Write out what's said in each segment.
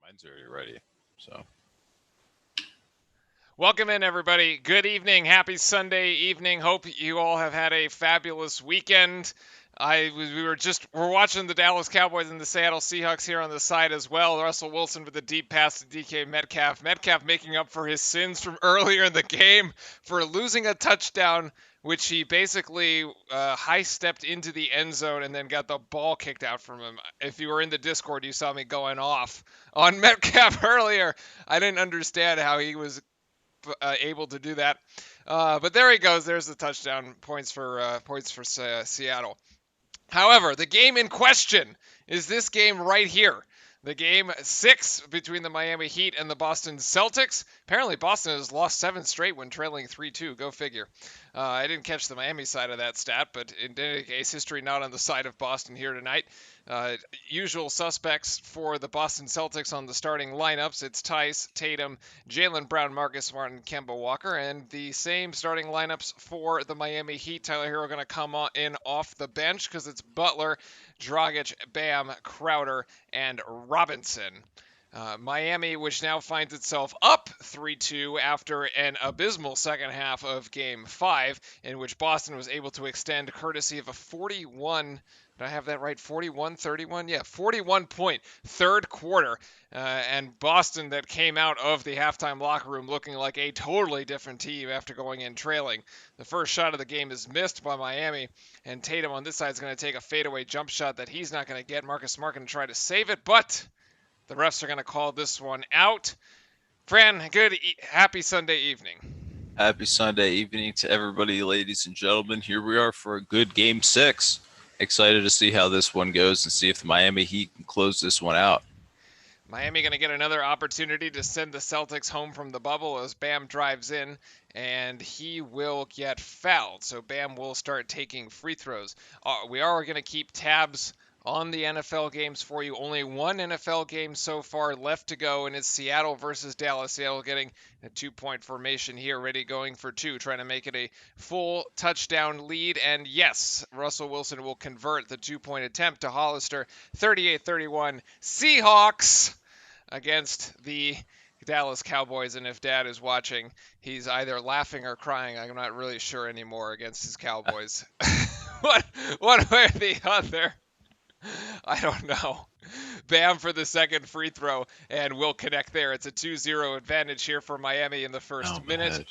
Mine's already ready. So Welcome in, everybody. Good evening. Happy Sunday evening. Hope you all have had a fabulous weekend. We're watching the Dallas Cowboys and the Seattle Seahawks here on the side as well. Russell Wilson with a deep pass to DK Metcalf. Metcalf making up for his sins from earlier in the game for losing a touchdown, which he basically high stepped into the end zone and then got the ball kicked out from him. If you were in the Discord, you saw me going off on Metcalf earlier. I didn't understand how he was able to do that. But there he goes. There's the touchdown points for Seattle. However, the game in question is this game right here. The game 6 between the Miami Heat and the Boston Celtics. Apparently, Boston has lost 7 straight when trailing 3-2. Go figure. I didn't catch the Miami side of that stat, but in any case, history not on the side of Boston here tonight. Usual suspects for the Boston Celtics on the starting lineups. It's Tice, Tatum, Jaylen Brown, Marcus Smart, and Kemba Walker. And the same starting lineups for the Miami Heat. Tyler Hero going to come in off the bench because it's Butler, Dragic, Bam, Crowder, and Robinson. Miami, which now finds itself up 3-2 after an abysmal second half of Game 5, in which Boston was able to extend courtesy of a 41. Did I have that right? 41-31? Yeah, 41-point third quarter. And Boston that came out of the halftime locker room looking like a totally different team after going in trailing. The first shot of the game is missed by Miami, and Tatum on this side is going to take a fadeaway jump shot that he's not going to get. Marcus Smart going to try to save it, but the refs are going to call this one out. Fran, happy Sunday evening. happy Sunday evening to everybody, ladies and gentlemen. Here we are for a good game 6. Excited to see how this one goes and see if the Miami Heat can close this one out. Miami going to get another opportunity to send the Celtics home from the bubble as Bam drives in, and he will get fouled. So Bam will start taking free throws. We are going to keep tabs on the NFL games for you. Only one NFL game so far left to go, and it's Seattle versus Dallas. Seattle getting a 2-point formation here, ready going for 2, trying to make it a full touchdown lead. And yes, Russell Wilson will convert the 2-point attempt to Hollister. 38-31 Seahawks against the Dallas Cowboys. And if Dad is watching, he's either laughing or crying. I'm not really sure anymore against his Cowboys. one way or the other. I don't know. Bam for the second free throw, and we'll connect there. It's a 2-0 advantage here for Miami in the first minute.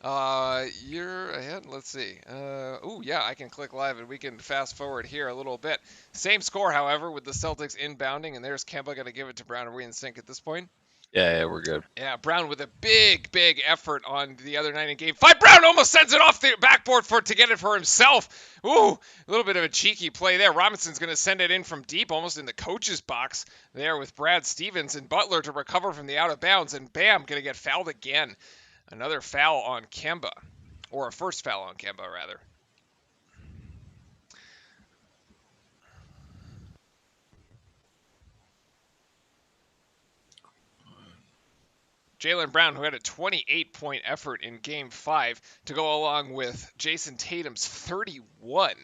You're ahead. Let's see. Yeah, I can click live, and we can fast forward here a little bit. Same score, however, with the Celtics inbounding, and there's Kemba going to give it to Brown. Are we in sync at this point? Yeah, we're good. Yeah, Brown with a big effort on the other night in Game 5. Brown almost sends it off the backboard to get it for himself. Ooh, a little bit of a cheeky play there. Robinson's going to send it in from deep, almost in the coach's box there with Brad Stevens and Butler to recover from the out of bounds. And Bam, going to get fouled again. Another foul on Kemba, or a first foul on Kemba, rather. Jaylen Brown, who had a 28-point effort in Game 5 to go along with Jason Tatum's 31.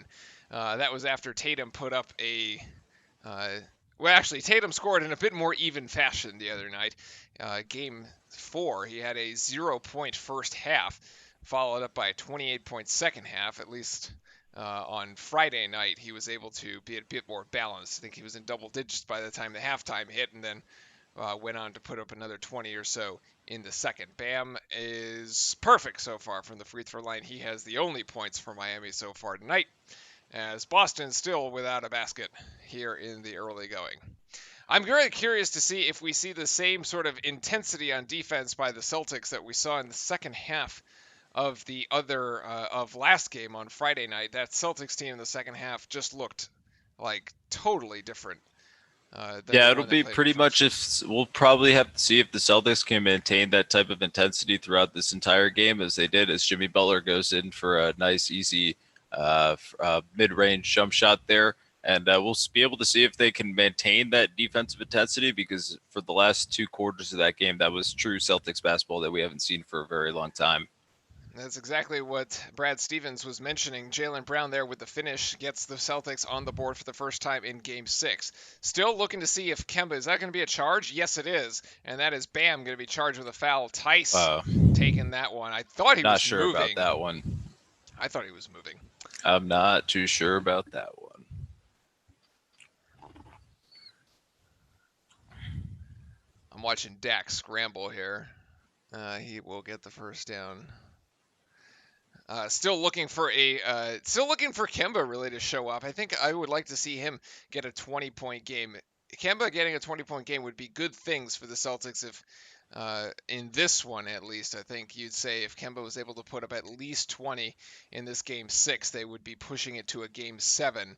That was after Tatum put up Tatum scored in a bit more even fashion the other night. Game 4, he had a 0-point first half, followed up by a 28-point second half. At least on Friday night, he was able to be a bit more balanced. I think he was in double digits by the time the halftime hit, and then went on to put up another 20 or so in the second. Bam is perfect so far from the free throw line. He has the only points for Miami so far tonight, as Boston still without a basket here in the early going. I'm very curious to see if we see the same sort of intensity on defense by the Celtics that we saw in the second half of the of last game on Friday night. That Celtics team in the second half just looked like totally different. Yeah, it'll be pretty much if we'll probably have to see if the Celtics can maintain that type of intensity throughout this entire game as they did, as Jimmy Butler goes in for a nice, easy mid-range jump shot there. And we'll be able to see if they can maintain that defensive intensity, because for the last 2 quarters of that game, that was true Celtics basketball that we haven't seen for a very long time. That's exactly what Brad Stevens was mentioning. Jaylen Brown there with the finish gets the Celtics on the board for the first time in Game 6. Still looking to see if Kemba, is that going to be a charge? Yes, it is. And that is Bam going to be charged with a foul. Tice taking that one. I thought he Not was sure moving. about that one. I thought he was moving. I'm not too sure about that one. I'm watching Dak scramble here. He will get the first down. Still looking for Kemba really to show up. I think I would like to see him get a 20-point game. Kemba getting a 20-point game would be good things for the Celtics if, in this one at least, I think you'd say if Kemba was able to put up at least 20 in this Game 6, they would be pushing it to a Game 7.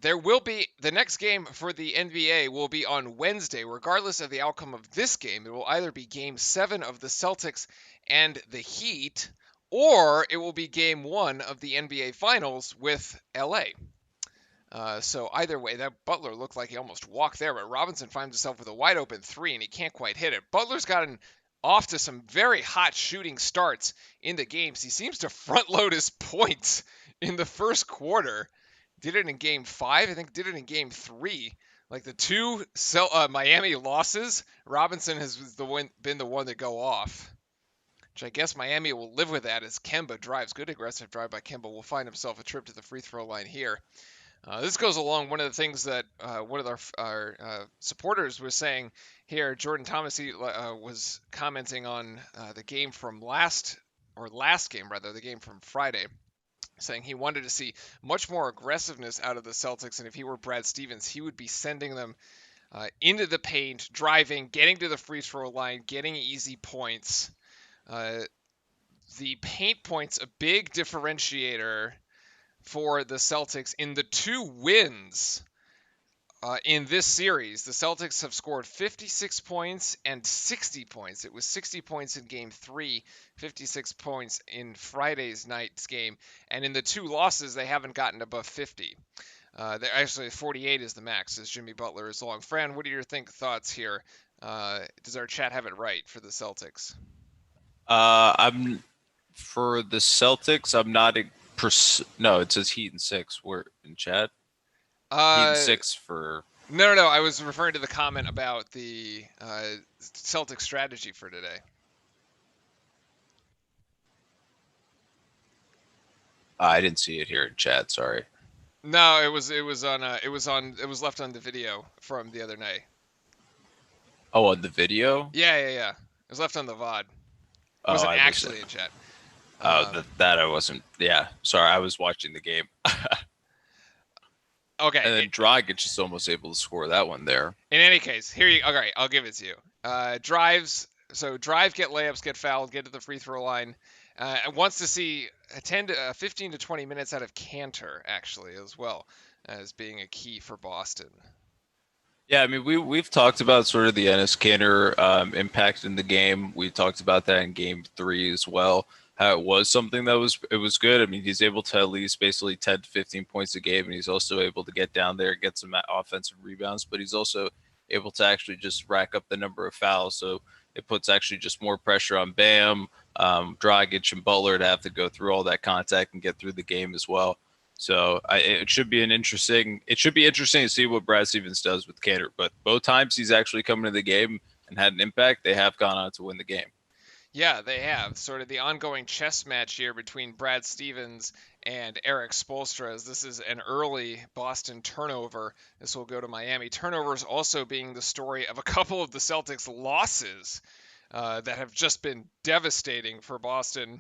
There will be the next game for the NBA will be on Wednesday. Regardless of the outcome of this game, it will either be Game 7 of the Celtics and the Heat, or it will be Game 1 of the NBA Finals with LA. So either way, that Butler looked like he almost walked there, but Robinson finds himself with a wide open three, and he can't quite hit it. Butler's gotten off to some very hot shooting starts in the games. He seems to front load his points in the first quarter. Did it in Game 5. I think did it in Game 3. Like the two Miami losses, Robinson has been the one to go off. Which I guess Miami will live with that as Kemba drives. Good aggressive drive by Kemba will find himself a trip to the free throw line here. This goes along one of the things that one of our supporters was saying here. Jordan Thomas was commenting on the game from the game from Friday, saying he wanted to see much more aggressiveness out of the Celtics, and if he were Brad Stevens, he would be sending them into the paint, driving, getting to the free throw line, getting easy points. The paint point's a big differentiator for the Celtics in the 2 wins in this series. The Celtics have scored 56 points and 60 points. It was 60 points in Game 3, 56 points in Friday's night's game. And in the 2 losses, they haven't gotten above 50. They're actually 48 is the max, as Jimmy Butler is long. Fran, what are your thoughts here? Does our chat have it right for the Celtics? I'm for the Celtics. I'm not. No, it says Heat and 6. We're in chat. Heat and 6 for. No. I was referring to the comment about the Celtics strategy for today. I didn't see it here in chat. Sorry. No, it was left on the video from the other night. Oh, on the video? Yeah. It was left on the VOD. It wasn't actually in chat. That I wasn't. Yeah, sorry, I was watching the game. Okay. And then Dragic just almost able to score that one there. In any case, okay, I'll give it to you. Drives. So drive, get layups, get fouled, get to the free throw line. Wants to see 15 to 20 minutes out of Cantor, actually, as well as being a key for Boston. Yeah, I mean, we've talked about sort of the Enes Kanter impact in the game. We talked about that in Game 3 as well. How it was something that was good. I mean, he's able to at least basically 10 to 15 points a game, and he's also able to get down there, get some offensive rebounds, but he's also able to actually just rack up the number of fouls. So it puts actually just more pressure on Bam, Dragic, and Butler to have to go through all that contact and get through the game as well. So it should be interesting to see what Brad Stevens does with Kanter. But both times he's actually come into the game and had an impact, they have gone on to win the game. Yeah, they have. Sort of the ongoing chess match here between Brad Stevens and Eric Spoelstra, as this is an early Boston turnover. This will go to Miami. Turnovers also being the story of a couple of the Celtics' losses that have just been devastating for Boston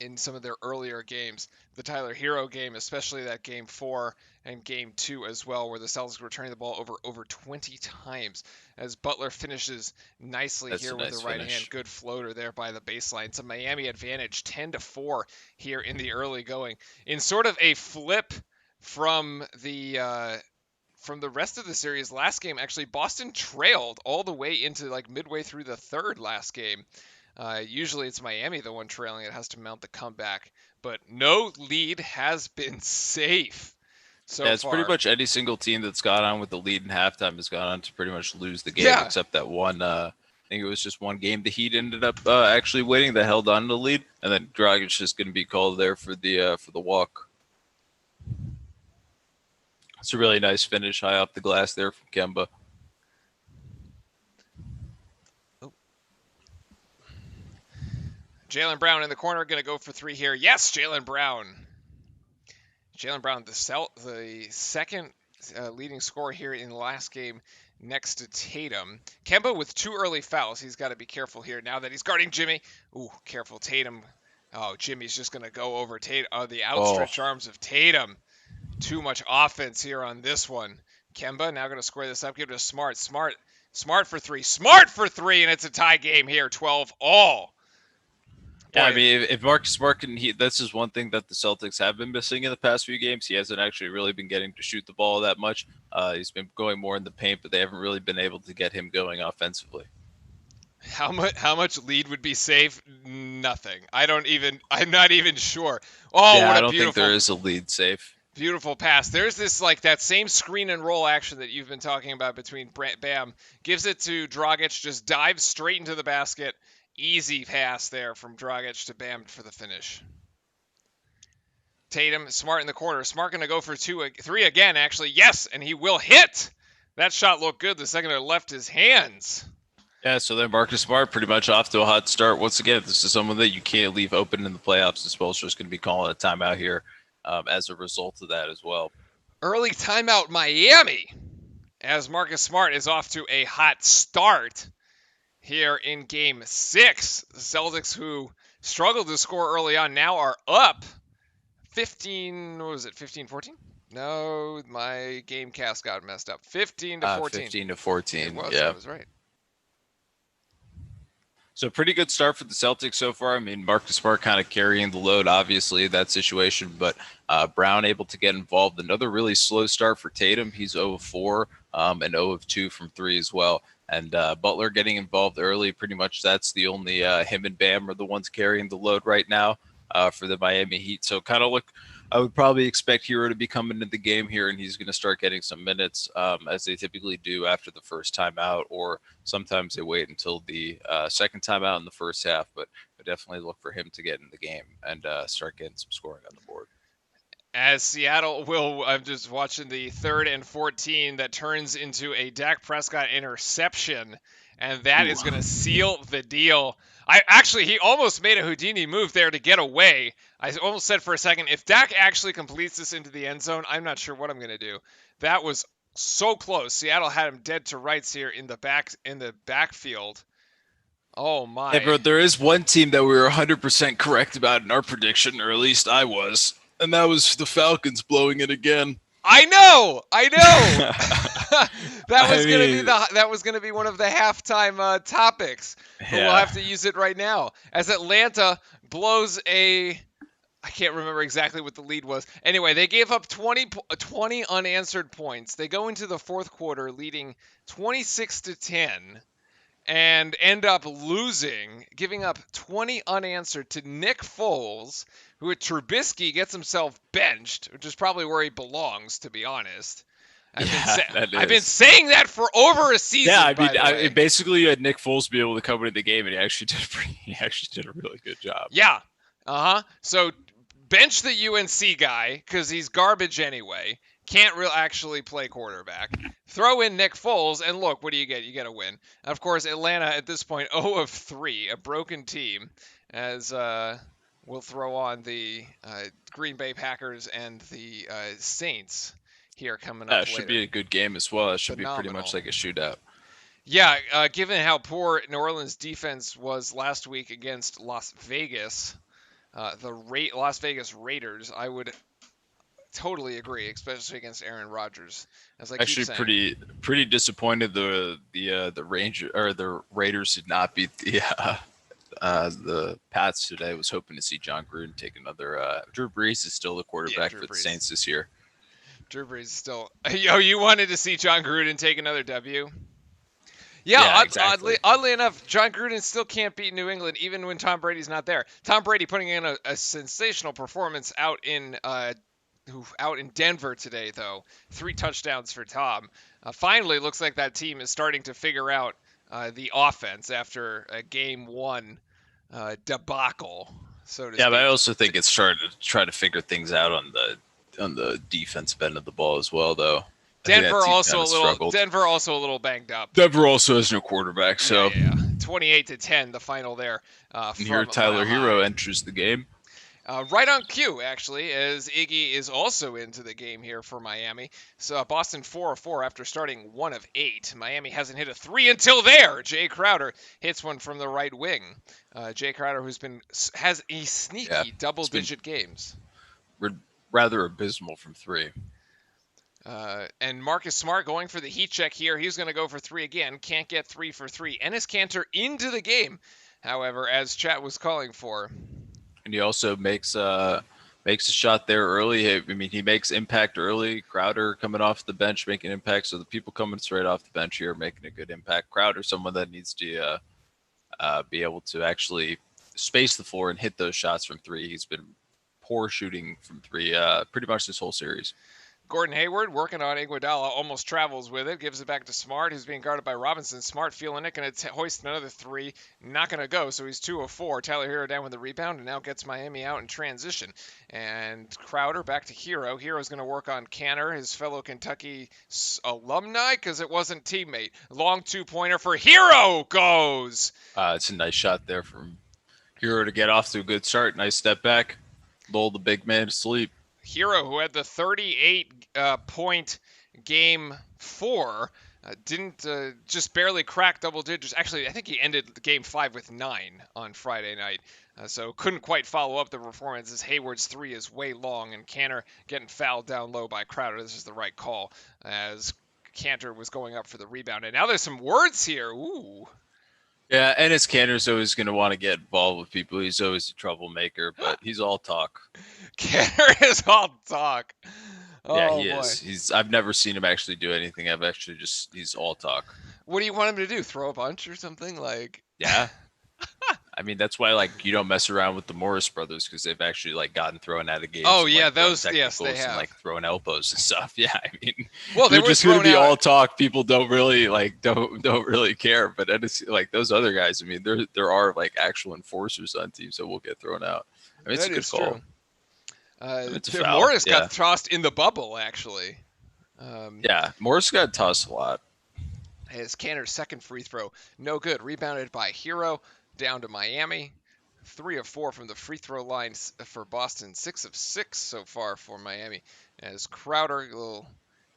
in some of their earlier games. The Tyler Hero game, especially that Game 4 and Game 2 as well, where the Celtics were turning the ball over 20 times as Butler finishes nicely. That's here with the right hand. Good floater there by the baseline. It's a Miami advantage 10-4 here in the early going. In sort of a flip from the rest of the series, last game, actually, Boston trailed all the way into like midway through the third last game. Usually it's Miami, the one trailing. It has to mount the comeback. But no lead has been safe so far. It's far. Pretty much any single team that's gone on with the lead in halftime has gone on to pretty much lose the game, except that one think it was just one game the Heat ended up actually winning that held on to the lead, and then Dragic is going to be called there for the walk. It's a really nice finish high off the glass there from Kemba. Jaylen Brown in the corner, going to go for three here. Yes, Jaylen Brown. Jaylen Brown, the second leading scorer here in the last game next to Tatum. Kemba with 2 early fouls. He's got to be careful here now that he's guarding Jimmy. Ooh, careful, Tatum. Oh, Jimmy's just going to go over Tatum. Oh, the outstretched arms of Tatum. Too much offense here on this one. Kemba now going to square this up. Give it to Smart. Smart for three. Smart for three, and it's a tie game here. 12-all. Yeah, I mean, if Marcus Smart can, this is one thing that the Celtics have been missing in the past few games. He hasn't actually really been getting to shoot the ball that much. He's been going more in the paint, but they haven't really been able to get him going offensively. How much lead would be safe? Nothing. I'm not even sure. Oh, yeah, what I don't think there is a lead safe. Beautiful pass. There's this that same screen and roll action that you've been talking about between Bam. Gives it to Dragic, just dives straight into the basket. Easy pass there from Dragic to Bam for the finish. Tatum, Smart in the corner. Smart going to go for 3 again, actually. Yes, and he will hit. That shot looked good the second it left his hands. Yeah, so then Marcus Smart pretty much off to a hot start. Once again, this is someone that you can't leave open in the playoffs. The Spoelstra's going to be calling a timeout here as a result of that as well. Early timeout Miami as Marcus Smart is off to a hot start here in Game 6. The Celtics, who struggled to score early on, now are up 15, what was it, 15-14? No, my game cast got messed up. 15-14. 15-14, it was, yeah. I was right. So pretty good start for the Celtics so far. I mean, Marcus Smart kind of carrying the load, obviously, in that situation, but Brown able to get involved. Another really slow start for Tatum. He's 0 of 4 and 0 of 2 from 3 as well. And Butler getting involved early, pretty much that's the only him and Bam are the ones carrying the load right now for the Miami Heat. So kind of I would probably expect Hero to be coming into the game here, and he's going to start getting some minutes as they typically do after the first timeout, or sometimes they wait until the second timeout in the first half. But I definitely look for him to get in the game and start getting some scoring on the board. As Seattle I'm just watching the 3rd and 14 that turns into a Dak Prescott interception, and that is going to seal the deal. He almost made a Houdini move there to get away. I almost said for a second, if Dak actually completes this into the end zone, I'm not sure what I'm going to do. That was so close. Seattle had him dead to rights here in the backfield. Oh my. Yeah, bro, there is one team that we were 100% correct about in our prediction, or at least I was, and that was the Falcons blowing it again. I know. That was gonna be one of the halftime topics. But we'll have to use it right now as Atlanta blows I can't remember exactly what the lead was. Anyway, they gave up 20 unanswered points. They go into the fourth quarter leading 26-10 and end up losing, giving up 20 unanswered to Nick Foles, who at Trubisky gets himself benched, which is probably where he belongs, to be honest. I've been saying that for over a season. Yeah, I mean, basically you had Nick Foles be able to come into the game, and he actually did a really good job. Yeah. So bench the UNC guy because he's garbage anyway. Can't actually play quarterback. Throw in Nick Foles, and look, what do you get? You get a win. And of course, Atlanta at this point 0 of 3, a broken team, as we'll throw on the Green Bay Packers and the Saints here coming up later. That should be a good game as well. It should be pretty much like a shootout. Yeah, given how poor New Orleans defense was last week against Las Vegas, Las Vegas Raiders, I would totally agree, especially against Aaron Rodgers. As I keep saying. pretty disappointed the Raiders did not beat the Pats today. I was hoping to see John Gruden take another. Drew Brees is still the quarterback for the Saints this year. Drew Brees is still. You wanted to see John Gruden take another W? Yeah, exactly. Oddly enough, John Gruden still can't beat New England even when Tom Brady's not there. Tom Brady putting in a sensational performance out in Denver today, though. 3 touchdowns for Tom. Finally, looks like that team is starting to figure out the offense after a game one debacle, so to speak. Yeah, but I also think it's starting to try to figure things out on the defensive end of the ball as well, though. Denver also a little banged up. Denver also has no quarterback, so yeah. 28-10, the final there. And here Tyler Hero enters the game. Right on cue, actually, as Iggy is also into the game here for Miami. So Boston 4-4 after starting 1 of 8. Miami hasn't hit a 3 until there. Jay Crowder hits one from the right wing. Jay Crowder, has a sneaky double-digit games. Rather abysmal from 3. And Marcus Smart going for the heat check here. He's going to go for 3 again. Can't get 3 for 3. Enes Kanter into the game, however, as chat was calling for. And he also makes a shot there early. I mean, he makes impact early. Crowder coming off the bench making impact. So the people coming straight off the bench here are making a good impact. Crowder, someone that needs to be able to actually space the floor and hit those shots from 3. He's been poor shooting from 3 pretty much this whole series. Gordon Hayward working on Iguodala, almost travels with it, gives it back to Smart, who's being guarded by Robinson. Smart feeling it, going to hoist another 3, not going to go, so he's 2 of 4. Tyler Hero down with the rebound, and now gets Miami out in transition. And Crowder back to Hero. Hero's going to work on Kanter, his fellow Kentucky alumni, because it wasn't teammate. Long 2-pointer for Hero goes! It's a nice shot there from Hero to get off to a good start. Nice step back. Lull the big man to sleep. Hero, who had the 38-point game 4, didn't just barely crack double digits. Actually, I think he ended game 5 with 9 on Friday night. So couldn't quite follow up the performance as Hayward's 3 is way long and Kanter getting fouled down low by Crowder. This is the right call as Kanter was going up for the rebound. And now there's some words here. Ooh. Yeah, and Enes Kanter's always going to want to get involved with people. He's always a troublemaker, but he's all talk. Kanter is all talk. Yeah, he is. I've never seen him actually do anything. He's all talk. What do you want him to do? Throw a bunch or something? Yeah. I mean, that's why you don't mess around with the Morris brothers because they've actually gotten thrown out of games. Oh yeah, those they have. And throwing elbows and stuff. Yeah, I mean, well, they're just going to be all talk. People don't really don't really care. But it's those other guys. I mean, there are actual enforcers on teams that will get thrown out. I mean, it's a good call. Morris got tossed in the bubble actually. Yeah, Morris got tossed a lot. His Kanter's second free throw, no good. Rebounded by Hero. Down to Miami. 3 of 4 from the free throw line for Boston. 6 of 6 so far for Miami. As Crowder, a little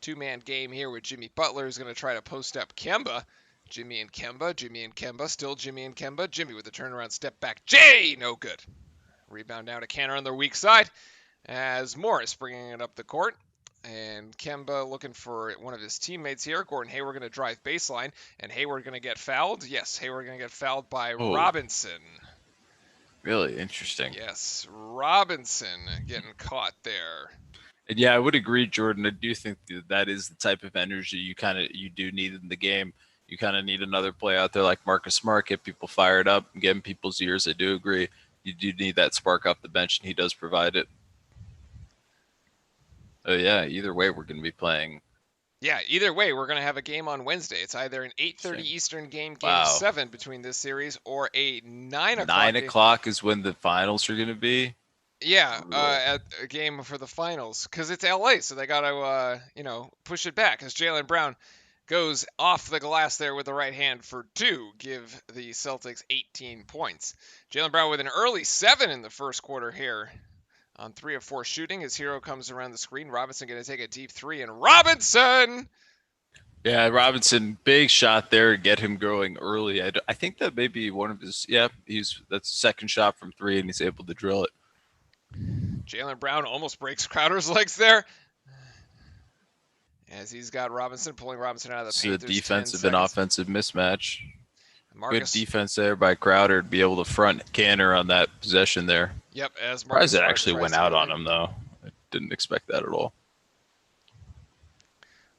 2-man game here with Jimmy Butler is going to try to post up Kemba. Jimmy and Kemba, still Jimmy and Kemba. Jimmy with the turnaround step back. Jay, no good. Rebound down to Kanter on the weak side as Morris bringing it up the court. And Kemba looking for one of his teammates here. Gordon Hayward going to drive baseline. And Hayward going to get fouled. Yes, Hayward going to get fouled by Robinson. Really interesting. Yes, Robinson getting caught there. And yeah, I would agree, Jordan. I do think that is the type of energy you do need in the game. You kind of need another play out there like Marcus Smart, get people fired up, get in people's ears. I do agree. You do need that spark off the bench, and he does provide it. Oh, yeah, either way, we're going to be playing. Yeah, either way, we're going to have a game on Wednesday. It's either an 8:30 Eastern game 7 between this series, or a 9 o'clock. 9 o'clock is when the finals are going to be? Yeah, at a game for the finals. Because it's LA, so they got to, push it back. As Jaylen Brown goes off the glass there with the right hand for 2, give the Celtics 18 points. Jaylen Brown with an early 7 in the first quarter here. On 3 of 4 shooting, his Hero comes around the screen. Robinson going to take a deep 3, and Robinson! Yeah, Robinson, big shot there, get him going early. I think that may be one of his, that's the second shot from 3, and he's able to drill it. Jaylen Brown almost breaks Crowder's legs there. As he's got Robinson, pulling Robinson out of the paint. It's a defensive and offensive mismatch. Good defense there by Crowder to be able to front Kanter on that possession there. Yep, as Marcus it actually went out on him, though. I didn't expect that at all.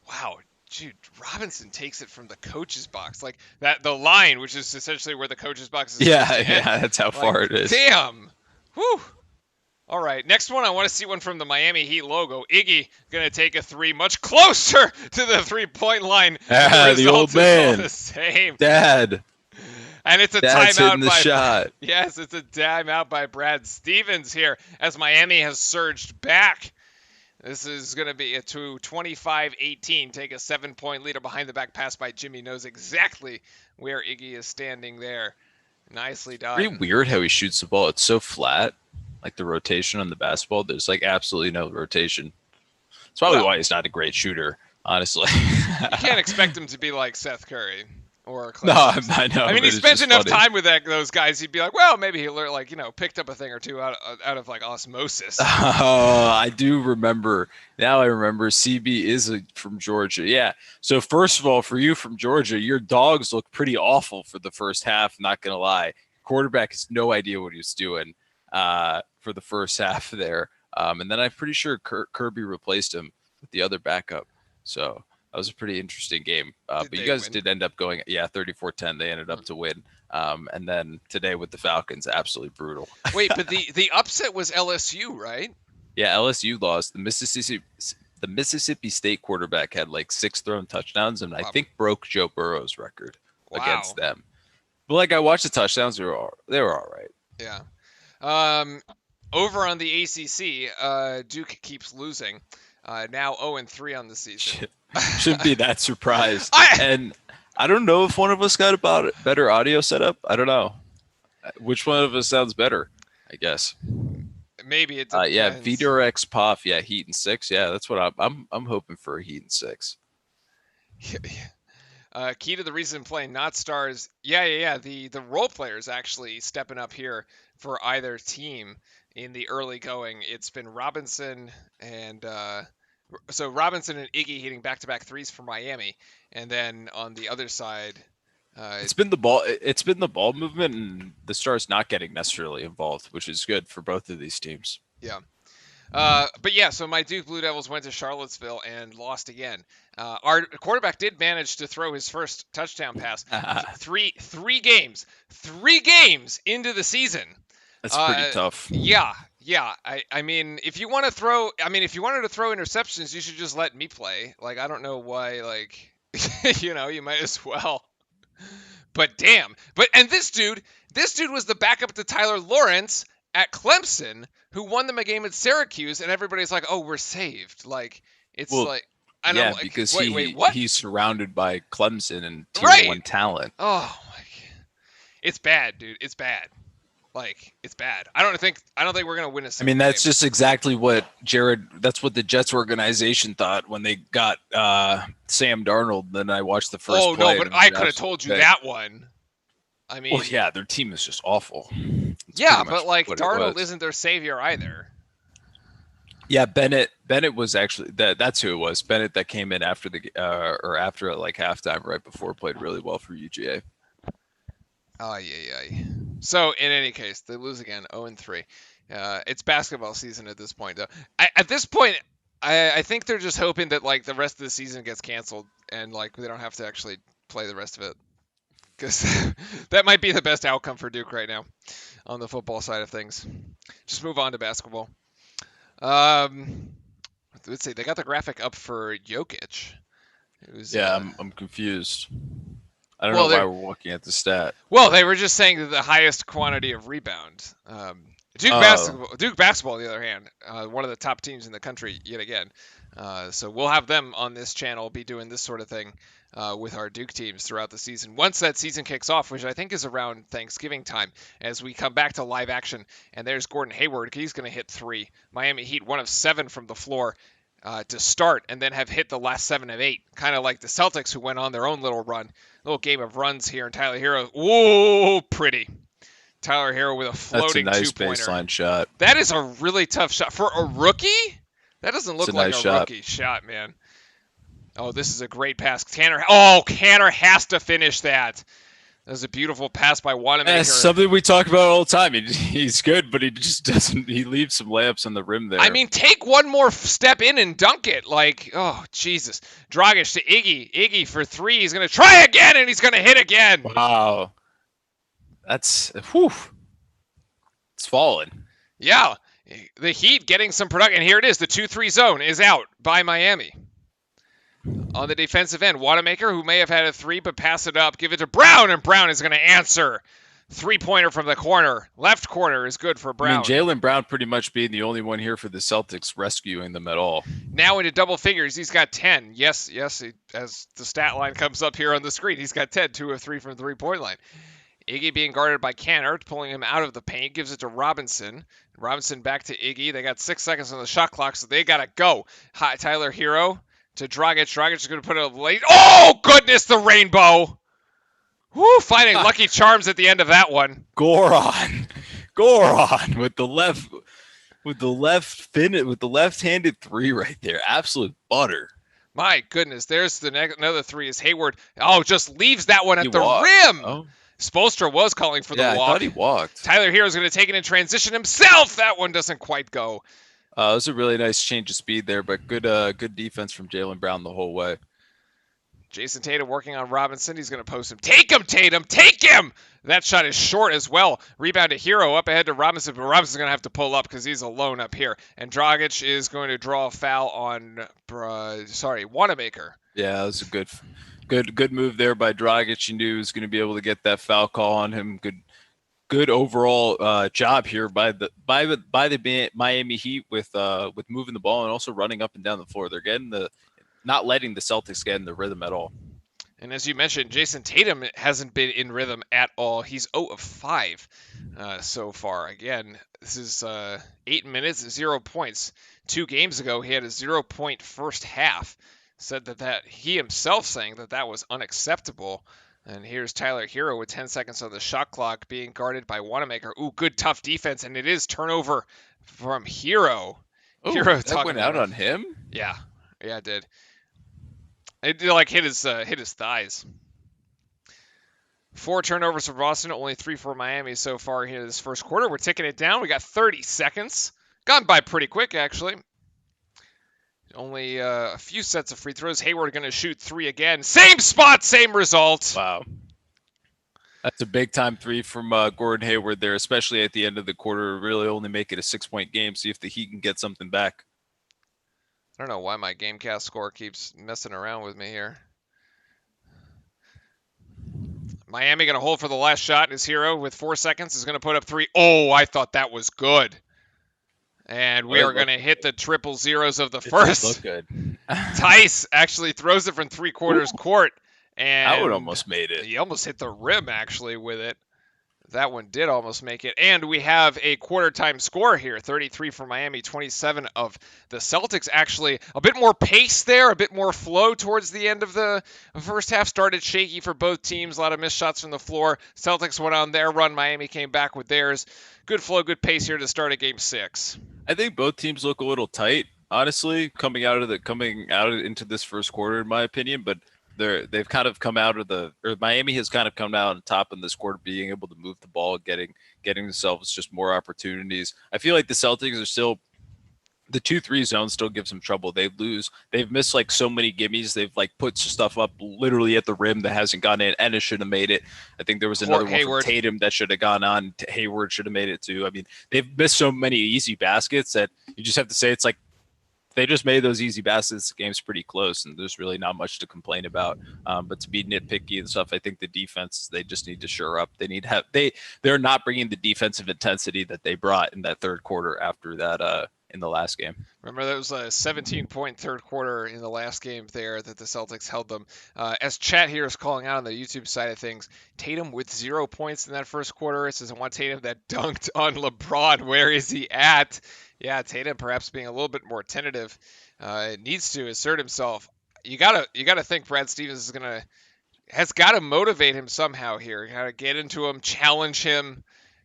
Wow, dude, Robinson takes it from the coach's box. Like, the line, which is essentially where the coach's box is. Yeah, that's how far it is. Damn! Whew! All right, next one, I want to see one from the Miami Heat logo. Iggy going to take a three much closer to the three-point line. The old man. The same. Dad. And it's a Dad's hitting timeout the by shot. Yes, it's a timeout by Brad Stevens here as Miami has surged back. This is going to be a 25-18. Take a 7-point leader behind the back pass by Jimmy. Knows exactly where Iggy is standing there. Nicely done. Pretty weird how he shoots the ball. It's so flat. Like the rotation on the basketball, there's like absolutely no rotation. It's probably why he's not a great shooter, honestly. You can't expect him to be like Seth Curry or Clay. No, I know. I mean, he spent enough time with those guys. He'd be like, well, maybe he learned, like, picked up a thing or two out of like osmosis. Oh, I do remember. Now I remember. CB is from Georgia. Yeah. So first of all, for you from Georgia, your dogs look pretty awful for the first half. Not gonna lie, quarterback has no idea what he's doing for the first half there. And then I'm pretty sure Kirby replaced him with the other backup. So that was a pretty interesting game. But you guys did end up going, 34-10. They ended up to win. And then today with the Falcons, absolutely brutal. Wait, but the upset was LSU, right? Yeah, LSU lost. The Mississippi State quarterback had like 6 thrown touchdowns, and I think broke Joe Burrow's record against them. But like I watched the touchdowns, they were all right. Yeah. Over on the ACC, Duke keeps losing. Now 0-3 on the season. Shouldn't be that surprised. And I don't know if one of us got a better audio setup. I don't know. Which one of us sounds better, I guess. Maybe it depends. Yeah, VDRX POF. Yeah, Heat and 6. Yeah, that's what I'm hoping for, a Heat and 6. Key to the reason playing not stars. Yeah. The role players actually stepping up here for either team in the early going. It's been Robinson and Robinson and Iggy hitting back-to-back threes for Miami, and then on the other side, it's been the ball movement and the stars not getting necessarily involved, which is good for both of these teams. Yeah. So my Duke Blue Devils went to Charlottesville and lost again. Our quarterback did manage to throw his first touchdown pass. three games into the season. That's pretty tough. Yeah. I mean, if you wanted to throw interceptions, you should just let me play. Like, I don't know why, like, you might as well. But damn. And this dude was the backup to Tyler Lawrence at Clemson, who won them a game at Syracuse, and everybody's like, "Oh, we're saved." Like, it's because what? He's surrounded by Clemson and Tier 1 talent. Oh my god, it's bad, dude. It's bad. Like, it's bad. I don't think we're gonna win a single that's game. just exactly what that's what the Jets organization thought when they got Sam Darnold. Then I watched the first play. Oh no, but I could have told you that one. I mean, well, yeah, their team is just awful. But like Darnold isn't their savior either. Yeah, Bennett was actually that's who it was. Bennett that came in after after like halftime, right before, played really well for UGA. Oh yeah. So in any case, they lose again, 0-3. It's basketball season at this point, though. At this point, I think they're just hoping that like the rest of the season gets canceled and like they don't have to actually play the rest of it, because that might be the best outcome for Duke right now on the football side of things. Just move on to basketball. Let's see. They got the graphic up for Jokic. I'm confused. I don't know why we're looking at the stat. Well, they were just saying that the highest quantity of rebound. Duke basketball, on the other hand, one of the top teams in the country yet again. So we'll have them on this channel be doing this sort of thing with our Duke teams throughout the season. Once that season kicks off, which I think is around Thanksgiving time, as we come back to live action. And there's Gordon Hayward. He's going to hit 3. Miami Heat, 1 of 7 from the floor to start, and then have hit the last 7 of 8. Kind of like the Celtics, who went on their own little game of runs here. And Tyler Hero, whoa, pretty. Tyler Hero with a floating That's a nice two-pointer. Baseline shot. That is a really tough shot for a rookie. That doesn't look like a rookie shot, man. Oh, this is a great pass. Tanner has to finish that. That was a beautiful pass by Wanamaker. That's something we talk about all the time. He's good, but he just doesn't. He leaves some layups on the rim there. I mean, take one more step in and dunk it. Like, oh, Jesus. Dragic to Iggy. Iggy for 3. He's going to try again, and he's going to hit again. Wow. That's, whew. It's falling. Yeah. The Heat getting some production. And here it is. The 2-3 zone is out by Miami. On the defensive end, Wanamaker, who may have had a three, but pass it up. Give it to Brown, and Brown is going to answer. Three-pointer from the corner. Left corner is good for Brown. I mean, Jaylen Brown pretty much being the only one here for the Celtics rescuing them at all. Now into double figures. He's got 10. Yes, as the stat line comes up here on the screen, he's got 10, 2 of 3 from the three-point line. Iggy being guarded by Canner, pulling him out of the paint, gives it to Robinson. Robinson back to Iggy. They got 6 seconds on the shot clock, so they got to go. Tyler Hero to Dragic. Dragic is going to put it up late. Oh, goodness, the rainbow. Woo, finding Lucky Charms at the end of that one. Goron with the left-handed three right there. Absolute butter. My goodness, there's another three is Hayward. Oh, just leaves that one at the rim. Oh. Spoelstra was calling for the walk. I thought he walked. Tyler Hero's going to take it in transition himself. That one doesn't quite go. It was a really nice change of speed there, but good defense from Jaylen Brown the whole way. Jason Tatum working on Robinson. He's going to post him. Take him, Tatum. Take him. That shot is short as well. Rebound to Hero up ahead to Robinson, but Robinson's going to have to pull up because he's alone up here. And Dragic is going to draw a foul on, Wanamaker. Yeah, that was a good move there by Dragic. He knew he was going to be able to get that foul call on him. Good overall job here by the Miami Heat with moving the ball and also running up and down the floor. They're not letting the Celtics get in the rhythm at all. And as you mentioned, Jason Tatum hasn't been in rhythm at all. He's 0 of 5 so far. Again, this is 8 minutes, 0 points. 2 games ago, he had a 0-point first half. Said that he himself saying that was unacceptable. And here's Tyler Hero with 10 seconds on the shot clock being guarded by Wanamaker. Ooh, good tough defense, and it is turnover from Hero. Ooh, Hero that went out on him? Yeah, it did. It like hit his thighs. 4 turnovers for Boston, only 3 for Miami so far here in this first quarter. We're ticking it down. We got 30 seconds. Gone by pretty quick, actually. Only a few sets of free throws. Hayward going to shoot 3 again. Same spot, same result. Wow. That's a big-time 3 from Gordon Hayward there, especially at the end of the quarter. Really only make it a 6-point game, see if the Heat can get something back. I don't know why my GameCast score keeps messing around with me here. Miami going to hold for the last shot. His Hero with 4 seconds is going to put up 3. Oh, I thought that was good. And we are going to hit the triple zeros of the first. Look good. Tice actually throws it from 3/4 court. And that would almost made it. He almost hit the rim, actually, with it. That one did almost make it. And we have a quarter-time score here, 33 for Miami, 27 of the Celtics. Actually, a bit more pace there, a bit more flow towards the end of the first half. Started shaky for both teams, a lot of missed shots from the floor. Celtics went on their run. Miami came back with theirs. Good flow, good pace here to start a Game 6. I think both teams look a little tight, honestly, coming out into this first quarter, in my opinion, but they've kind of come out of Miami has kind of come out on top in this quarter, being able to move the ball, getting themselves just more opportunities. I feel like the Celtics are still, the 2-3 zone still gives them trouble. They've missed like so many gimmies. They've like put stuff up literally at the rim that hasn't gone in, and it should have made it. I think there was another one from Tatum that should have gone on. Hayward should have made it too. I mean, they've missed so many easy baskets that you just have to say it's like, they just made those easy baskets. The game's pretty close, and there's really not much to complain about. But to be nitpicky and stuff, I think the defense, they just need to shore up. They're not bringing the defensive intensity that they brought in that third quarter after that in the last game. Remember, that was a 17-point third quarter in the last game there that the Celtics held them. As chat here is calling out on the YouTube side of things, Tatum with 0 points in that first quarter. It says, I want Tatum that dunked on LeBron. Where is he at? Yeah, Tatum perhaps being a little bit more tentative. Needs to assert himself. You gotta think Brad Stevens has got to motivate him somehow here. Got to get into him, challenge him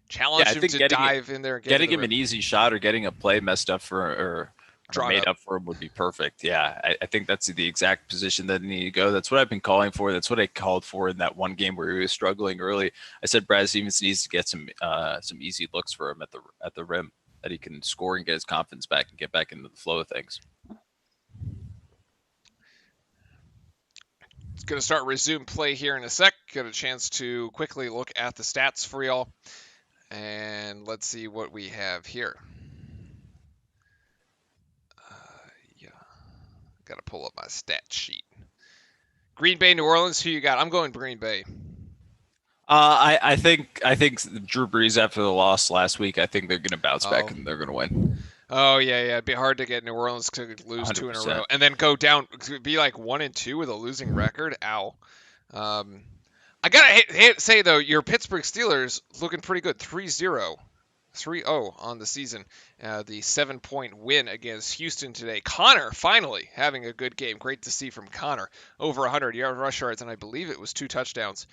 to dive in there. Getting him an easy shot or getting a play messed up or made up for him would be perfect. Yeah, I think that's the exact position that he needs to go. That's what I've been calling for. That's what I called for in that one game where he was struggling early. I said Brad Stevens needs to get some easy looks for him at the rim, that he can score and get his confidence back and get back into the flow of things. It's going to start resume play here in a sec. Get a chance to quickly look at the stats for y'all. And let's see what we have here. Got to pull up my stat sheet. Green Bay, New Orleans. Who you got? I'm going Green Bay. I think Drew Brees after the loss last week, I think they're going to bounce back and they're going to win. Oh yeah, it'd be hard to get New Orleans to lose 2 in a row and then go down to be like 1-2 with a losing record. Ow. I gotta say though, your Pittsburgh Steelers looking pretty good. 3-0 on the season. The 7-point win against Houston today. Connor finally having a good game. Great to see from Connor. Over 100 rush yards, and I believe it was 2 touchdowns.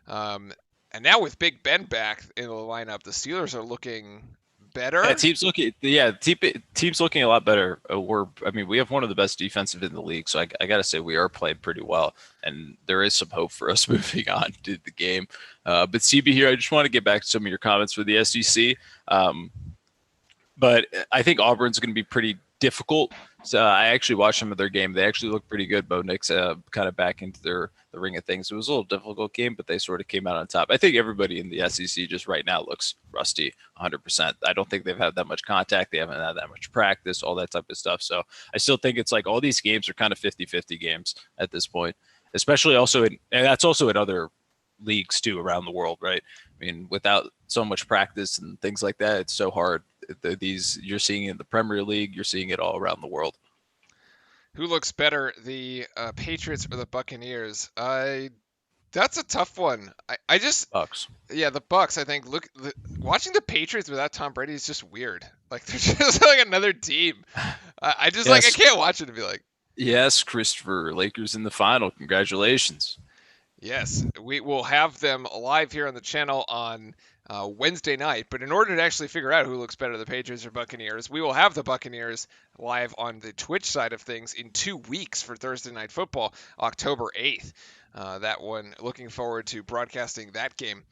And now with Big Ben back in the lineup, the Steelers are looking better. Team's looking a lot better. We have one of the best defensive in the league, so I got to say we are playing pretty well, and there is some hope for us moving on to the game. But CB here, I just want to get back to some of your comments for the SEC. But I think Auburn's going to be pretty difficult. So I actually watched some of their game. They actually look pretty good. Bo Nix kind of back into the ring of things. It was a little difficult game, but they sort of came out on top. I think everybody in the SEC just right now looks rusty 100%. I don't think they've had that much contact. They haven't had that much practice, all that type of stuff. So I still think it's like all these games are kind of 50-50 games at this point, especially also and that's also in other leagues too around the world, right? I mean, without so much practice and things like that, it's so hard. These you're seeing in the Premier League, you're seeing it all around the world. Who looks better, the Patriots or the Buccaneers? That's a tough one. I just Bucks. Yeah, the Bucks. I think watching the Patriots without Tom Brady is just weird. Like they're just like another team. I just I can't watch it and be like, yes, Christopher, Lakers in the final. Congratulations. Yes, we will have them live here on the channel on Wednesday night. But in order to actually figure out who looks better, the Patriots or Buccaneers, we will have the Buccaneers live on the Twitch side of things in 2 weeks for Thursday Night Football, October 8th. That one, looking forward to broadcasting that game.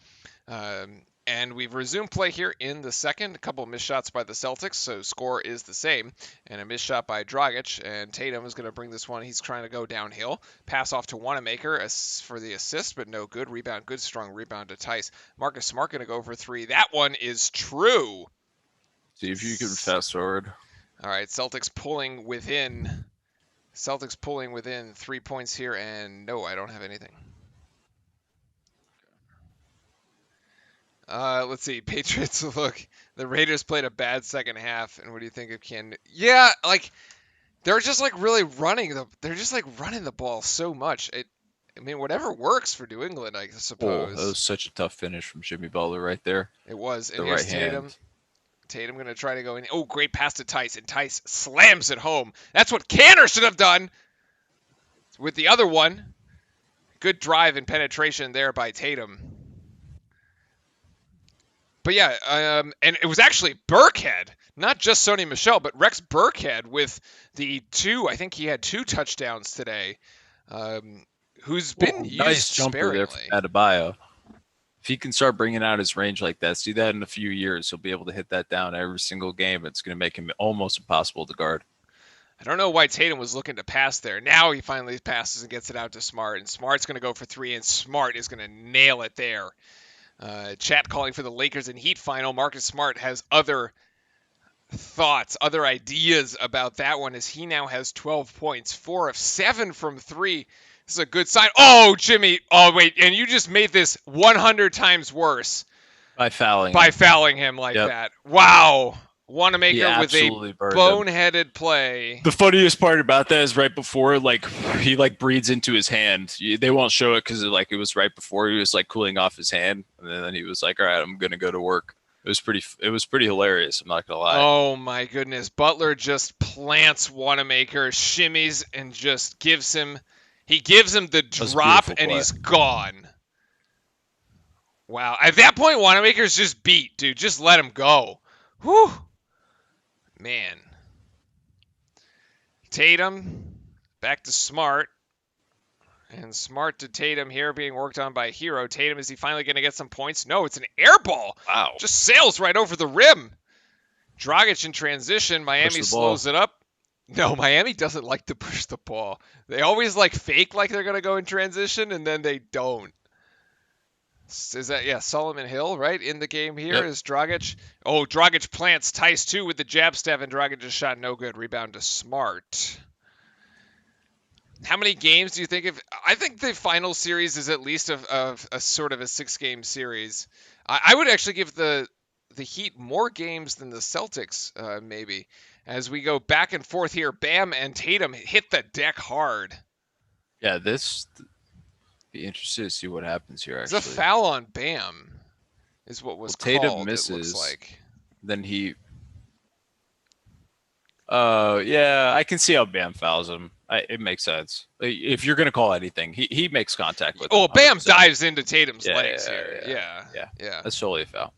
And we've resumed play here in the second. A couple of missed shots by the Celtics, so score is the same. And a missed shot by Dragic, and Tatum is going to bring this one. He's trying to go downhill. Pass off to Wanamaker for the assist, but no good. Rebound, good strong rebound to Tice. Marcus Smart going to go for 3. That one is true. See if you can fast forward. All right, Celtics pulling within 3 points here, and no, I don't have anything. Let's see. Patriots, look, the Raiders played a bad second half, and what do you think of Ken? Yeah, like they're just like really running the ball so much. Whatever works for New England, I suppose. That was such a tough finish from Jimmy Butler right there. It was. The right hand. Tatum going to try to go in. Oh, great pass to Tice, and Tice slams it home. That's what Canner should have done with the other one. Good drive and penetration there by Tatum. But yeah, and it was actually Burkhead, not just Sony Michel, but Rex Burkhead with the 2. I think he had 2 touchdowns today. Who's been used nice jumper sparingly. There from Adebayo. If he can start bringing out his range like that, see that in a few years, he'll be able to hit that down every single game. It's going to make him almost impossible to guard. I don't know why Tatum was looking to pass there. Now he finally passes and gets it out to Smart, and Smart's going to go for 3, and Smart is going to nail it there. Chat calling for the Lakers and Heat final. Marcus Smart has other thoughts, other ideas about that one, as he now has 12 points, 4 of 7 from 3. This is a good sign. Oh, Jimmy. Oh, wait. And you just made this 100 times worse. By fouling him like that. Wow. Wanamaker with a boneheaded play. The funniest part about that is right before, he breathes into his hand. They won't show it because it was right before he was cooling off his hand, and then he was like, "All right, I'm gonna go to work." It was pretty hilarious. I'm not gonna lie. Oh my goodness! Butler just plants Wanamaker, shimmies, and just gives him the drop, and he's gone. Wow! At that point, Wanamaker's just beat, dude. Just let him go. Whew. Man. Tatum back to Smart. And Smart to Tatum here being worked on by Hero. Tatum, is he finally going to get some points? No, it's an air ball. Wow. Just sails right over the rim. Dragic in transition. Miami slows it up. No, Miami doesn't like to push the ball. They always fake like they're going to go in transition, and then they don't. Is that, Solomon Hill, right, in the game here is Dragic. Oh, Dragic plants Tice, too, with the jab step, and Dragic just shot no good. Rebound to Smart. How many games do you think I think the final series is at least of a sort of a 6-game series. I would actually give the Heat more games than the Celtics, maybe. As we go back and forth here, Bam and Tatum hit the deck hard. Yeah, this be interested to see what happens here. It's Actually, a foul on Bam, is what was Tatum called. misses. It looks like. Then he. Yeah, I can see how Bam fouls him. It makes sense. If you're gonna call anything, he makes contact with him. Oh, Bam 100%. dives into Tatum's Yeah, legs yeah, here. yeah. Yeah. That's totally a foul.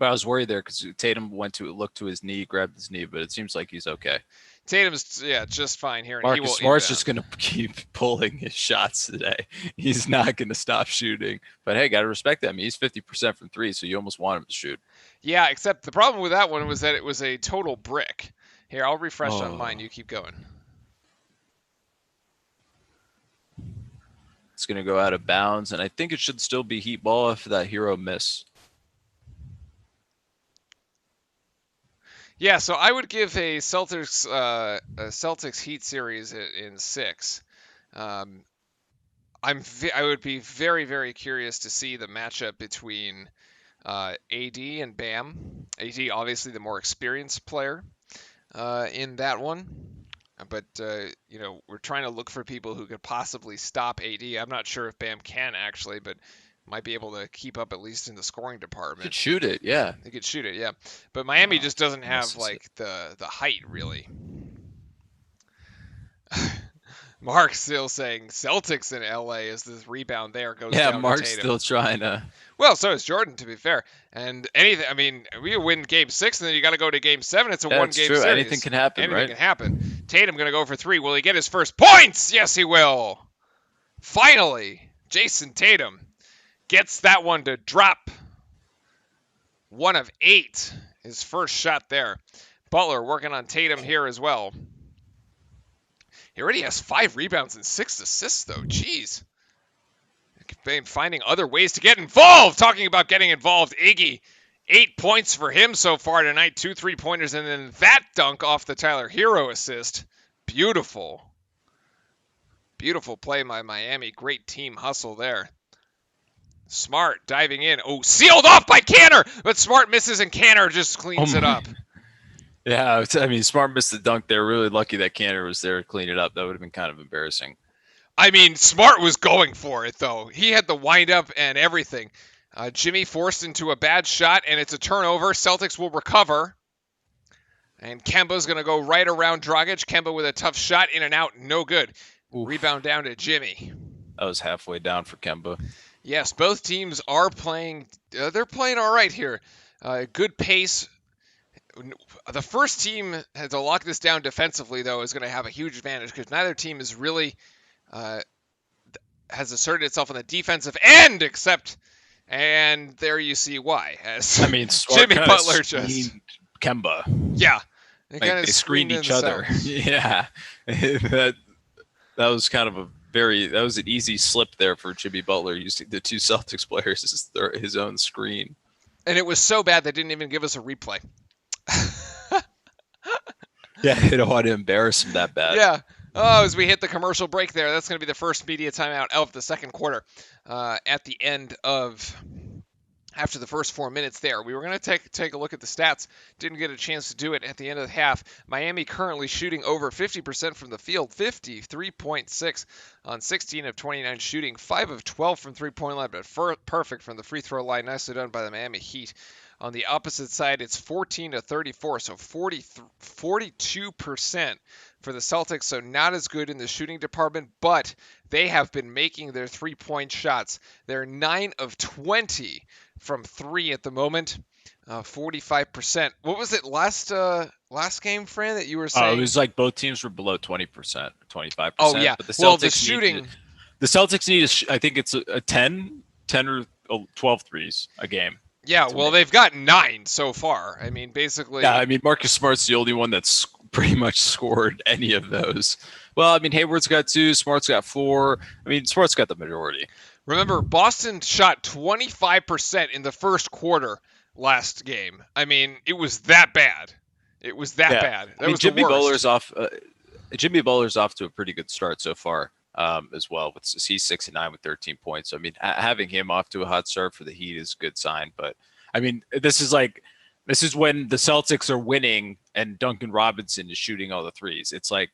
But I was worried there because Tatum went to look to his knee, grabbed his knee, but it seems like he's okay. Tatum's just fine here. And Marcus Smart's just gonna keep pulling his shots today. He's not gonna stop shooting. But hey, gotta respect that. I mean, he's 50% from three, so you almost want him to shoot. Yeah, except the problem with that one was that it was a total brick. Here, I'll refresh on mine. You keep going. It's going to go out of bounds, and I think it should still be Heat ball after that hero miss. Yeah, so I would give a Celtics Heat series in 6. I would be very, very curious to see the matchup between AD and Bam. AD, obviously the more experienced player in that one. But, we're trying to look for people who could possibly stop AD. I'm not sure if Bam can actually, but might be able to keep up at least in the scoring department. Could shoot it, yeah. They could shoot it, yeah. But Miami just doesn't have, like, the height, really. Mark's still saying Celtics in LA as this rebound there goes down to Tatum. Yeah, Mark's still trying to. Well, so is Jordan, to be fair. And anything, I mean, we win Game 6, and then you got to go to Game 7. It's a one-game series. Anything can happen, Anything right? Anything can happen. Tatum going to go for 3. Will he get his first points? Yes, he will. Finally, Jason Tatum gets that one to drop. 1 of 8. His first shot there. Butler working on Tatum here as well. He already has 5 rebounds and 6 assists, though. Jeez. Finding other ways to get involved. Talking about getting involved, Iggy. 8 points for him so far tonight. 2 3-pointers, and then that dunk off the Tyler Hero assist. Beautiful. Beautiful play by Miami. Great team hustle there. Smart diving in. Oh, sealed off by Canner, but Smart misses and Canner just cleans it up. Yeah, I mean, Smart missed the dunk there. Really lucky that Canner was there to clean it up. That would have been kind of embarrassing. I mean, Smart was going for it, though. He had the wind-up and everything. Jimmy forced into a bad shot, and it's a turnover. Celtics will recover. And Kemba's going to go right around Dragic. Kemba with a tough shot, in and out, no good. Oof. Rebound down to Jimmy. That was halfway down for Kemba. Yes, both teams are playing. They're playing all right here. Good pace. The first team to lock this down defensively, though, is going to have a huge advantage because neither team is really has asserted itself on the defensive end, and there you see why. Jimmy Butler just Kemba. Yeah, they screened each other. Yeah, that was kind of that was an easy slip there for Jimmy Butler using the 2 Celtics players as his own screen. And it was so bad they didn't even give us a replay. Yeah, they don't want to embarrass him that bad. Yeah. Oh, as we hit the commercial break there, that's going to be the first media timeout of the second quarter. At the end of, after the first 4 minutes there, we were going to take a look at the stats. Didn't get a chance to do it at the end of the half. Miami currently shooting over 50% from the field, 53.6 on 16 of 29 shooting, 5 of 12 from three-point line, but perfect from the free throw line. Nicely done by the Miami Heat. On the opposite side, it's 14 to 34, so 42% for the Celtics, so not as good in the shooting department, but they have been making their three-point shots. They're 9 of 20 from 3 at the moment, 45%. What was it last game, Fran, that you were saying? It was like both teams were below 20%, 25%. Oh, yeah. But the Celtics well, the shooting... the Celtics need, I think it's a 10 or 12 threes a game. Yeah, well, they've got 9 so far. I mean, basically... Yeah, I mean, Marcus Smart's the only one that's pretty much scored any of those. Well, I mean, Hayward's got 2, Smart's got 4. I mean, Smart's got the majority. Remember, Boston shot 25% in the first quarter last game. I mean, it was that bad. It was that bad. That was Jimmy the worst. Butler's off. Jimmy Butler's off to a pretty good start so far as well. He's 6-9 with 13 points. So, I mean, having him off to a hot start for the Heat is a good sign. But I mean, this is when the Celtics are winning and Duncan Robinson is shooting all the threes. It's like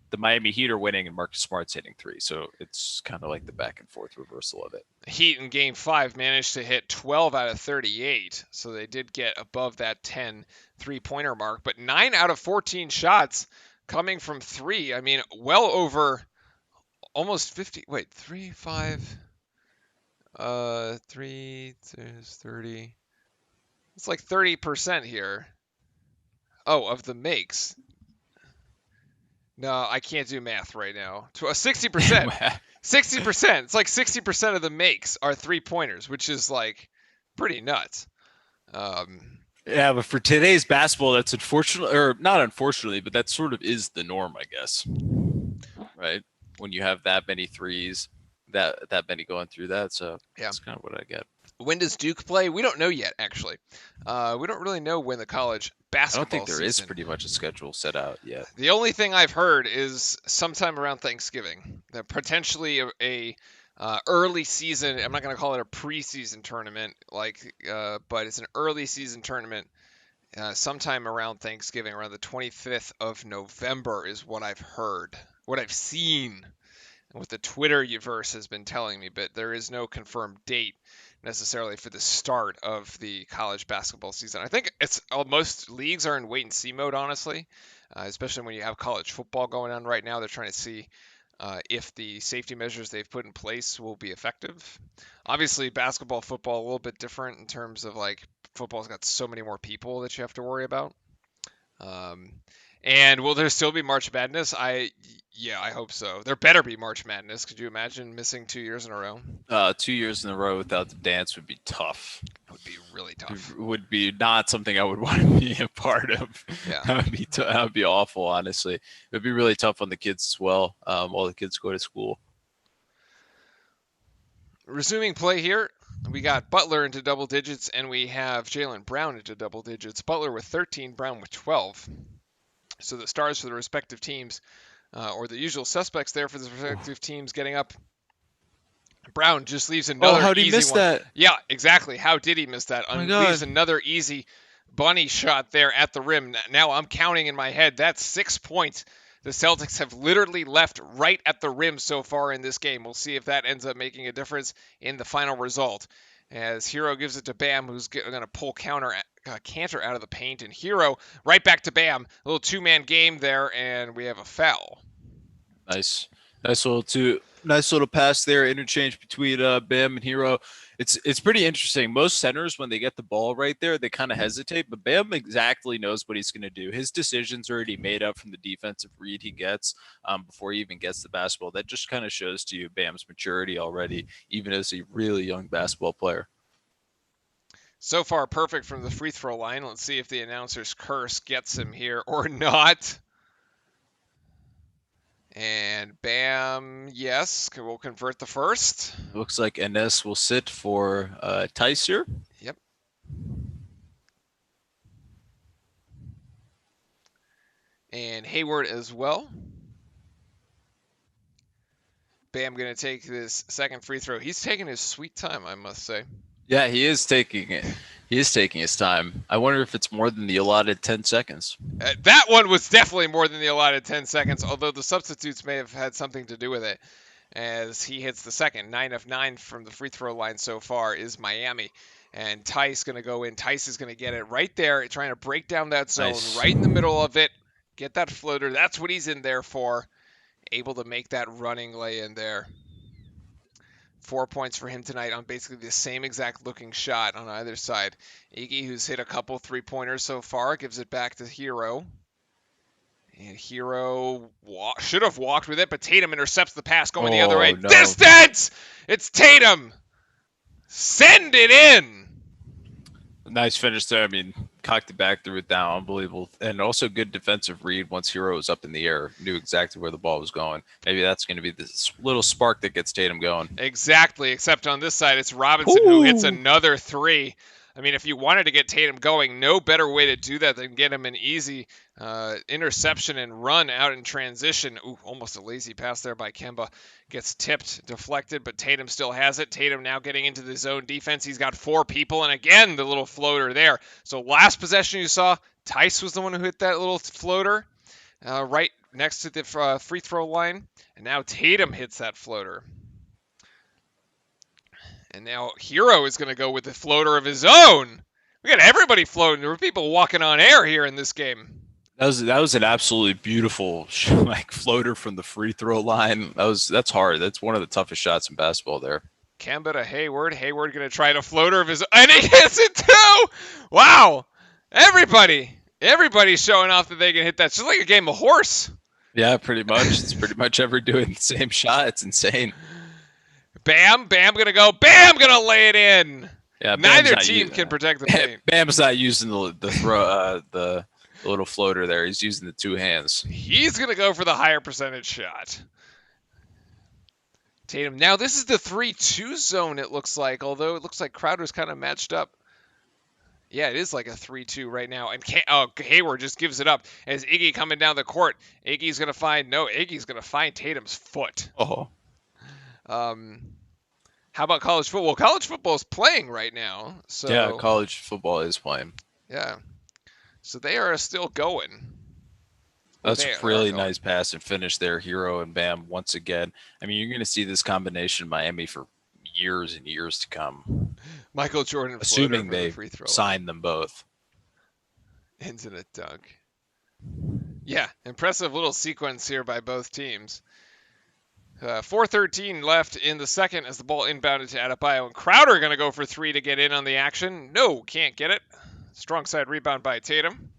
the Miami Heat are winning and Marcus Smart's hitting three. So it's kind of like the back and forth reversal of it. Heat in Game 5 managed to hit 12 out of 38, so they did get above that 10 three-pointer mark. But 9 out of 14 shots coming from three. I mean, well over almost 50. Wait, 3, 5, 3, 30. It's like 30% here. Oh, of the makes. No, I can't do math right now. 60%. 60%. It's like 60% of the makes are three-pointers, which is like pretty nuts. Yeah, but for today's basketball, that's not unfortunately, but that sort of is the norm, I guess. Right? When you have that many threes, that many going through that. So that's kind of what I get. When does Duke play? We don't know yet, actually. We don't really know when the college basketball I don't think there season. is pretty much a schedule set out yet. The only thing I've heard is sometime around Thanksgiving. That potentially a early season. I'm not going to call it a preseason tournament, but it's an early season tournament. Sometime around Thanksgiving, around the 25th of November, is what I've heard, what I've seen, and what the Twitterverse has been telling me. But there is no confirmed date necessarily for the start of the college basketball season. I think most leagues are in wait and see mode, honestly, especially when you have college football going on right now. They're trying to see if the safety measures they've put in place will be effective. Obviously, basketball, football, a little bit different in terms of football's got so many more people that you have to worry about. And will there still be March Madness? Yeah, I hope so. There better be March Madness. Could you imagine missing 2 years in a row? 2 years in a row without the dance would be tough. It would be really tough. It would be not something I would want to be a part of. Yeah. That would be awful, honestly. It would be really tough on the kids as well, while the kids go to school. Resuming play here, we got Butler into double digits, and we have Jaylen Brown into double digits. Butler with 13, Brown with 12. So the stars for the respective teams, or the usual suspects there for the respective teams getting up. Brown just leaves another how did he miss that? Yeah, exactly. How did he miss that? Leaves another easy bunny shot there at the rim. Now I'm counting in my head. That's 6 points the Celtics have literally left right at the rim so far in this game. We'll see if that ends up making a difference in the final result. As Hero gives it to Bam, who's going to pull Cantor out of the paint, and Hero right back to Bam. A little two-man game there, and we have a foul. Nice little pass there, interchange between Bam and Hero. It's pretty interesting. Most centers, when they get the ball right there, they kind of hesitate, but Bam exactly knows what he's going to do. His decision's already made up from the defensive read he gets before he even gets the basketball. That just kind of shows to you Bam's maturity already, even as a really young basketball player. So far, perfect from the free throw line. Let's see if the announcer's curse gets him here or not. And Bam, yes, will convert the first. Looks like Enes will sit for Tice here. Yep. And Hayward as well. Bam going to take this second free throw. He's taking his sweet time, I must say. Yeah, he is taking it. He is taking his time. I wonder if it's more than the allotted 10 seconds. That one was definitely more than the allotted 10 seconds, although the substitutes may have had something to do with it, as he hits the second. 9 of 9 from the free throw line so far is Miami. And Tice going to go in. Tice is going to get it right there, trying to break down that zone, right in the middle of it. Get that floater. That's what he's in there for. Able to make that running lay in there. 4 points for him tonight on basically the same exact looking shot on either side. Iggy, who's hit a couple three-pointers so far, gives it back to Hero. And Hero should have walked with it, but Tatum intercepts the pass going the other way. No. Distance! It's Tatum! Send it in! Nice finish there. I mean, cocked it back, threw it down. Unbelievable. And also good defensive read once Hero was up in the air. Knew exactly where the ball was going. Maybe that's going to be this little spark that gets Tatum going. Exactly, except on this side, it's Robinson who hits another three. I mean, if you wanted to get Tatum going, no better way to do that than get him an easy interception and run out in transition. Ooh, almost a lazy pass there by Kemba. Gets tipped, deflected, but Tatum still has it. Tatum now getting into the zone defense. He's got 4 people, and again, the little floater there. So last possession you saw, Tice was the one who hit that little floater right next to the free throw line. And now Tatum hits that floater. And now Hero is going to go with the floater of his own. We got everybody floating. There were people walking on air here in this game. That was an absolutely beautiful like floater from the free throw line. That's hard. That's one of the toughest shots in basketball there. Kemba to Hayward. Hayward going to try the floater of his own. And he hits it too! Wow. Everybody's showing off that they can hit that. It's just like a game of horse. Yeah, pretty much. It's pretty much every doing the same shot. It's insane. Bam gonna go. Bam gonna lay it in. Yeah, neither team can protect the paint. Bam's not using the throw the little floater there. He's using the 2 hands. He's gonna go for the higher percentage shot. Tatum. Now this is the 3-2 zone. It looks like, although it looks like Crowder's kind of matched up. Yeah, it is like a 3-2 right now. And Hayward just gives it up as Iggy coming down the court. Iggy's gonna find Tatum's foot. Oh. How about college football? College football is playing right now. So yeah, college football is playing. Yeah. So they are still going. That's a really nice pass and finish there, Hero and Bam once again. I mean, you're going to see this combination in Miami for years and years to come. Michael Jordan, assuming they sign them both. Ends in a dunk. Yeah, impressive little sequence here by both teams. 4:13 left in the second as the ball inbounded to Adebayo. And Crowder going to go for 3 to get in on the action. No, can't get it. Strong side rebound by Tatum.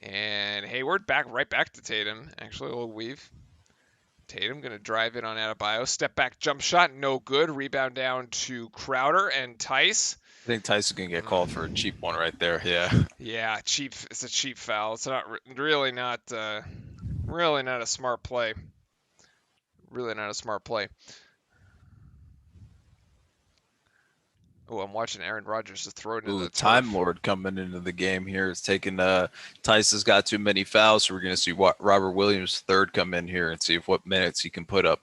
And Hayward right back to Tatum. Actually, a little weave. Tatum going to drive in on Adebayo. Step back jump shot, no good. Rebound down to Crowder and Tice. I think Tice is going to get called for a cheap one right there. Yeah. Yeah, cheap. It's a cheap foul. It's really not a smart play. Really not a smart play. Oh, I'm watching Aaron Rodgers just throw it into the Time Lord coming into the game here. It's taking Tice has got too many fouls, so we're going to see Robert Williams III come in here and see what minutes he can put up.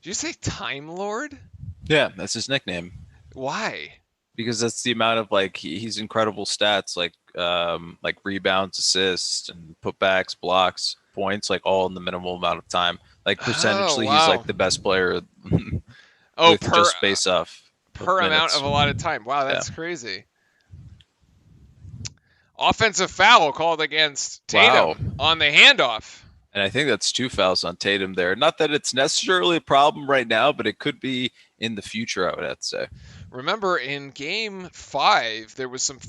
Did you say Time Lord? Yeah, that's his nickname. Why? Because that's the amount of he's incredible stats like rebounds, assists, and putbacks, blocks, points, all in the minimal amount of time. Percentagely, wow. He's the best player. Just space off per amount of allotted time. Wow, that's crazy. Offensive foul called against Tatum on the handoff. And I think that's 2 fouls on Tatum there. Not that it's necessarily a problem right now, but it could be in the future, I would have to say. Remember, in Game 5, there was some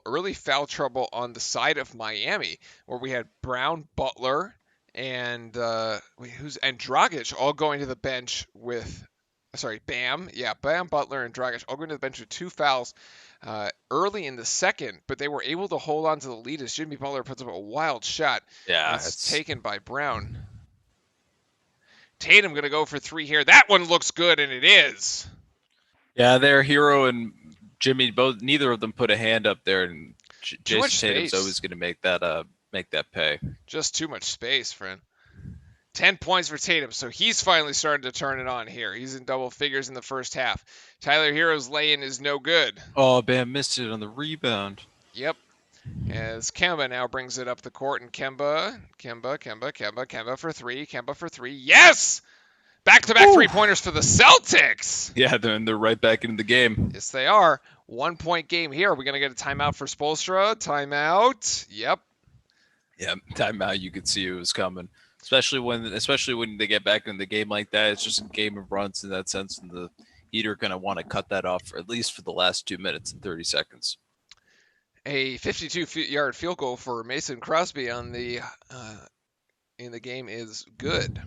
early foul trouble on the side of Miami, where we had Brown, Butler, and Dragic all going to the bench with, Bam. Yeah, Bam, Butler, and Dragic all going to the bench with 2 fouls early in the second, but they were able to hold on to the lead as Jimmy Butler puts up a wild shot. Yeah, it's taken by Brown. Tatum going to go for 3 here. That one looks good, and it is. Yeah, their Hero and Jimmy neither of them put a hand up there, and Jason Tatum's always going to make that pay. Just too much space, friend. 10 points for Tatum, so he's finally starting to turn it on here. He's in double figures in the first half. Tyler Hero's lay-in is no good. Oh, Bam missed it on the rebound. Yep. As Kemba now brings it up the court, and Kemba for 3. Kemba for 3. Yes! Back-to-back 3-pointers for the Celtics. Yeah, they're right back into the game. Yes, they are. 1-point game here. Are we going to get a timeout for Spoelstra? Timeout. Yep. Yeah, timeout. You could see it was coming. Especially when they get back in the game like that. It's just a game of runs in that sense, and the Heat are going to want to cut that off for at least for the last 2 minutes and 30 seconds. A 52-yard field goal for Mason Crosby in the game is good.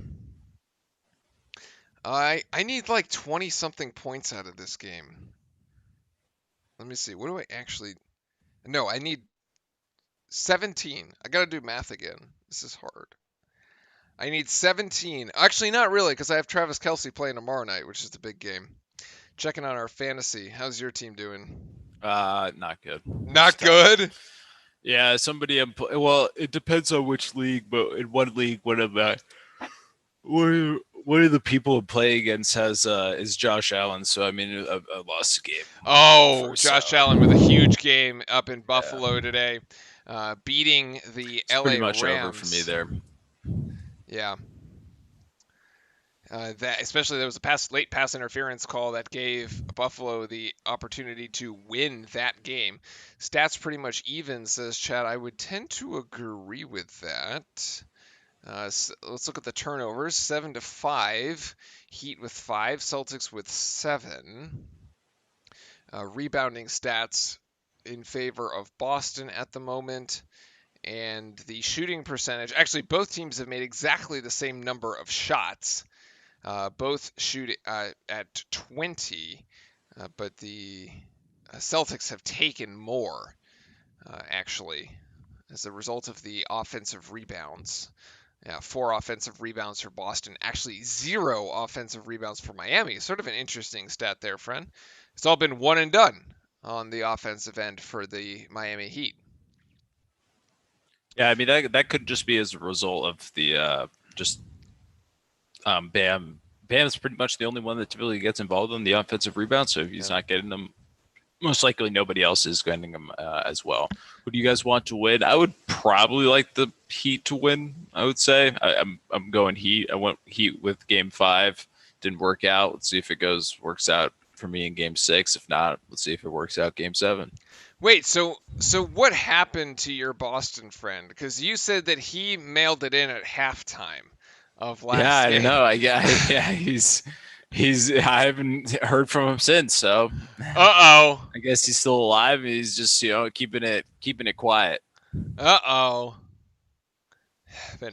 I need 20-something points out of this game. Let me see. What do I actually... No, I need 17. I got to do math again. This is hard. I need 17. Actually, not really, because I have Travis Kelce playing tomorrow night, which is the big game. Checking on our fantasy. How's your team doing? Not good. Not good? Yeah, somebody. Well, it depends on which league, but in one league, one of the people I'm playing against has is Josh Allen. So I mean, I lost the game. Oh, First, Josh Allen with a huge game up in Buffalo yeah. today, beating the It's LA pretty much Rams. over for me there. Yeah. That especially there was a late pass interference call that gave Buffalo the opportunity to win that game. Stats pretty much even, says Chad. I would tend to agree with that. Let's look at the turnovers. 7-5. Heat with 5. Celtics with 7. Rebounding stats in favor of Boston at the moment. And the shooting percentage. Actually, both teams have made exactly the same number of shots. Both shoot at 20, but the Celtics have taken more, actually, as a result of the offensive rebounds. 4 offensive rebounds for Boston, actually 0 offensive rebounds for Miami. Sort of an interesting stat there, friend. It's all been one and done on the offensive end for the Miami Heat. Yeah, I mean that could just be as a result of the just Bam. Bam's pretty much the only one that typically gets involved in the offensive rebound. So if he's not getting them, most likely nobody else is getting them as well. Who do you guys want to win? I would probably like the Heat to win. I would say I'm going Heat. I went Heat with Game 5. Didn't work out. Let's see if it works out for me in Game 6. If not, let's see if it works out Game 7. Wait, so what happened to your Boston friend? Because you said that he mailed it in at halftime of last game. I know. Yeah, he's I haven't heard from him since. So, I guess he's still alive. He's just keeping it quiet. Haven't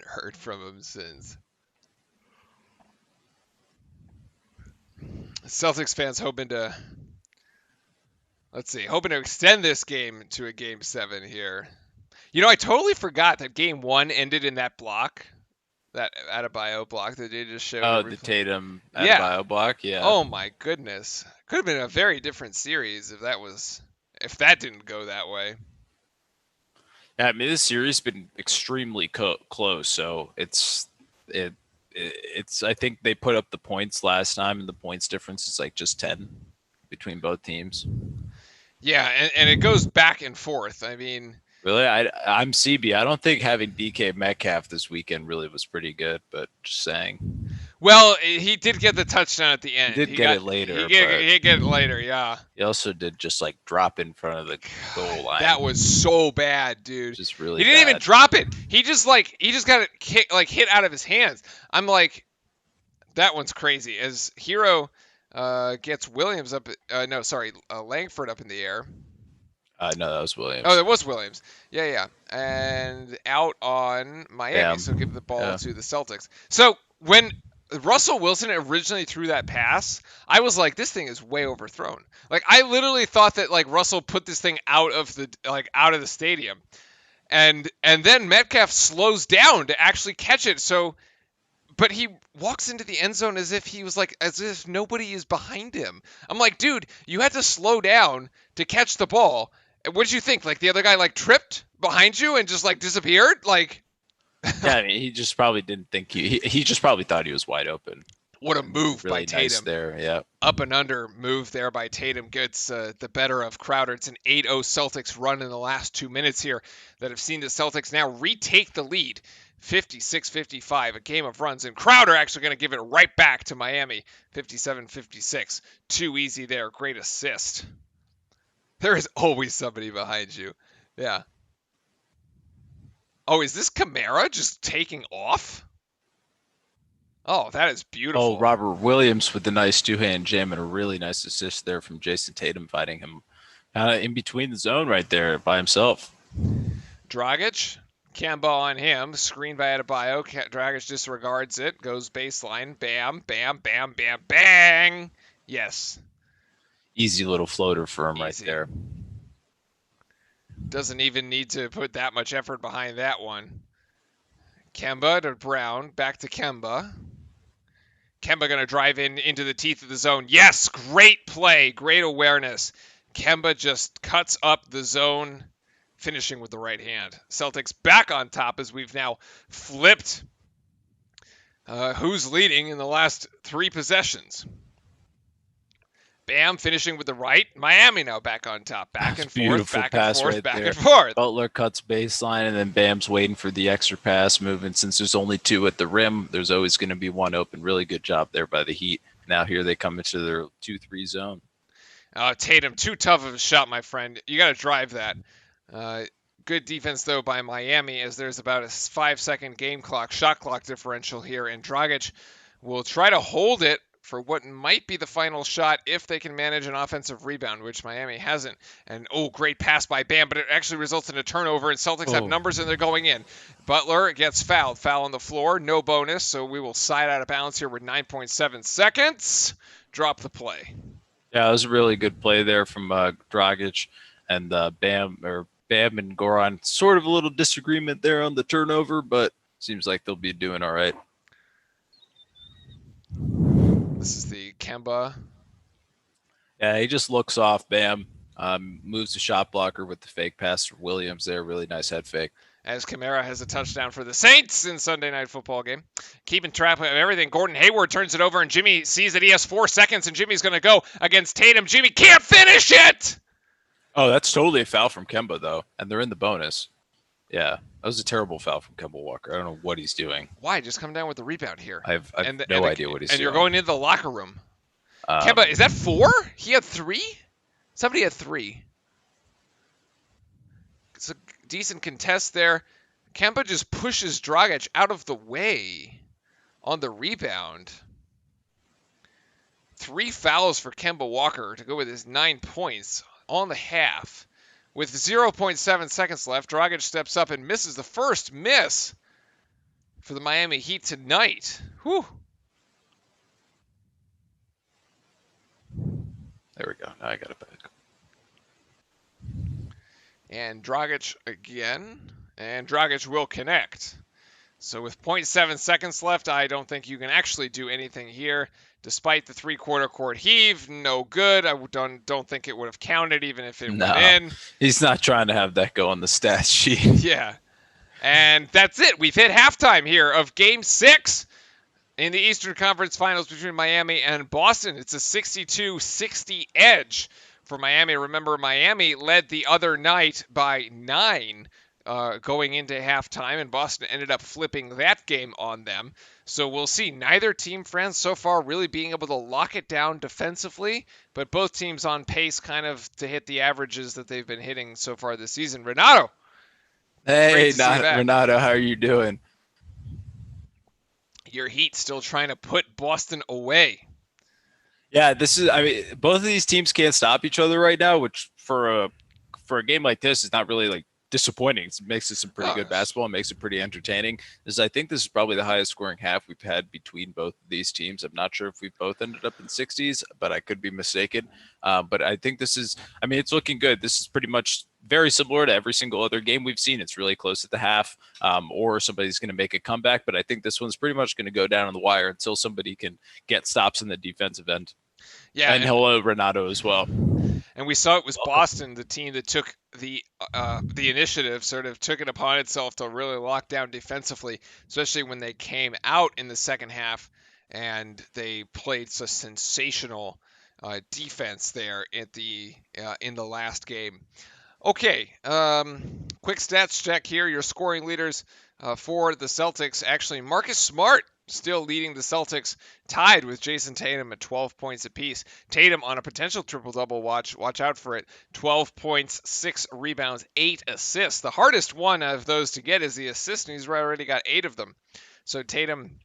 heard from him since. Celtics fans hoping to extend this game to a Game 7 here. I totally forgot that Game 1 ended in that block. That Adebayo block that they just showed. Oh, the Tatum Adebayo block, yeah. Oh my goodness, could have been a very different series if that didn't go that way. Yeah, I mean this series has been extremely close. So it's I think they put up the points last time, and the points difference is like just 10 between both teams. Yeah, and it goes back and forth. I mean. Really, I'm CB. I don't think having DK Metcalf this weekend really was pretty good, but just saying. Well, he did get the touchdown at the end. He get it later. He did get it later, yeah. He also did just like drop in front of the goal line. That was so bad, dude. Just really. He didn't even drop it. He just got it hit out of his hands. I'm like, that one's crazy. As Hero gets Williams up. Langford up in the air. No, that was Williams. Oh, that was Williams. Yeah. And out on Miami, so give the ball to the Celtics. So when Russell Wilson originally threw that pass, I was like, this thing is way overthrown. Like, I literally thought that like Russell put this thing out of the stadium. And then Metcalf slows down to actually catch it. But he walks into the end zone as if nobody is behind him. I'm like, dude, you had to slow down to catch the ball. What did you think? Like the other guy tripped behind you and just disappeared? Yeah, I mean, he just probably didn't think he just probably thought he was wide open. What a move really by Tatum. Nice there, yeah. Up and under move there by Tatum gets the better of Crowder. It's an 8-0 Celtics run in the last 2 minutes here that have seen the Celtics now retake the lead. 56-55, a game of runs, and Crowder actually going to give it right back to Miami. 57-56. Too easy there. Great assist. There is always somebody behind you. Yeah. Oh, is this Kamara just taking off? Oh, that is beautiful. Oh, Robert Williams with the nice two-hand jam and a really nice assist there from Jason Tatum, fighting him in between the zone right there by himself. Dragic, Kemba on him, screen by Adebayo. Dragic disregards it, goes baseline, bam, bam, bam, bam, bang. Yes. Easy little floater for him right there. Doesn't even need to put that much effort behind that one. Kemba to Brown, back to Kemba. Kemba going to drive into the teeth of the zone. Yes, great play, great awareness. Kemba just cuts up the zone, finishing with the right hand. Celtics back on top as we've now flipped who's leading in the last 3 possessions. Bam finishing with the right. Miami now back on top. Back and forth, Beautiful back and pass forth, right back there. and forth. Butler cuts baseline, and then Bam's waiting for the extra pass movement. Since there's only 2 at the rim, there's always going to be one open. Really good job there by the Heat. Now here they come into their 2-3 zone. Tatum, too tough of a shot, my friend. You got to drive that. Good defense, though, by Miami, as there's about a 5-second game clock, shot clock differential here, and Dragic will try to hold it for what might be the final shot if they can manage an offensive rebound, which Miami hasn't. And, great pass by Bam, but it actually results in a turnover, and Celtics have numbers, and they're going in. Butler gets fouled. Foul on the floor, no bonus, so we will slide out of bounds here with 9.7 seconds. Drop the play. Yeah, it was a really good play there from Dragic, and Bam and Goran. Sort of a little disagreement there on the turnover, but seems like they'll be doing all right. This is the Kemba. Yeah, he just looks off. Bam moves the shot blocker with the fake pass for Williams there. Really nice head fake. As Kamara has a touchdown for the Saints in Sunday Night Football game. Keeping track of everything. Gordon Hayward turns it over, and Jimmy sees that he has 4 seconds, and Jimmy's going to go against Tatum. Jimmy can't finish it! Oh, that's totally a foul from Kemba, though, and they're in the bonus. Yeah, that was a terrible foul from Kemba Walker. I don't know what he's doing. Why? Just come down with the rebound here. I have no idea what he's doing. And you're going into the locker room. Kemba, is that 4? He had 3? Somebody had 3. It's a decent contest there. Kemba just pushes Dragic out of the way on the rebound. 3 fouls for Kemba Walker to go with his 9 points on the half. With 0.7 seconds left, Dragic steps up and misses the first miss for the Miami Heat tonight. Whew. There we go. Now I got it back. And Dragic again. And Dragic will connect. So with 0.7 seconds left, I don't think you can actually do anything here. Despite the 3-quarter court heave, no good. I don't think it would have counted even if it went in. He's not trying to have that go on the stat sheet. Yeah. And that's it. We've hit halftime here of Game 6 in the Eastern Conference Finals between Miami and Boston. It's a 62-60 edge for Miami. Remember, Miami led the other night by 9 going into halftime, and Boston ended up flipping that game on them. So we'll see. Neither team, friends, so far really being able to lock it down defensively, but both teams on pace kind of to hit the averages that they've been hitting so far this season. Renato. Hey, Renato, how are you doing? Your Heat still trying to put Boston away. Yeah, both of these teams can't stop each other right now, which for a game like this is not really like disappointing. It makes it some pretty good basketball and makes it pretty entertaining. I think this is probably the highest scoring half we've had between both of these teams. I'm not sure if we've both ended up in 60s, but I could be mistaken. But I think it's looking good. This is pretty much very similar to every single other game we've seen. It's really close at the half, or somebody's going to make a comeback. But I think this one's pretty much going to go down on the wire until somebody can get stops in the defensive end. Yeah, and hello, Renato, as well. And we saw it was Boston, the team that took the initiative, sort of took it upon itself to really lock down defensively, especially when they came out in the second half and they played such sensational defense there at in the last game. Okay, quick stats check here. Your scoring leaders for the Celtics, actually Marcus Smart still leading the Celtics, tied with Jason Tatum at 12 points apiece. Tatum on a potential triple-double watch out for it. 12 points, 6 rebounds, 8 assists. The hardest one of those to get is the assist, and he's already got 8 of them. So Tatum,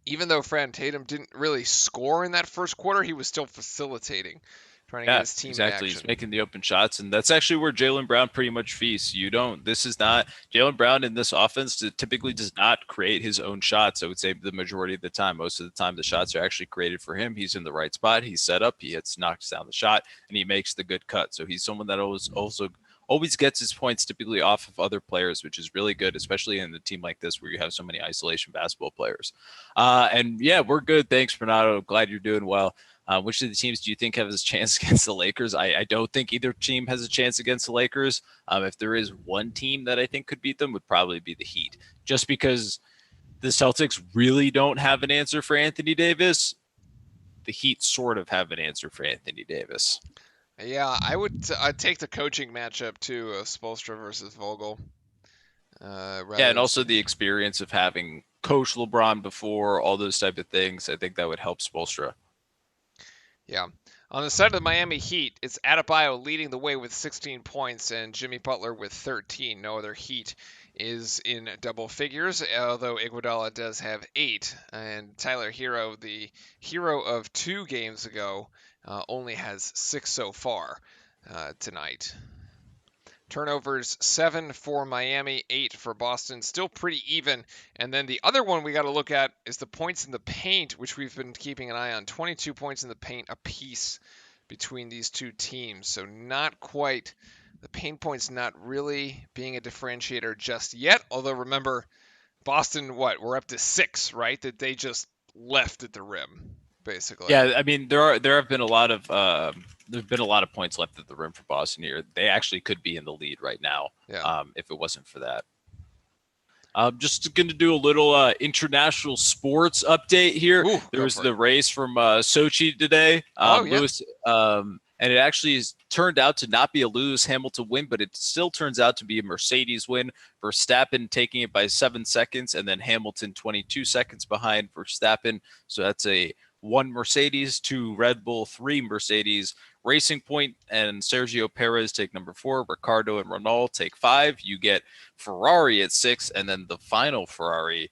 even though Tatum didn't really score in that first quarter, he was still facilitating, trying to get his team exactly. in action. He's making the open shots, and that's actually where Jaylen Brown pretty much feasts. Jaylen Brown in this offense typically does not create his own shots. I would say the majority of the time. Most of the time, the shots are actually created for him. He's in the right spot. He's set up. He knocks down the shot, and he makes the good cut. So he's someone that always gets his points typically off of other players, which is really good, especially in a team like this where you have so many isolation basketball players. And yeah, we're good. Thanks, Renato. Glad you're doing well. Which of the teams do you think has a chance against the Lakers? I don't think either team has a chance against the Lakers. If there is one team that I think could beat them, would probably be the Heat, just because the Celtics really don't have an answer for Anthony Davis. The Heat sort of have an answer for Anthony Davis. Yeah, I'd take the coaching matchup too, Spoelstra versus Vogel. And also the experience of having coached LeBron before, all those type of things. I think that would help Spoelstra. Yeah. On the side of the Miami Heat, it's Adebayo leading the way with 16 points and Jimmy Butler with 13. No other Heat is in double figures, although Iguodala does have 8. And Tyler Hero, the hero of 2 games ago, only has 6 so far tonight. Turnovers 7 for Miami, 8 for Boston. Still pretty even. And then the other one we got to look at is the points in the paint, which we've been keeping an eye on. 22 points in the paint apiece between these two teams. So not quite, the paint points not really being a differentiator just yet. Although remember, Boston, we're up to 6, right? That they just left at the rim, basically. Yeah, I mean there have been a lot of there've been a lot of points left at the rim for Boston here. They actually could be in the lead right now, if it wasn't for that. I'm just going to do a little international sports update here. Ooh, there was the race from Sochi today. Lewis, and it actually turned out to not be a Lewis Hamilton win, but it still turns out to be a Mercedes win. Verstappen taking it by 7 seconds, and then Hamilton 22 seconds behind Verstappen. So that's a 1 Mercedes, 2 Red Bull, 3 Mercedes Racing Point, and Sergio Perez take number 4. Ricardo and Renault take 5. You get Ferrari at 6, and then the final Ferrari.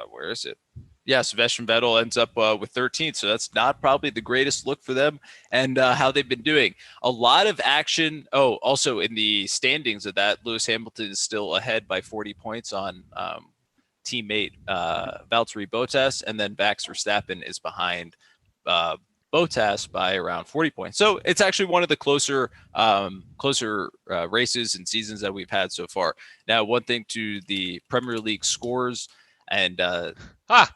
Where is it? Yeah, Sebastian Vettel ends up with 13, so that's not probably the greatest look for them and how they've been doing. A lot of action. Oh, also in the standings of that, Lewis Hamilton is still ahead by 40 points on teammate Valtteri Bottas, and then Max Verstappen is behind Bottas by around 40 points. So it's actually one of the closer races and seasons that we've had so far. Now, one thing to the Premier League scores and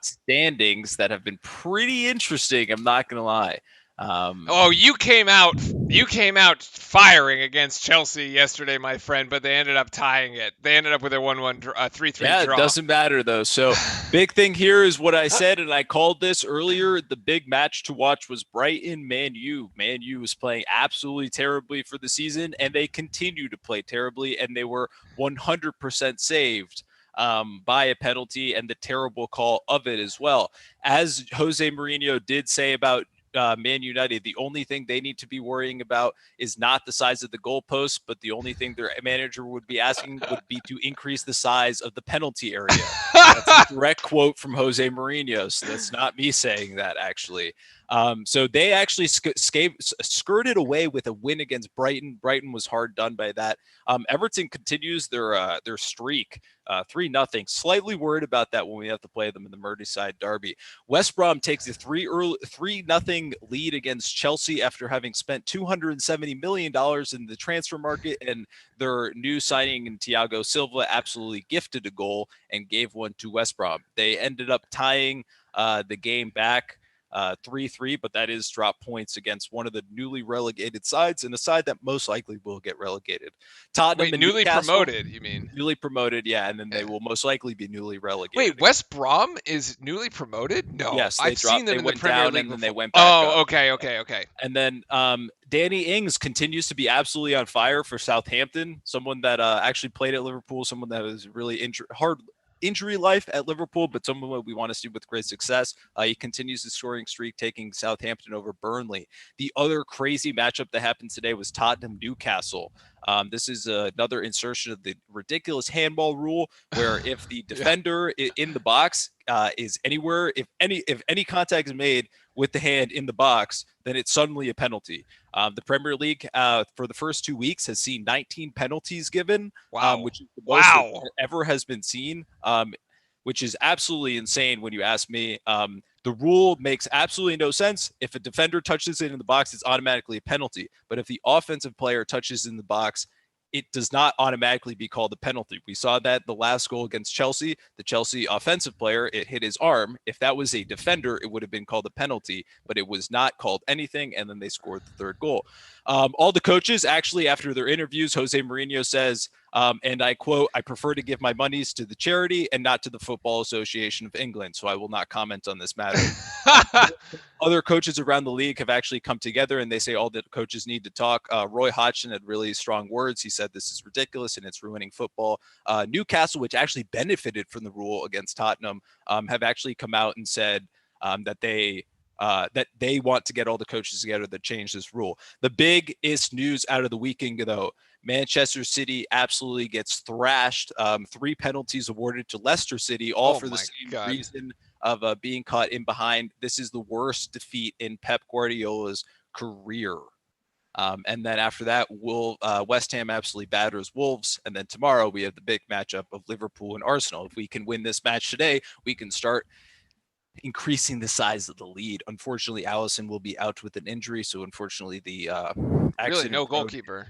standings that have been pretty interesting. I'm not going to lie. You came out firing against Chelsea yesterday, my friend, but they ended up tying it. They ended up with a 1-1 3-3 draw. Yeah, it doesn't matter though. So big thing here is what I said, and I called this earlier. The big match to watch was Brighton Man U. Man U was playing absolutely terribly for the season, and they continue to play terribly, and they were 100% saved by a penalty and the terrible call of it as well. As Jose Mourinho did say about Man United, the only thing they need to be worrying about is not the size of the goalpost, but the only thing their manager would be asking would be to increase the size of the penalty area. That's a direct quote from Jose Mourinho, so that's not me saying that, actually. So they actually skirted away with a win against Brighton. Brighton was hard done by that. Everton continues their streak, 3-0. Slightly worried about that when we have to play them in the Merseyside derby. West Brom takes a 3-0 lead against Chelsea after having spent $270 million in the transfer market, and their new signing in Thiago Silva absolutely gifted a goal and gave one to West Brom. They ended up tying the game back 3-3, but that is drop points against one of the newly relegated sides, and a side that most likely will get relegated. Tottenham and newly Newcastle, promoted, you mean? Newly promoted, yeah, and then they will most likely be newly relegated. Wait, West Brom is newly promoted? No, yes, I've seen them in the Premier League and then they went back up. Okay. And then Danny Ings continues to be absolutely on fire for Southampton, someone that actually played at Liverpool, someone that was really hard injury life at Liverpool, but someone we want to see with great success. He continues the scoring streak, taking Southampton over Burnley. The other crazy matchup that happened today was Tottenham-Newcastle. This is another insertion of the ridiculous handball rule, where if the defender in the box is anywhere, if any contact is made with the hand in the box, then it's suddenly a penalty. The Premier League for the first 2 weeks has seen 19 penalties given, which is the most that ever has been seen, which is absolutely insane when you ask me. The rule makes absolutely no sense. If a defender touches it in the box, it's automatically a penalty. But if the offensive player touches in the box, it does not automatically be called a penalty. We saw that the last goal against Chelsea, the Chelsea offensive player, it hit his arm. If that was a defender, it would have been called a penalty, but it was not called anything, and then they scored the third goal. All the coaches, actually, after their interviews, Jose Mourinho says, and I quote, "I prefer to give my monies to the charity and not to the Football Association of England, so I will not comment on this matter." Other coaches around the league have actually come together and they say all the coaches need to talk. Roy Hodgson had really strong words. He said this is ridiculous and it's ruining football. Newcastle, which actually benefited from the rule against Tottenham, have actually come out and said that they want to get all the coaches together to change this rule. The biggest news out of the weekend, though, Manchester City absolutely gets thrashed. 3 penalties awarded to Leicester City, all for the same reason of being caught in behind. This is the worst defeat in Pep Guardiola's career. And then after that, West Ham absolutely batters Wolves. And then tomorrow we have the big matchup of Liverpool and Arsenal. If we can win this match today, we can start increasing the size of the lead. Unfortunately, Allison will be out with an injury, so unfortunately the really no goalkeeper.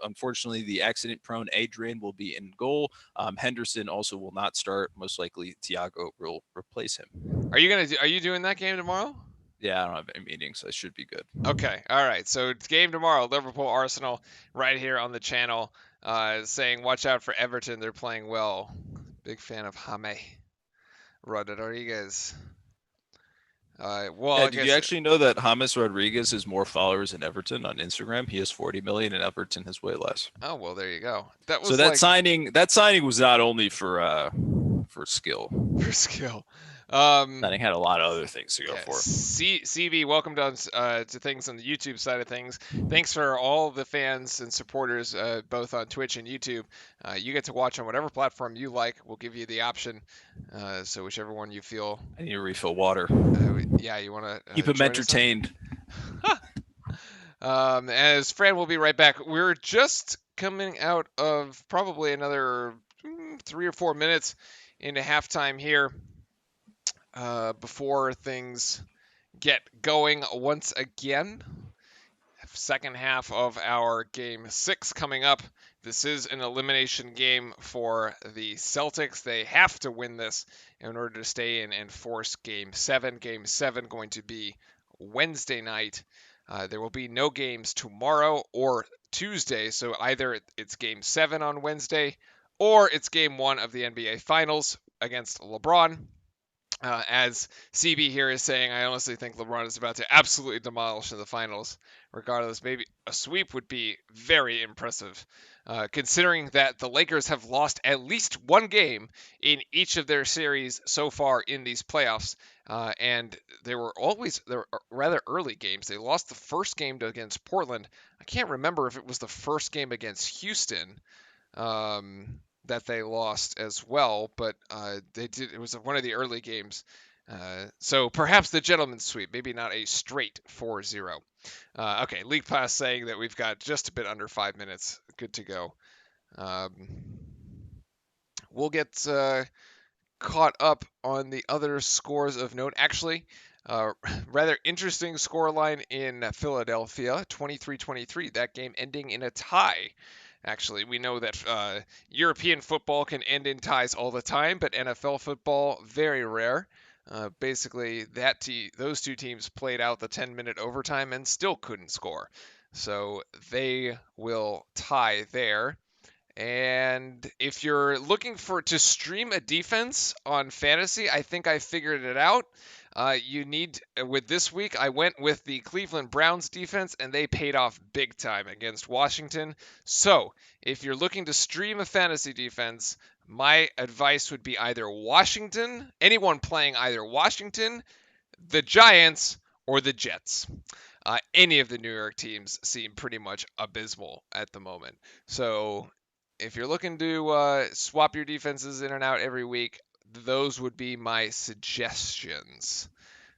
Unfortunately, the accident-prone Adrian will be in goal. Henderson also will not start. Most likely, Thiago will replace him. Are you doing that game tomorrow? Yeah, I don't have any meetings, so I should be good. Okay, all right. So it's game tomorrow, Liverpool Arsenal, right here on the channel. Saying watch out for Everton. They're playing well. Big fan of James Rodriguez. Did you actually know that James Rodriguez has more followers than Everton on Instagram? He has 40 million, and Everton has way less. Oh well, there you go. Signing was not only for skill. For skill. Signing had a lot of other things to go for. CB, welcome to things on the YouTube side of things. Thanks for all the fans and supporters, both on Twitch and YouTube. You get to watch on whatever platform you like. We'll give you the option. So whichever one you feel. I need to refill water. Yeah, you want to keep them entertained. As Fran will be right back. We're just coming out of probably another 3 or 4 minutes into halftime here. Before things get going once again. Second half of our game 6 coming up. This is an elimination game for the Celtics. They have to win this in order to stay in and force game 7. Game 7 going to be Wednesday night. There will be no games tomorrow or Tuesday, so either it's game 7 on Wednesday or it's game 1 of the NBA Finals against LeBron. As CB here is saying, I honestly think LeBron is about to absolutely demolish in the finals. Regardless, maybe a sweep would be very impressive, considering that the Lakers have lost at least one game in each of their series so far in these playoffs. And there were rather early games. They lost the first game against Portland. I can't remember if it was the first game against Houston. That they lost as well, but they did. It was one of the early games, so perhaps the gentleman's sweep, maybe not a straight 4-0. Okay, League Pass saying that we've got just a bit under 5 minutes. Good to go. We'll get caught up on the other scores of note. Actually, rather interesting scoreline in Philadelphia, 23-23. That game ending in a tie. Actually, we know that European football can end in ties all the time, but NFL football, very rare. Basically, those two teams played out the 10-minute overtime and still couldn't score. So they will tie there. And if you're looking to stream a defense on fantasy, I think I figured it out. With this week, I went with the Cleveland Browns defense, and they paid off big time against Washington. So, if you're looking to stream a fantasy defense, my advice would be either Washington, anyone playing either Washington, the Giants, or the Jets. Any of the New York teams seem pretty much abysmal at the moment. So, if you're looking to swap your defenses in and out every week, those would be my suggestions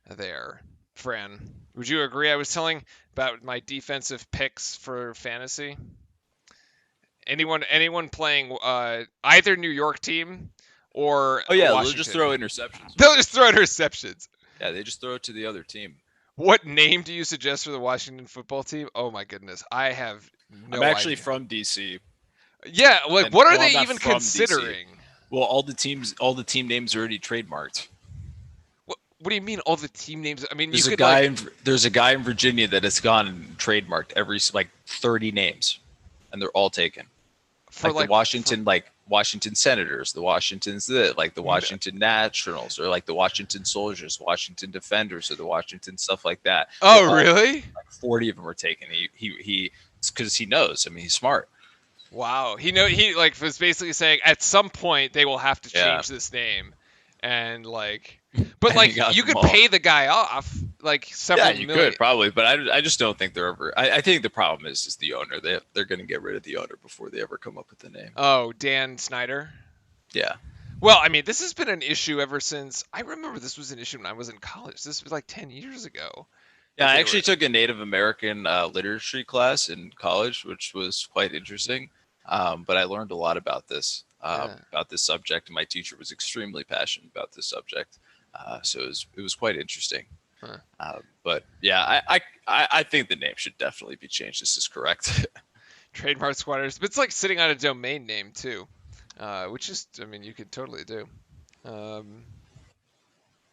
there. Fran, would you agree? I was telling about my defensive picks for fantasy. Anyone playing either New York team or Washington. They'll just throw interceptions. They'll just throw interceptions. Yeah, they just throw it to the other team. What name do you suggest for the Washington football team? Oh my goodness, I have no idea. I'm actually from DC. Yeah, like And what are well, I'm they not even from DC. considering? Well, all the team names are already trademarked. What do you mean all the team names? I mean, you There's a could guy like in there's a guy in Virginia that has gone and trademarked every like 30 names, and they're all taken. for Like the like Washington, like Washington Senators, the Washingtons, like the Washington Nationals, or like the Washington Soldiers, Washington Defenders, or the Washington stuff like that. They're Oh, all really? like 40 of them are taken. He it's because he knows. I mean, he's smart. Wow. He like was basically saying at some point they will have to Yeah, change this name, and like, but and he like got you them could all. pay the guy off like Yeah, several you million. could probably, but I just don't think they're ever. I think the problem is the owner. They're going to get rid of the owner before they ever come up with the name. Oh, Dan Snyder. Yeah. Well, I mean, this has been an issue ever since I remember. This was an issue when I was in college. This was like 10 years ago Yeah, that I they actually were. took a Native American literature class in college, which was quite interesting. But I learned a lot Yeah. about this subject, and my teacher was extremely passionate about this subject. So it was quite interesting. Huh. But yeah, I think the name should definitely be changed. This is correct. Trademark squatters. But it's like sitting on a domain name too, which is, I mean, you could totally do. Um,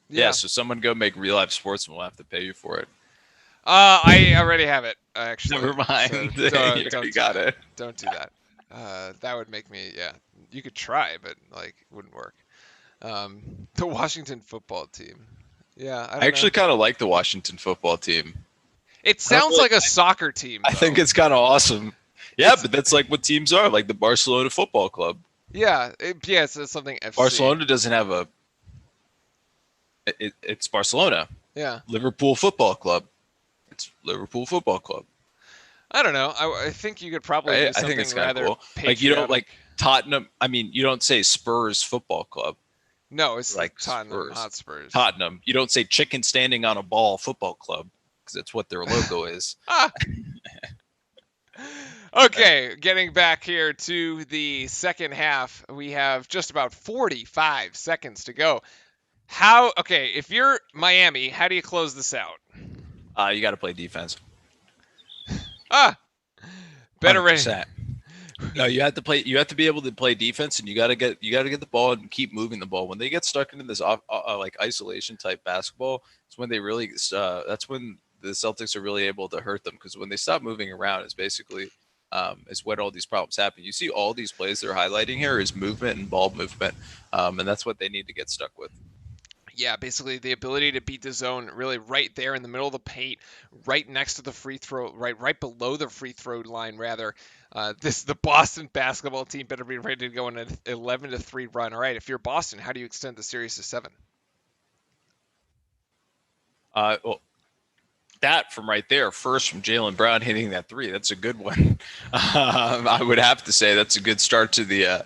Yeah, yeah. so someone go make Real Life Sports, and we'll have to pay you for it. I already have it actually. Never mind. So You don't already do got that. it. Don't do that. That would make me, yeah. You could try, but like it wouldn't work. The Washington football team. Yeah, I I don't know. actually kind of like the Washington football team. It I don't sounds really- like a soccer team. I think though. it's kind of awesome. Yeah, but that's like what teams are, like the Barcelona Football Club. Yeah, it's something FC. Barcelona doesn't have a. It's Barcelona. Yeah, Liverpool Football Club. It's Liverpool Football Club. I don't know. I think you could probably Right? do I something think it's kind of rather cool. patriotic. Like you don't like Tottenham. I mean, you don't say Spurs Football Club. No, it's like like Tottenham Spurs. Hotspurs. Tottenham. You don't say Chicken Standing on a Ball Football Club because that's what their logo is. Ah. Okay, getting back here to the second half, we have just about 45 seconds to go. Okay, if you're Miami, how do you close this out? You got to play defense. Better rate. 100%. No, you have to play. You have to be able to play defense, and you got to get the ball and keep moving the ball. When they get stuck into this like isolation type basketball, it's when they really. That's when the Celtics are really able to hurt them, because when they stop moving around, it's basically is when all these problems happen. You see all these plays they're highlighting here is movement and ball movement, and that's what they need to get stuck with. Yeah, basically the ability to beat the zone really right there in the middle of the paint, right next to the free throw, right below the free throw line rather. The Boston basketball team better be ready to go on an 11-3 run. All right, if you're Boston, how do you extend the series to 7? Well, that from right there, first from Jaylen Brown hitting that three, that's a good one. I would have to say that's a good start to the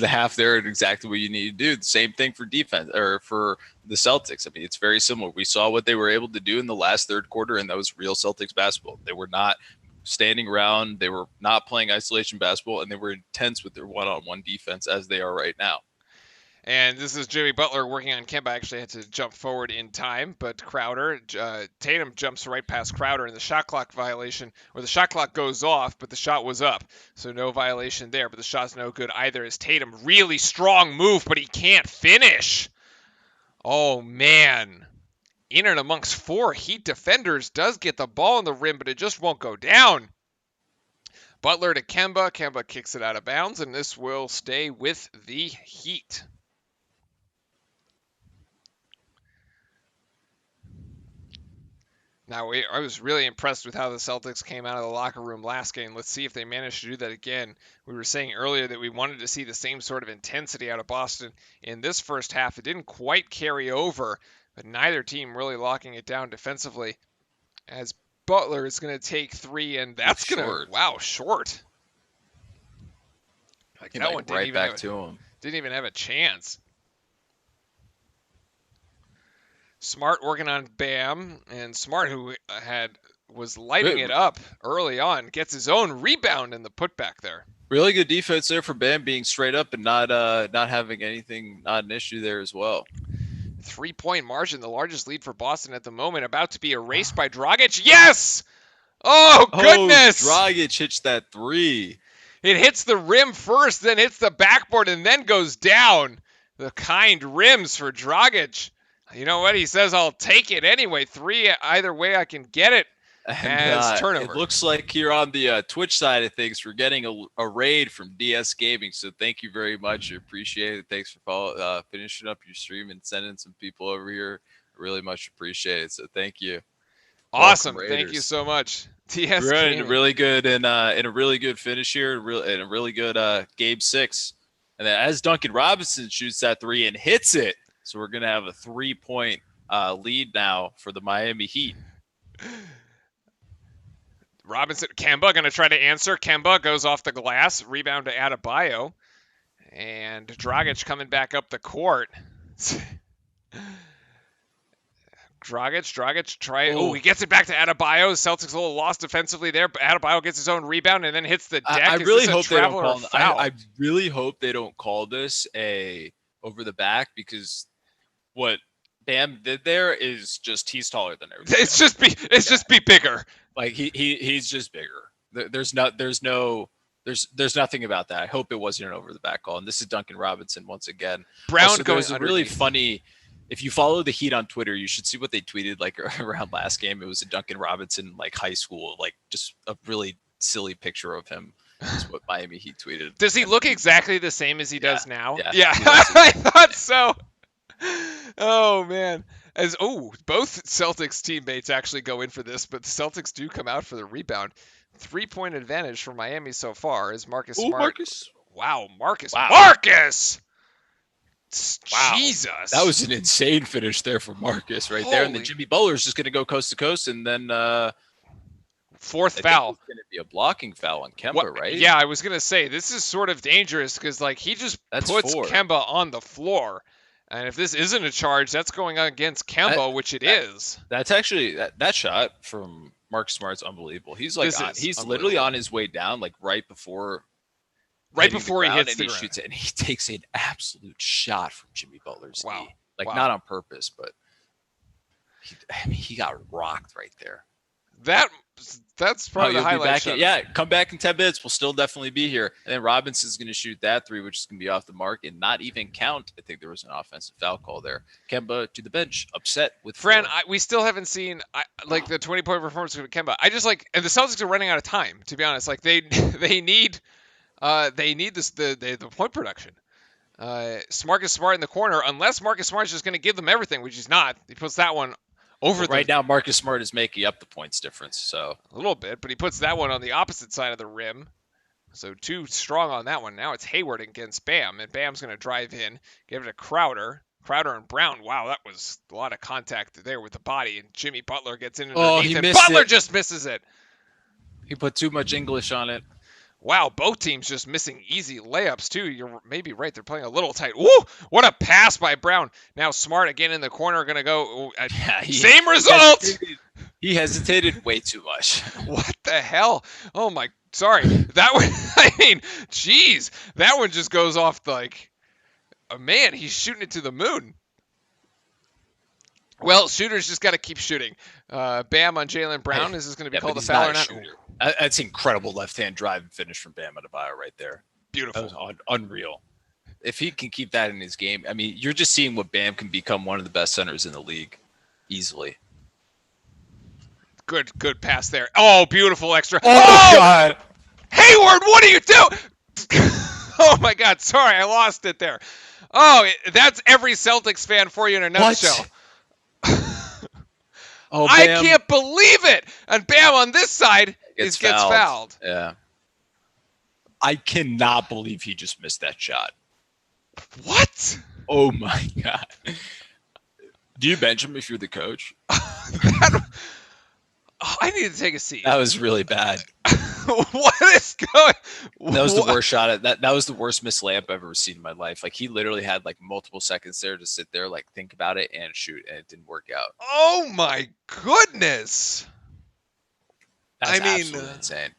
half there, and exactly what you need to do. The same thing for defense or for the Celtics. I mean, it's very similar. We saw what they were able to do in the last third quarter, and that was real Celtics basketball. They were not standing around, they were not playing isolation basketball, and they were intense with their one-on-one defense as they are right now. And this is Jimmy Butler working on Kemba. Actually had to jump forward in time, but Tatum jumps right past Crowder in the shot clock violation, or the shot clock goes off, but the shot was up. So no violation there, but the shot's no good either as Tatum, really strong move, but he can't finish. Oh, man. In and amongst 4 Heat defenders, does get the ball in the rim, but it just won't go down. Butler to Kemba. Kemba kicks it out of bounds, and this will stay with the Heat. Now, I was really impressed with how the Celtics came out of the locker room last game. Let's see if they manage to do that again. We were saying earlier that we wanted to see the same sort of intensity out of Boston in this first half. It didn't quite carry over, but neither team really locking it down defensively, as Butler is going to take 3, and that's going to, wow, short. Like that one right back to him. Didn't even have a chance. Smart working on Bam, and Smart, who was lighting it up early on, gets his own rebound in the putback there. Really good defense there for Bam, being straight up and not having anything, not an issue there as well. 3-point margin, the largest lead for Boston at the moment, about to be erased by Dragic. Yes! Oh, goodness! Dragic hits that 3. It hits the rim first, then hits the backboard, and then goes down. The kind rims for Dragic. You know what? He says, I'll take it anyway. 3 either way I can get it. And turnover. It looks like here on the Twitch side of things, we're getting a raid from DS Gaming. So thank you very much. I appreciate it. Thanks for finishing up your stream and sending some people over here. I really much appreciate it. So thank you. Awesome. Thank you so much. DS we're Gaming. in a really good in a really good finish here, in a really good game 6. And then as Duncan Robinson shoots that 3 and hits it, so we're gonna have a 3-point lead now for the Miami Heat. Robinson, Kemba going to try to answer. Kemba goes off the glass. Rebound to Adebayo. And Dragic coming back up the court. Dragic, try. Oh, he gets it back to Adebayo. Celtics a little lost defensively there, but Adebayo gets his own rebound and then hits the deck. I really hope they don't call. I really hope they don't call this a over the back, because what Bam did there is just he's taller than everybody. It's just be bigger. Like he's just bigger. There's nothing about that. I hope it wasn't an over the back call. And this is Duncan Robinson once again. Brown also, going there's a really funny. If you follow the Heat on Twitter, you should see what they tweeted like around last game. It was a Duncan Robinson like high school, like just a really silly picture of him. Is what Miami Heat tweeted. Does he look exactly the same as he does now? Yeah. I thought so. Oh man. Both Celtics teammates actually go in for this, but the Celtics do come out for the rebound. 3-point advantage for Miami so far as Marcus Smart. Marcus. Wow, Marcus. Wow. Marcus! Wow. Jesus. That was an insane finish there for Marcus right there. And then Jimmy Butler's just going to go coast to coast, and then fourth foul. It's going to be a blocking foul on Kemba, right? Yeah, I was going to say, this is sort of dangerous because like he just puts 4. Kemba on the floor. And if this isn't a charge, that's going against Kemba, which it is. That's actually that shot from Mark Smart's unbelievable. He's like he's literally on his way down, like right before he hits the ground, shoots it, and he takes an absolute shot from Jimmy Butler's knee. Like not on purpose, but he got rocked right there. That's probably the highlight shot. Yeah, come back in 10 minutes. We'll still definitely be here. And then Robinson's going to shoot that 3, which is going to be off the mark and not even count. I think there was an offensive foul call there. Kemba to the bench, upset with Fran. We still haven't seen the 20-point performance of Kemba. I just and the Celtics are running out of time. To be honest, like they need the point production. Marcus Smart in the corner, unless Marcus Smart is just going to give them everything, which he's not. He puts that one over right now. Marcus Smart is making up the points difference, so a little bit, but he puts that one on the opposite side of the rim. So too strong on that one. Now it's Hayward against Bam, and Bam's going to drive in, give it to Crowder. Crowder and Brown. Wow, that was a lot of contact there with the body, and Jimmy Butler gets in underneath, and Butler just misses it. He put too much English on it. Wow, both teams just missing easy layups, too. You're maybe right. They're playing a little tight. Woo! What a pass by Brown. Now Smart again in the corner, going to go. Same result! He hesitated way too much. What the hell? Oh, my. Sorry. That one, jeez. That one just goes off like, man, he's shooting it to the moon. Well, shooters just got to keep shooting. Bam on Jaylen Brown. Is this going to be called a foul or not? That's incredible left-hand drive and finish from Bam Adebayo right there. Beautiful. That was unreal. If he can keep that in his game, I mean, you're just seeing what Bam can become one of the best centers in the league easily. Good pass there. Oh, beautiful extra. Oh God. Hayward, what are you doing? Oh, my God. Sorry, I lost it there. Oh, that's every Celtics fan for you in a nutshell. Oh, I can't believe it. And Bam on this side gets fouled. Yeah. I cannot believe he just missed that shot. What? Oh, my God. Do you bench him if you're the coach? I need to take a seat. That was really bad. What is going? That was the worst shot. That was the worst missed layup I've ever seen in my life. Like he literally had like multiple seconds there to sit there, like think about it and shoot, and it didn't work out. Oh my goodness! That's absolutely insane.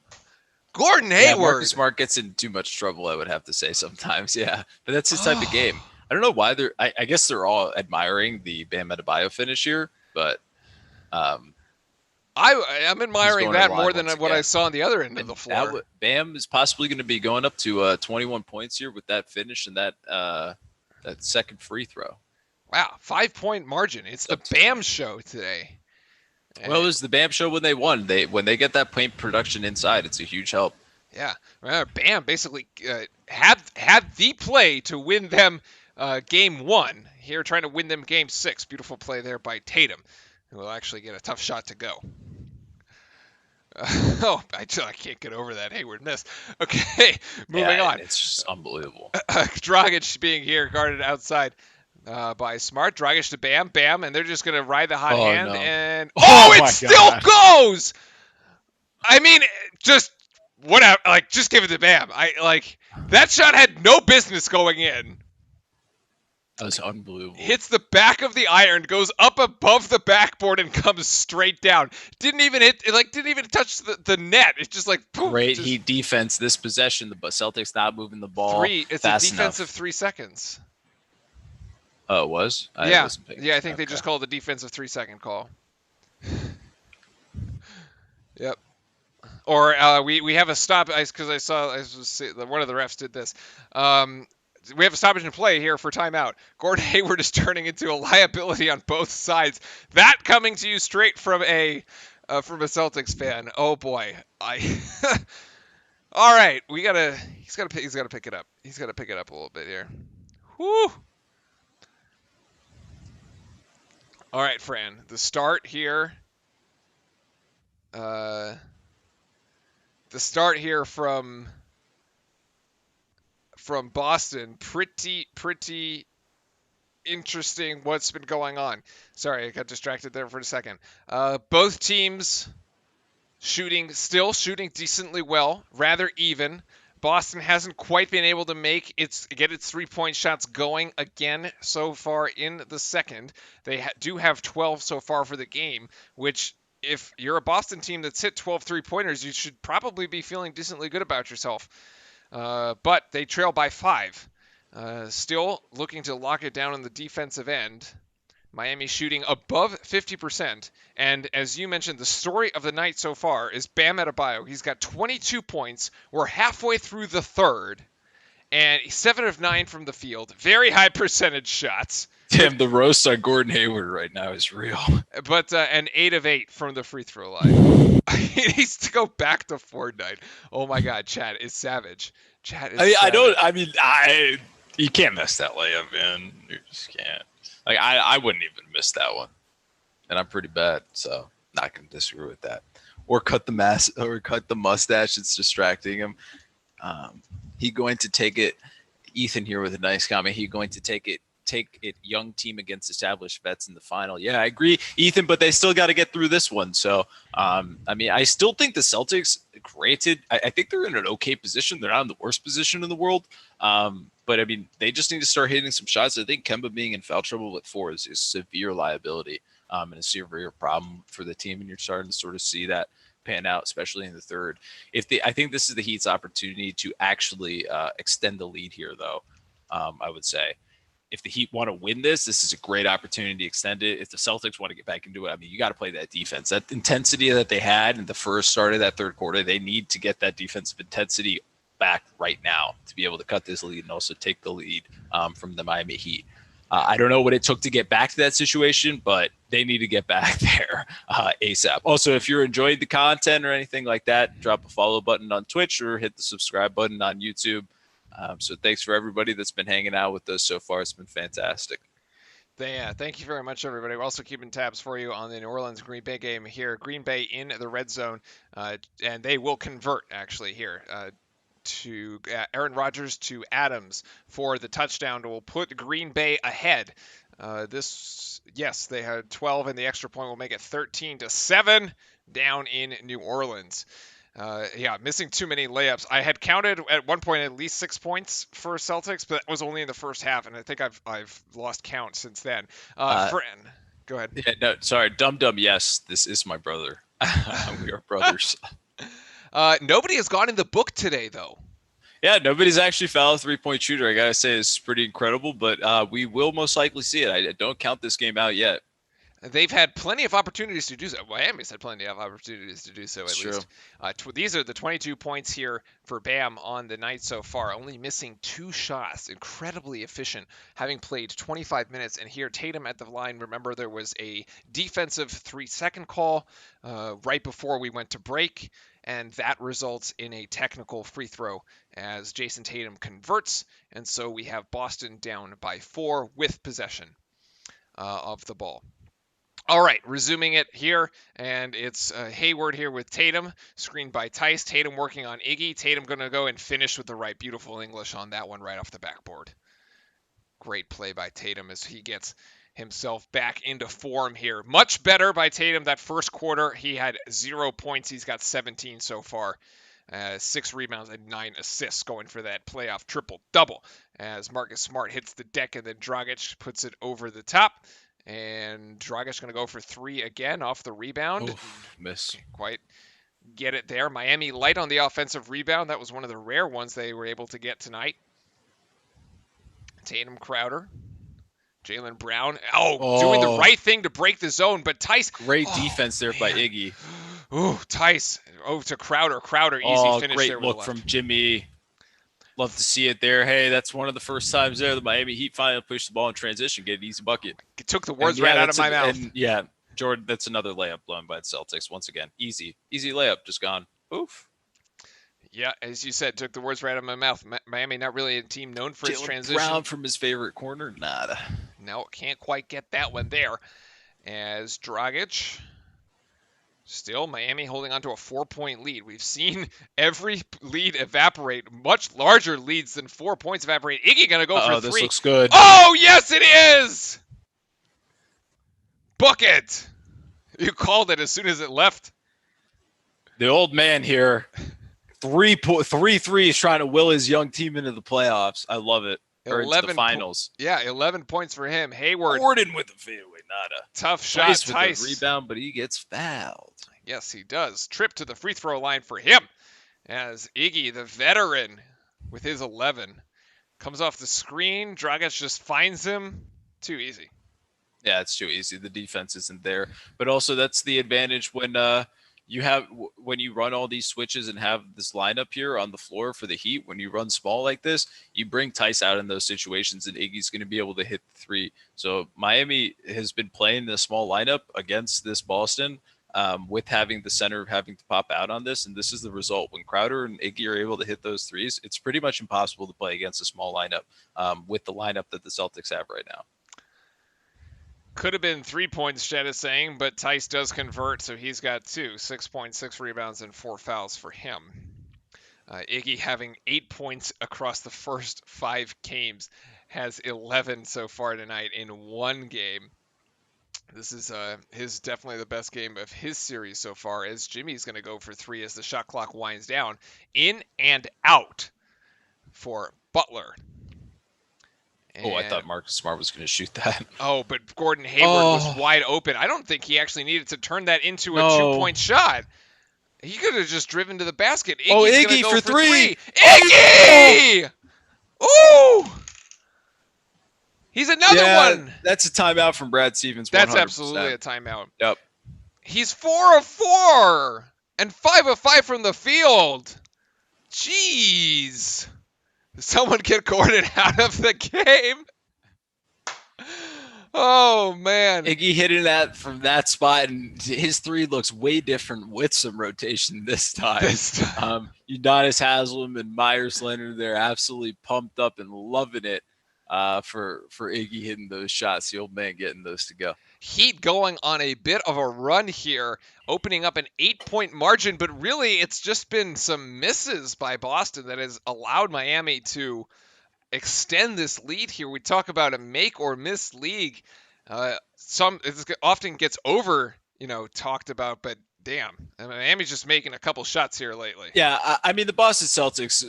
Gordon Hayward. Marcus Smart gets in too much trouble, I would have to say sometimes. Yeah, but that's his type of game. I don't know why I guess they're all admiring the Bam Adebayo finish here, but I'm admiring that more than what I saw on the other end of the floor. Bam is possibly going to be going up to 21 points here with that finish and that second free throw. Wow, 5-point margin. It's the Bam show today. Well, it was the Bam show when they won. When they get that paint production inside, it's a huge help. Yeah, Bam basically had the play to win them game 1. Here trying to win them game 6. Beautiful play there by Tatum, who will actually get a tough shot to go. I can't get over that Hayward miss. Okay, moving on. It's just unbelievable. Dragic being here guarded outside by Smart. Dragic to Bam, and they're just going to ride the hot hand. No. And it still goes! I mean, just whatever. Like, just give it to Bam. That shot had no business going in. That was unbelievable. Hits the back of the iron, goes up above the backboard, and comes straight down. Didn't even touch the net. It's just like poof, great Heat defense this possession. The Celtics not moving the ball. It's a defense of 3 seconds. Oh, it was? I think they just called the defensive 3-second call. Yep. Or we have a stop because I saw one of the refs did this. We have a stoppage in play here for timeout. Gordon Hayward is turning into a liability on both sides. That coming to you straight from a Celtics fan. Oh boy, all right, he's got to pick it up. He's got to pick it up a little bit here. Whoo! All right, Fran. The start here. The start here from Boston, pretty interesting what's been going on. Sorry, I got distracted there for a second. Both teams still shooting decently well, rather even. Boston hasn't quite been able to get its 3-point shots going again so far in the second. They do have 12 so far for the game, which if you're a Boston team that's hit 12 3-pointers, you should probably be feeling decently good about yourself. But they trail by 5. Still looking to lock it down on the defensive end. Miami shooting above 50%. And as you mentioned, the story of the night so far is Bam Adebayo. He's got 22 points. We're halfway through the third. And 7 of 9 from the field. Very high percentage shots. Damn, the roast on Gordon Hayward right now is real. But and 8 of 8 from the free throw line. He needs to go back to Fortnite. Oh my God, Chad is savage. You can't miss that layup, man. You just can't. Like I wouldn't even miss that one, and I'm pretty bad, so not gonna disagree with that. Or cut the mustache. It's distracting him. He going to take it. Ethan here with a nice comment. He going to take it young team against established vets in the final. Yeah, I agree, Ethan, but they still got to get through this one. So, I still think the Celtics, granted, I think they're in an okay position. They're not in the worst position in the world. But, they just need to start hitting some shots. I think Kemba being in foul trouble with 4 is severe liability and a severe problem for the team. And you're starting to sort of see that pan out, especially in the third. I think this is the Heat's opportunity to actually extend the lead here, though, I would say. If the Heat want to win this is a great opportunity to extend it. If the Celtics want to get back into it, you got to play that defense. That intensity that they had in the first start of that third quarter, they need to get that defensive intensity back right now to be able to cut this lead and also take the lead from the Miami Heat. I don't know what it took to get back to that situation, but they need to get back there ASAP. Also, if you're enjoying the content or anything like that, drop a follow button on Twitch or hit the subscribe button on YouTube. So thanks for everybody that's been hanging out with us so far. It's been fantastic. Yeah, thank you very much, everybody. We're also keeping tabs for you on the New Orleans-Green Bay game here. Green Bay in the red zone, and they will convert, actually, here to Aaron Rodgers to Adams for the touchdown that will put Green Bay ahead. They had 12, and the extra point will make it 13-7 down in New Orleans. Missing too many layups. I had counted at one point at least 6 points for Celtics, but that was only in the first half, and I think I've lost count since then. Fran, go ahead. Yeah, no, sorry, Dum. Yes, this is my brother. We are brothers. Nobody has gone in the book today, though. Yeah, nobody's actually fouled a 3-point shooter. I gotta say, it's pretty incredible, but we will most likely see it. I don't count this game out yet. They've had plenty of opportunities to do so. Miami's had plenty of opportunities to do so, It's at true. least. These are the 22 points here for Bam on the night so far, only missing 2 shots. Incredibly efficient, having played 25 minutes. And here, Tatum at the line. Remember, there was a defensive 3-second call right before we went to break, and that results in a technical free throw as Jason Tatum converts. And so we have Boston down by 4 with possession of the ball. All right, resuming it here, and it's Hayward here with Tatum, screened by Tice. Tatum working on Iggy. Tatum going to go and finish with the right. Beautiful English on that one right off the backboard. Great play by Tatum as he gets himself back into form here. Much better by Tatum. That first quarter, he had 0 points. He's got 17 so far. 6 rebounds and 9 assists, going for that playoff triple-double as Marcus Smart hits the deck and then Dragic puts it over the top. And Dragic going to go for 3 again off the rebound. Oof, miss. Can't quite get it there. Miami light on the offensive rebound. That was one of the rare ones they were able to get tonight. Tatum, Crowder, Jaylen Brown. Doing the right thing to break the zone, but Tice. Great defense there by Iggy. Ooh, Tice. To Crowder. Crowder, easy finish great there. Great look from Jimmy. Love to see it there. Hey, that's one of the first times there the Miami Heat finally pushed the ball in transition, get an easy bucket. It took the words right out of my mouth. And Jordan, that's another layup blown by the Celtics once again. Easy layup, just gone. Oof. Yeah, as you said, took the words right out of my mouth. Miami not really a team known for its transition. Brown from his favorite corner, nada. No, can't quite get that one there. As Dragic. Still, Miami holding on to a 4-point lead. We've seen every lead evaporate. Much larger leads than 4 points evaporate. Iggy going to go for 3. This looks good. Oh, yes, it is! Bucket! You called it as soon as it left. The old man here, 3 threes trying to will his young team into the playoffs. I love it. Or into the finals. 11 points for him. Hayward. Gordon with the fadeaway, nada. Tough shot, Tice. With the rebound, but he gets fouled. Yes, he does. Trip to the free throw line for him as Iggy, the veteran, with his 11, comes off the screen. Dragic just finds him. Too easy. Yeah, it's too easy. The defense isn't there. But also that's the advantage when you run all these switches and have this lineup here on the floor for the Heat. When you run small like this, you bring Tice out in those situations, and Iggy's going to be able to hit the 3. So Miami has been playing the small lineup against this Boston with having the center having to pop out on this, and this is the result. When Crowder and Iggy are able to hit those 3s, it's pretty much impossible to play against a small lineup with the lineup that the Celtics have right now. Could have been 3 points, Shed is saying, but Tice does convert, so he's got 2. 6 points, 6 rebounds, and 4 fouls for him. Iggy having 8 points across the first 5 games, has 11 so far tonight in 1 game. This is his definitely the best game of his series so far, as Jimmy's going to go for 3 as the shot clock winds down. In and out for Butler. I thought Marcus Smart was going to shoot that. Oh, but Gordon Hayward was wide open. I don't think he actually needed to turn that into a 2-point shot. He could have just driven to the basket. Iggy for 3. Iggy! Ooh! He's another one. That's a timeout from Brad Stevens. 100%. That's absolutely a timeout. Yep. He's 4 of 4 and 5 of 5 from the field. Jeez. Someone get Gordon out of the game. Oh, man. Iggy hitting that from that spot, and his 3 looks way different with some rotation this time. Udonis Haslem and Myers Leonard, they're absolutely pumped up and loving it for Iggy hitting those shots, the old man getting those to go. Heat going on a bit of a run here, opening up an 8-point margin, but really it's just been some misses by Boston that has allowed Miami to extend this lead here. We talk about a make or miss league. It often gets talked about, but damn, Miami's just making a couple shots here lately. Yeah, I mean the Boston Celtics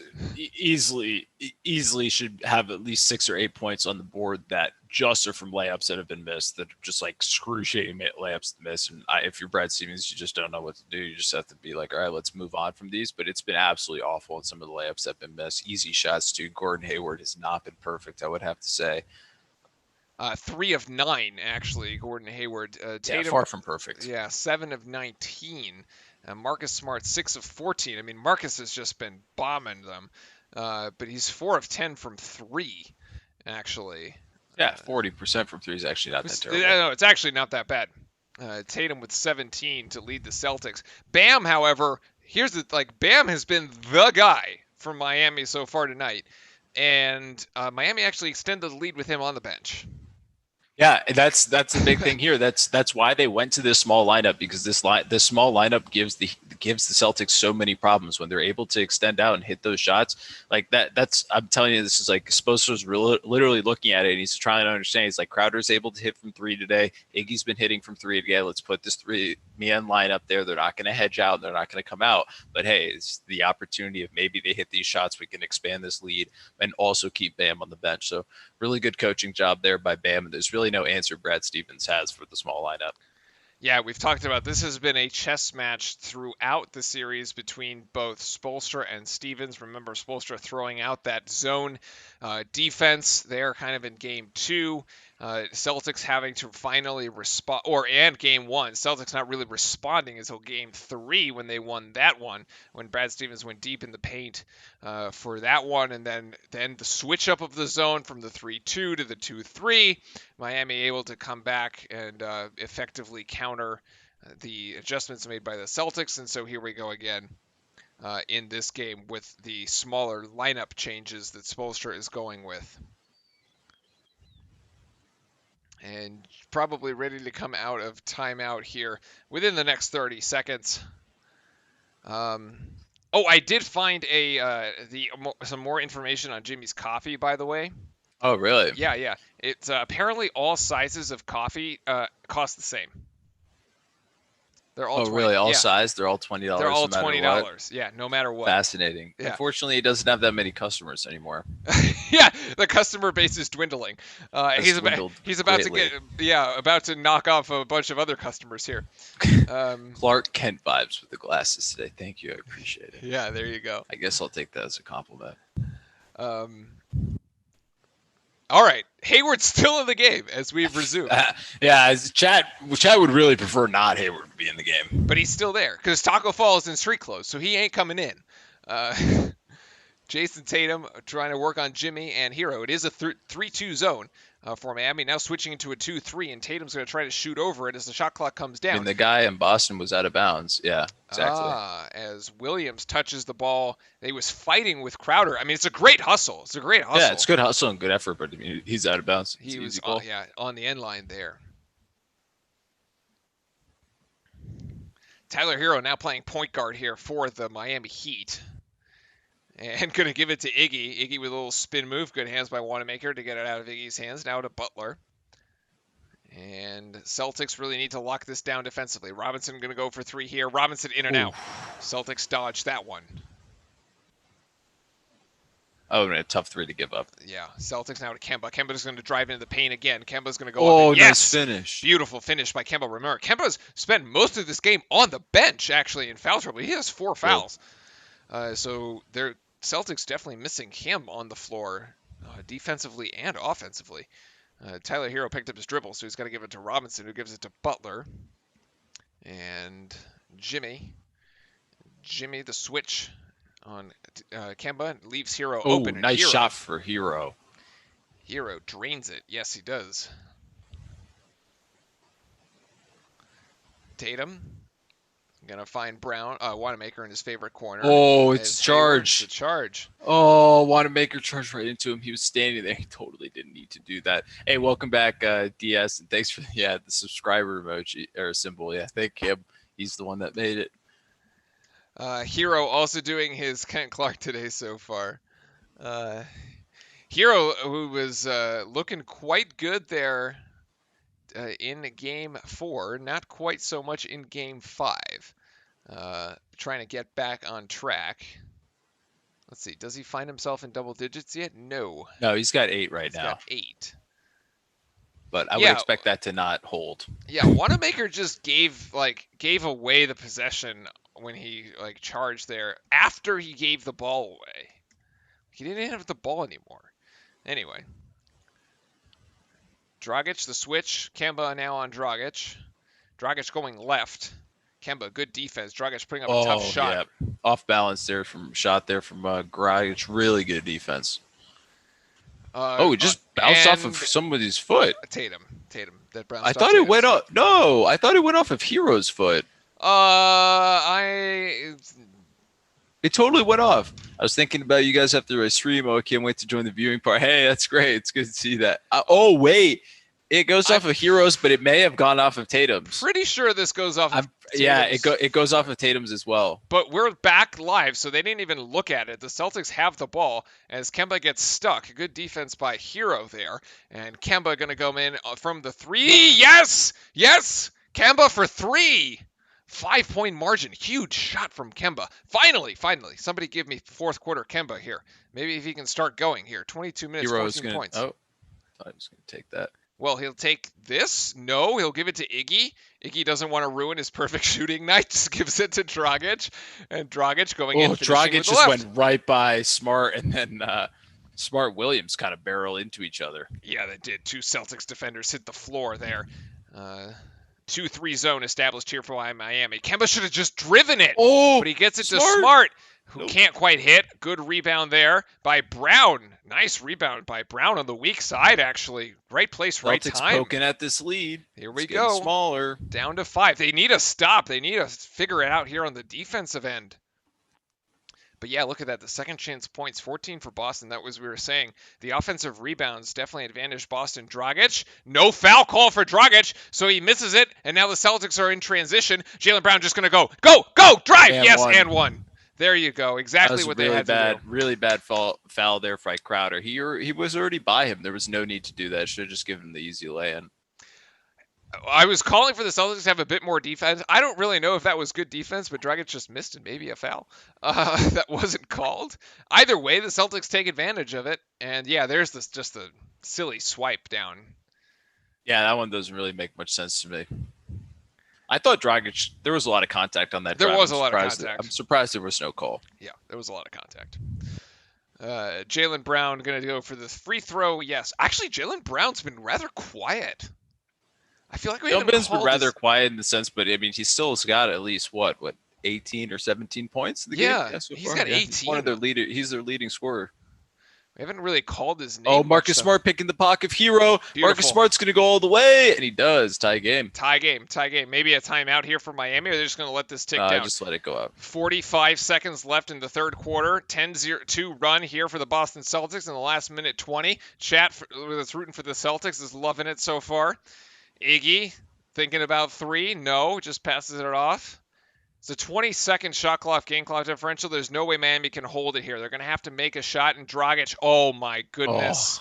easily should have at least 6 or 8 points on the board that just are from layups that have been missed, that are just like excruciating layups to miss. And if you're Brad Stevens, you just don't know what to do. You just have to be like, all right, let's move on from these. But it's been absolutely awful in some of the layups that have been missed. Easy shots too. Gordon Hayward has not been perfect, I would have to say. 3 of 9 actually. Gordon Hayward. Tatum, far from perfect. Yeah, 7 of 19. Marcus Smart 6 of 14. I mean, Marcus has just been bombing them, but he's 4 of 10 from 3 actually. Yeah, 40% from 3 is actually not that terrible. No, it's actually not that bad. Tatum with 17 to lead the Celtics. Bam, however, Bam has been the guy for Miami so far tonight, and Miami actually extended the lead with him on the bench. Yeah, that's the big thing here. That's why they went to this small lineup, because this small lineup gives the Celtics so many problems when they're able to extend out and hit those shots like that. I'm telling you, this is like Spoelstra's literally looking at it and he's trying to understand. He's like, Crowder's able to hit from 3 today. Iggy's been hitting from 3 again. Let's put this 3-man line up there. They're not going to hedge out. They're not going to come out. But hey, it's the opportunity of maybe they hit these shots. We can expand this lead and also keep Bam on the bench. So really good coaching job there by Bam. And there's really no answer Brad Stevens has for the small lineup. Yeah, we've talked about this has been a chess match throughout the series between both Spoelstra and Stevens. Remember Spoelstra throwing out that zone defense there kind of in game 2. Celtics having to finally respond, and game 1. Celtics not really responding until game 3 when they won that one, when Brad Stevens went deep in the paint for that one, and then the switch up of the zone from the 3-2 to the 2-3. Miami able to come back and effectively counter the adjustments made by the Celtics, and so here we go again in this game with the smaller lineup changes that Spoelstra is going with. And probably ready to come out of timeout here within the next 30 seconds. I did find some more information on Jimmy's coffee, by the way. Oh, really? Yeah. It's apparently all sizes of coffee cost the same. They're all really? All size? They're all $20. They're all no $20. Yeah, no matter what. Fascinating. Yeah. Unfortunately, he doesn't have that many customers anymmer. Yeah, the customer base is dwindling. He's about greatly. about to knock off a bunch of other customers here. Clark Kent vibes with the glasses today. Thank you. I appreciate it. Yeah, there you go. I guess I'll take that as a compliment. All right, Hayward's still in the game as we've resumed. Chad would really prefer not Hayward to be in the game, but he's still there because Taco Fall is in street clothes, so he ain't coming in. Jason Tatum trying to work on Jimmy and Hero. It is a 3-2 zone for Miami. Now switching into a 2-3, and Tatum's going to try to shoot over it as the shot clock comes down. I mean, the guy in Boston was out of bounds. Yeah, exactly. As Williams touches the ball, he was fighting with Crowder. I mean, it's a great hustle. Yeah, it's good hustle and good effort, but I mean, he's out of bounds. He was on the end line there. Tyler Hero now playing point guard here for the Miami Heat. And going to give it to Iggy. Iggy with a little spin move. Good hands by Wanamaker to get it out of Iggy's hands. Now to Butler. And Celtics really need to lock this down defensively. Robinson going to go for 3 here. Robinson in and out. Celtics dodge that one. Oh, man, a tough 3 to give up. Yeah, Celtics now to Kemba. Kemba's going to drive into the paint again. Kemba's going to go up. Nice finish. Beautiful finish by Kemba. Remember, Kemba's spent most of this game on the bench, actually, in foul trouble. He has 4 fouls. So they're Celtics definitely missing him on the floor, defensively and offensively. Tyler Hero picked up his dribble, so he's got to give it to Robinson, who gives it to Butler. And Jimmy, the switch on Kemba, leaves Hero open. Nice shot for Hero. Hero drains it. Yes, he does. Tatum. Gonna find Wanamaker in his favorite corner. It's charge. It's a charge. Wanamaker charged right into him. He was standing there. He totally didn't need to do that. Hey, welcome back, DS, and thanks for the subscriber emoji or symbol. Yeah, thank him. He's the one that made it. Hero also doing his Kent Clark today so far. Hero, who was looking quite good there in game 4, not quite so much in game 5. Trying to get back on track. Let's see. Does he find himself in double digits yet? No. No, he's got 8 right now. He's got 8. But I would expect that to not hold. Yeah, Wanamaker just gave away the possession when he charged there after he gave the ball away. He didn't have the ball anymore. Anyway. Dragic, the switch. Kemba now on Dragic. Dragic going left. Kemba, good defense. Dragic putting up a tough shot. Yeah. Off balance there from Dragic. Really good defense. He just bounced off of somebody's foot. Tatum. That Brown. I thought it went off. No, I thought it went off of Hero's foot. It totally went off. I was thinking about you guys after I stream. I can't wait to join the viewing part. Hey, that's great. It's good to see that. Wait. It goes off of Heroes, but it may have gone off of Tatum's. Pretty sure this goes off of Tatum's. Yeah, it goes off of Tatum's as well. But we're back live, so they didn't even look at it. The Celtics have the ball as Kemba gets stuck. Good defense by Hero there. And Kemba going to go in from the 3. Yes! Kemba for 3. 5-point margin. Huge shot from Kemba. Finally. Somebody give me fourth quarter Kemba here. Maybe if he can start going here. 22 minutes, Hero's 14 points. Oh, I thought he was going to take that. Well, he'll take this. No, he'll give it to Iggy. Iggy doesn't want to ruin his perfect shooting night. Just gives it to Dragic. And Dragic going in. Dragic just went right by Smart, and then Smart Williams kind of barrel into each other. Yeah, they did. 2 Celtics defenders hit the floor there. 2-3 zone established here for Miami. Kemba should have just driven it. But he gets it to Smart, who can't quite hit. Good rebound there by Brown. Nice rebound by Brown on the weak side, actually. Right place, right Celtics time. Poking at this lead. Here we go. Smaller. Down to 5. They need a stop. They need to figure it out here on the defensive end. But yeah, look at that. The second chance points, 14 for Boston. That was, we were saying, the offensive rebounds definitely advantage Boston. Dragic, no foul call for Dragic, so he misses it. And now the Celtics are in transition. Jaylen Brown just going to go, drive. And one. There you go. Exactly what they had to do. Really bad foul there by Crowder. He was already by him. There was no need to do that. Should have just given him the easy lay-in. I was calling for the Celtics to have a bit more defense. I don't really know if that was good defense, but Dragic just missed and maybe a foul that wasn't called. Either way, the Celtics take advantage of it. And yeah, there's just the silly swipe down. Yeah, that one doesn't really make much sense to me. I thought Dragic, there was a lot of contact on that drive. There was a lot of contact. I'm surprised there was no call. Yeah, there was a lot of contact. Jaylen Brown going to go for the free throw. Yes. Actually, Jaylen Brown's been rather quiet. I feel like Bill's been rather quiet in the sense, but I mean, he still's got at least what 18 or 17 points in the game. Yeah, so he's got 18. He's one of their leader. He's their leading scorer. We haven't really called his name. Oh, Marcus Smart picking the pocket of Hero. Beautiful. Marcus Smart's going to go all the way, and he does. Tie game. Maybe a timeout here for Miami, or they're just going to let this tick down. Just let it go up. 45 seconds left in the third quarter. 10-2 run here for the Boston Celtics in the last minute 20. Chat that's rooting for the Celtics is loving it so far. Iggy thinking about 3. No, just passes it off. It's a 20-second shot clock, game clock differential. There's no way Miami can hold it here. They're going to have to make a shot, and Dragic, oh my goodness.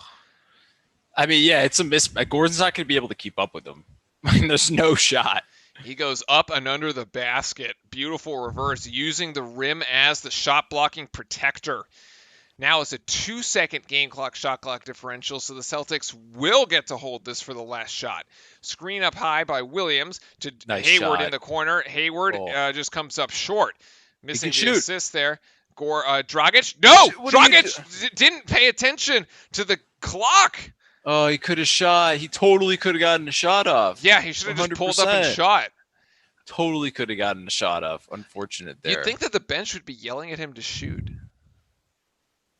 I mean, yeah, it's a miss. Gordon's not going to be able to keep up with him. I mean, there's no shot. He goes up and under the basket. Beautiful reverse, using the rim as the shot blocking protector. Now it's a 2-second game clock, shot clock differential, so the Celtics will get to hold this for the last shot. Screen up high by Williams to Hayward in the corner. Hayward just comes up short. Missing the assist there. Dragic? No! Dragic didn't pay attention to the clock. Oh, he could have shot. He totally could have gotten a shot off. Yeah, he should have just pulled up and shot. Totally could have gotten a shot off. Unfortunate there. You'd think that the bench would be yelling at him to shoot.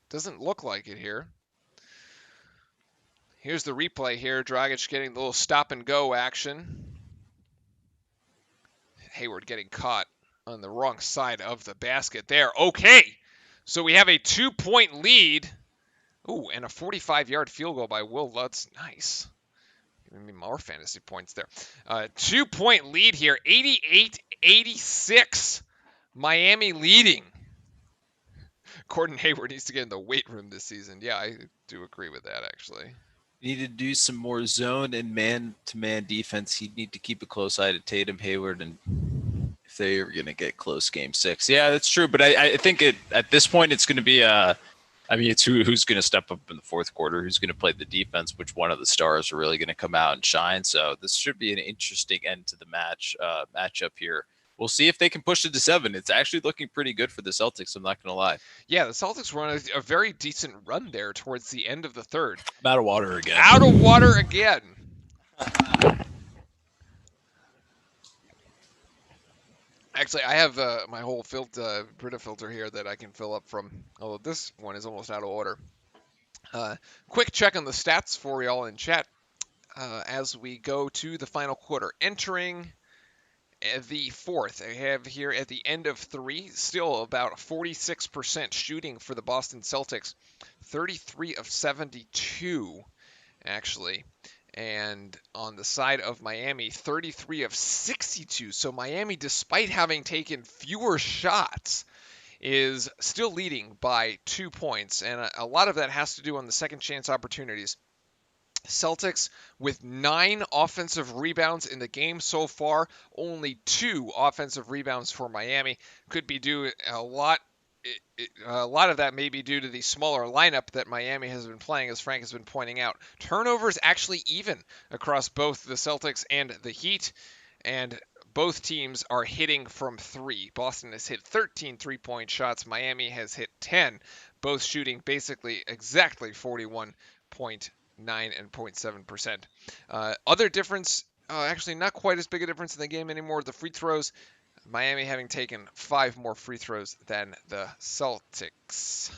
Doesn't look like it here. Here's the replay here. Dragic getting the little stop and go action. Hayward getting caught on the wrong side of the basket there. Okay, so we have a 2-point lead. Ooh, and a 45-yard field goal by Will Lutz. Nice. Giving me more fantasy points there. 2-point lead here. 88-86. Miami leading. Gordon Hayward needs to get in the weight room this season. Yeah, I do agree with that, actually. Need to do some more zone and man-to-man defense. He'd need to keep a close eye to Tatum, Hayward, and if they are going to get close game 6. Yeah, that's true. But I think at this point it's going to be it's who's going to step up in the fourth quarter, who's going to play the defense, which one of the stars are really going to come out and shine. So this should be an interesting end to the matchup here. We'll see if they can push it to 7. It's actually looking pretty good for the Celtics, I'm not going to lie. Yeah, the Celtics were on a very decent run there towards the end of the third. I'm out of water again. Out of water again. Actually, I have my whole Brita filter here that I can fill up from. Although this one is almost out of order. Quick check on the stats for y'all in chat as we go to the final quarter. Entering the fourth, I have here at the end of 3, still about 46% shooting for the Boston Celtics, 33 of 72 actually. And on the side of Miami, 33 of 62. So Miami, despite having taken fewer shots, is still leading by 2 points. And a lot of that has to do on the second chance opportunities. Celtics with 9 offensive rebounds in the game so far, only 2 offensive rebounds for Miami. Could be due a lot of that may be due to the smaller lineup that Miami has been playing, as Frank has been pointing out. Turnovers actually even across both the Celtics and the Heat, and both teams are hitting from 3. Boston has hit 13 3-point shots. Miami has hit 10, both shooting basically exactly 41.9 and 0.7%. Other difference, actually not quite as big a difference in the game anymore, the free throws. Miami having taken 5 more free throws than the Celtics.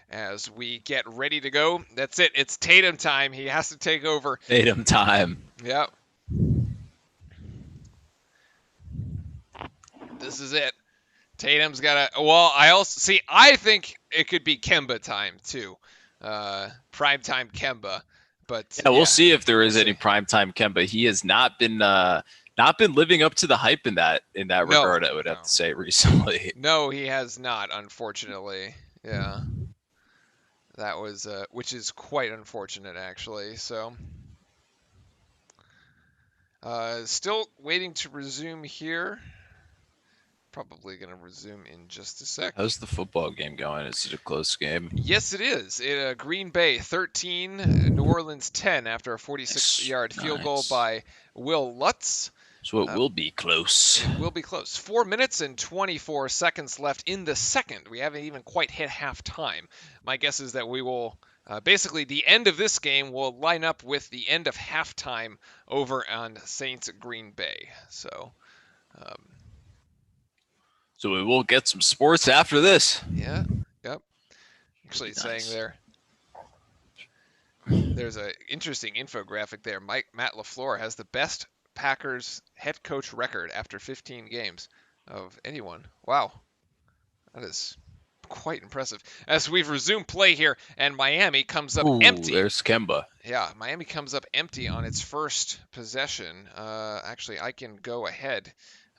As we get ready to go, that's it. It's Tatum time. He has to take over. Tatum time. Yep. This is it. Tatum's got to. Well, I think it could be Kemba time too. Primetime Kemba. But yeah, we'll see if there is any primetime Kemba. He has not been living up to the hype in that regard, I would have to say, recently. No, he has not, unfortunately. Yeah. That was which is quite unfortunate, actually. So still waiting to resume here. Probably going to resume in just a sec. How's the football game going? Is it a close game? Yes, it is. Green Bay 13, New Orleans 10 after a 46-yard field goal by Will Lutz. So it will be close. It will be close. 4 minutes and 24 seconds left in the second. We haven't even quite hit halftime. My guess is that we will basically the end of this game will line up with the end of halftime over on Saints Green Bay. So we will get some sports after this. Yeah. Yep. Actually saying there's an interesting infographic there. Matt LaFleur has the best Packers head coach record after 15 games of anyone. Wow. That is quite impressive. As we've resumed play here, and Miami comes up empty. There's Kemba. Yeah, Miami comes up empty on its first possession. Actually, I can go ahead.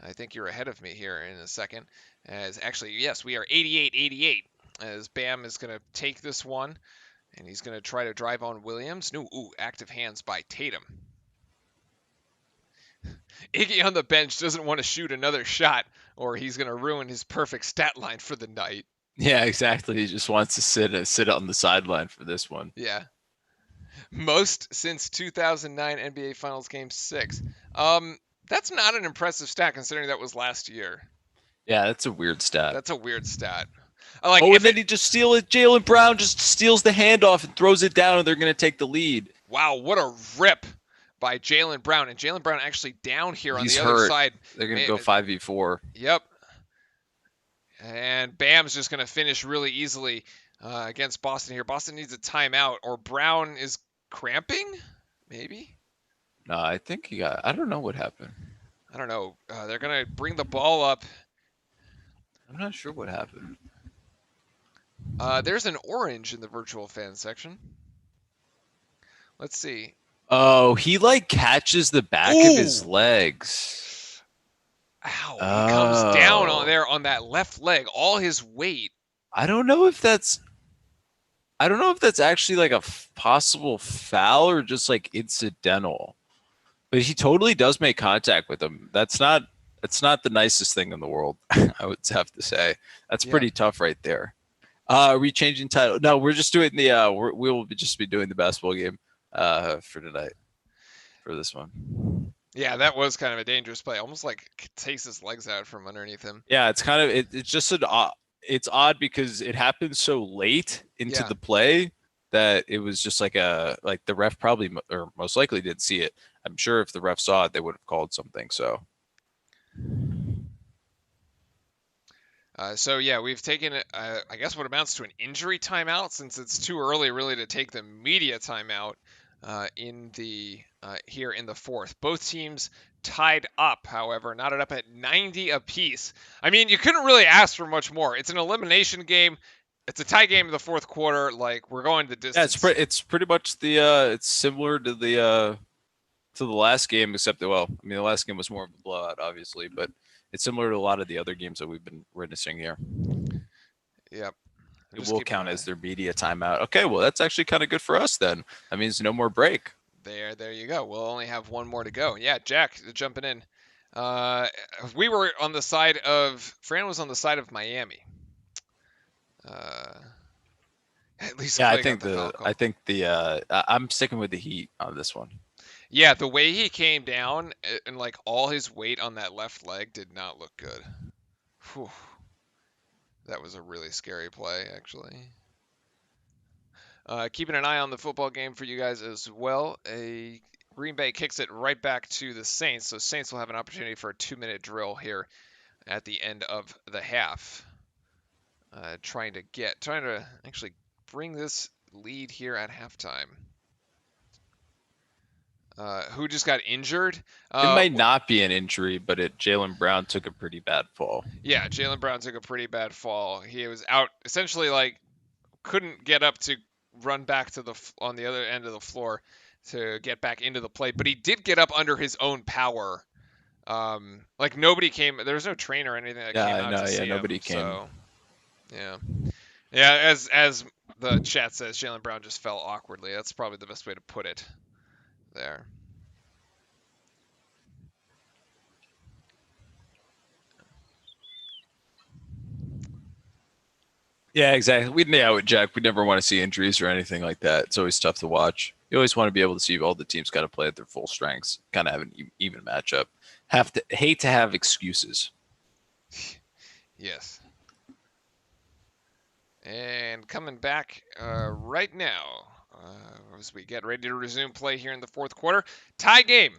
I think you're ahead of me here in a second. Yes, we are 88-88. As Bam is going to take this one, and he's going to try to drive on Williams. Active hands by Tatum. Iggy on the bench doesn't want to shoot another shot, or he's going to ruin his perfect stat line for the night. Yeah, exactly. He just wants to sit on the sideline for this one. Yeah. Most since 2009 NBA Finals Game 6. That's not an impressive stat considering that was last year. Yeah, that's a weird stat. And then he just steals it. Jaylen Brown just steals the handoff and throws it down, and they're going to take the lead. Wow, what a rip by Jaylen Brown. And Jaylen Brown actually down here on the other side. They're going to go 5v4. Yep. And Bam's just going to finish really easily against Boston here. Boston needs a timeout, or Brown is cramping, maybe? No, I think I don't know what happened. I don't know. They're going to bring the ball up. I'm not sure what happened. There's an orange in the virtual fan section. Let's see. Oh, he catches the back of his legs. Ow, he comes down on that left leg, all his weight. I don't know if that's actually a possible foul or just incidental. But he totally does make contact with him. That's not the nicest thing in the world, I would have to say. That's pretty tough right there. Are we changing title? No, we're just doing we'll just be doing the basketball game for tonight for this one. Yeah, that was kind of a dangerous play. Almost takes his legs out from underneath him. Yeah, it's kind of it's just it's odd because it happened so late into the play that it was just the ref probably or most likely didn't see it. I'm sure if the ref saw it, they would have called something. So. So yeah, we've taken, I guess, what amounts to an injury timeout, since it's too early really to take the media timeout here in the fourth. Both teams tied up, however, knotted up at 90 apiece. I mean, you couldn't really ask for much more. It's an elimination game. It's a tie game in the fourth quarter. Like, we're going the distance. Yeah, it's pretty much it's similar to the last game, except that, well, I mean, the last game was more of a blowout, obviously, but it's similar to a lot of the other games that we've been witnessing here. Yep. It will count as their media timeout. Okay, well, that's actually kind of good for us then. That means no more break. There you go. We'll only have one more to go. Yeah, Jack, jumping in. We were on the side of, Fran was on the side of Miami. At least yeah, I think I'm sticking with the Heat on this one. Yeah, the way he came down and like all his weight on that left leg did not look good. Whew. That was a really scary play, actually. Keeping an eye on the football game for you guys as well. Green Bay kicks it right back to the Saints, so Saints will have an opportunity for a 2-minute drill here at the end of the half. Trying to actually bring this lead here at halftime. Who just got injured? It might not be an injury, but Jaylen Brown took a pretty bad fall. Yeah, Jaylen Brown took a pretty bad fall. He was out, essentially, like, couldn't get up to run back to on the other end of the floor to get back into the play, but he did get up under his own power. Like, nobody came. There was no trainer or anything that came out to see him. Nobody came. So, yeah. As the chat says, Jaylen Brown just fell awkwardly. That's probably the best way to put it. There. Yeah, exactly. Jack, we never want to see injuries or anything like that. It's always tough to watch. You always want to be able to see all the teams kind of play at their full strengths, kind of have an even matchup. Hate to have excuses. Yes. And coming back right now, as we get ready to resume play here in the fourth quarter, tie game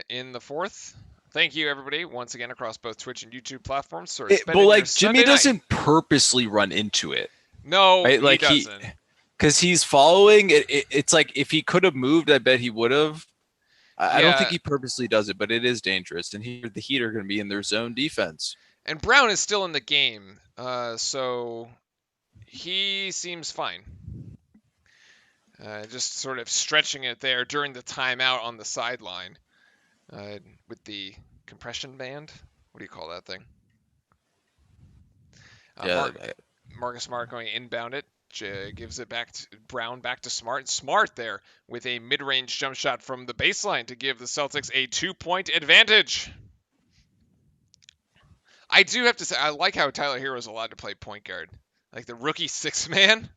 in the fourth. Thank you, everybody, once again across both Twitch and YouTube platforms. But like Jimmy doesn't purposely run into it. No, right? Like he doesn't. Because he's following it. It's like if he could have moved, I bet he would have. I don't think he purposely does it, but it is dangerous. And the Heat are going to be in their zone defense. And Brown is still in the game, so he seems fine. Just sort of stretching it there during the timeout on the sideline with the compression band. What do you call that thing? Marcus Smart going inbound it. Gives it back to Brown, back to Smart. Smart there with a mid-range jump shot from the baseline to give the Celtics a 2-point advantage. I do have to say, I like how Tyler Hero is allowed to play point guard. Like the rookie 6-man.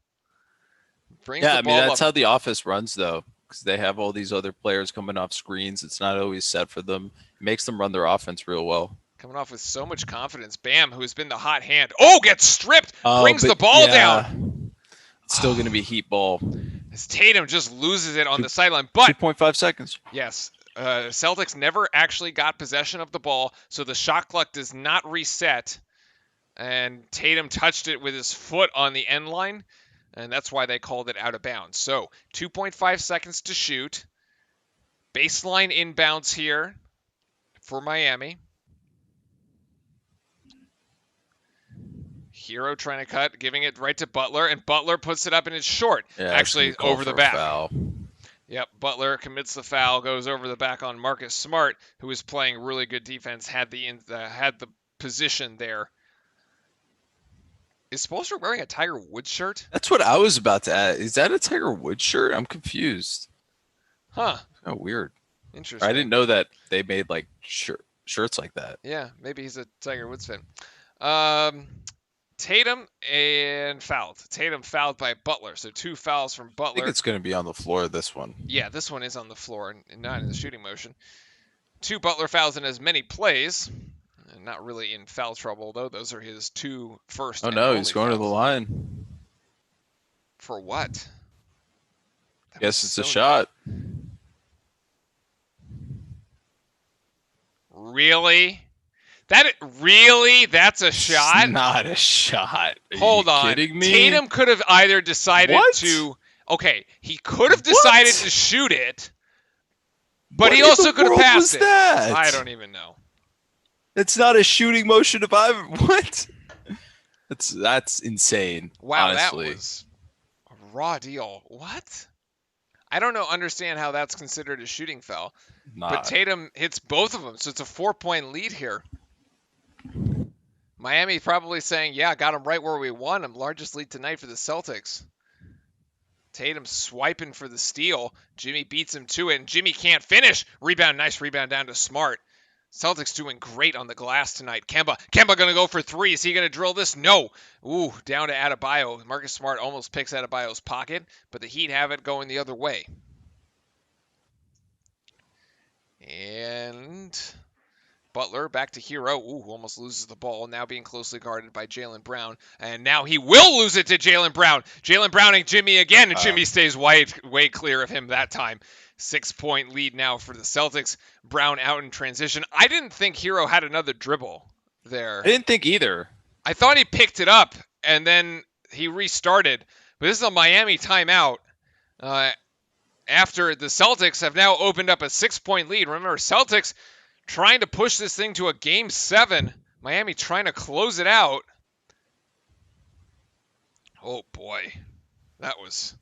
Yeah, I mean, that's how the office runs, though, because they have all these other players coming off screens. It's not always set for them. It makes them run their offense real well. Coming off with so much confidence. Bam, who's been the hot hand. Oh, gets stripped. Brings the ball down. It's still going to be Heat ball. As Tatum just loses it on the sideline. But 2.5 seconds. Yes. Celtics never actually got possession of the ball, so the shot clock does not reset. And Tatum touched it with his foot on the end line, and that's why they called it out of bounds. So 2.5 seconds to shoot. Baseline inbounds here for Miami. Hero trying to cut, giving it right to Butler, and Butler puts it up and it's short. Yeah, actually over the back. Foul. Yep, Butler commits the foul, goes over the back on Marcus Smart, who was playing really good defense, had the position there. Is Spoelstra wearing a Tiger Woods shirt? That's what I was about to ask. Is that a Tiger Woods shirt? I'm confused. Huh. Oh, weird. Interesting. I didn't know that they made like shirts like that. Yeah, maybe he's a Tiger Woods fan. Tatum and fouled. Tatum fouled by Butler, so 2 fouls from Butler. I think it's going to be on the floor, this one. Yeah, this one is on the floor and not in the shooting motion. 2 Butler fouls in as many plays. Not really in foul trouble, though. Those are his 2 first. Oh, no, he's going to the line. For what? Guess it's a shot. Really? That's a shot? It's not a shot. Are Hold you on. kidding me? Tatum could have either decided What? to. Okay, he could have decided to shoot it, but what he in also the could have world passed was it. that? I don't even know. It's not a shooting motion if I've what? That's insane. Wow, honestly. that was a raw deal. What? I don't understand how that's considered a shooting foul. But Tatum hits both of them, so it's a 4-point lead here. Miami probably saying, yeah, got him right where we want him. Largest lead tonight for the Celtics. Tatum swiping for the steal. Jimmy beats him to it, and Jimmy can't finish. Rebound, nice rebound down to Smart. Celtics doing great on the glass tonight. Kemba going to go for three. Is he going to drill this? No. Ooh, down to Adebayo. Marcus Smart almost picks Adebayo's pocket, but the Heat have it going the other way. And Butler back to Hero. Ooh, almost loses the ball. Now being closely guarded by Jaylen Brown. And now he will lose it to Jaylen Brown. Jaylen Brown and Jimmy again. And Jimmy stays way clear of him that time. 6-point lead now for the Celtics. Brown out in transition. I didn't think Hero had another dribble there. I didn't think either. I thought he picked it up and then he restarted. But this is a Miami timeout. After the Celtics have now opened up a 6-point lead. Remember, Celtics trying to push this thing to a Game 7. Miami trying to close it out. Oh, boy. That was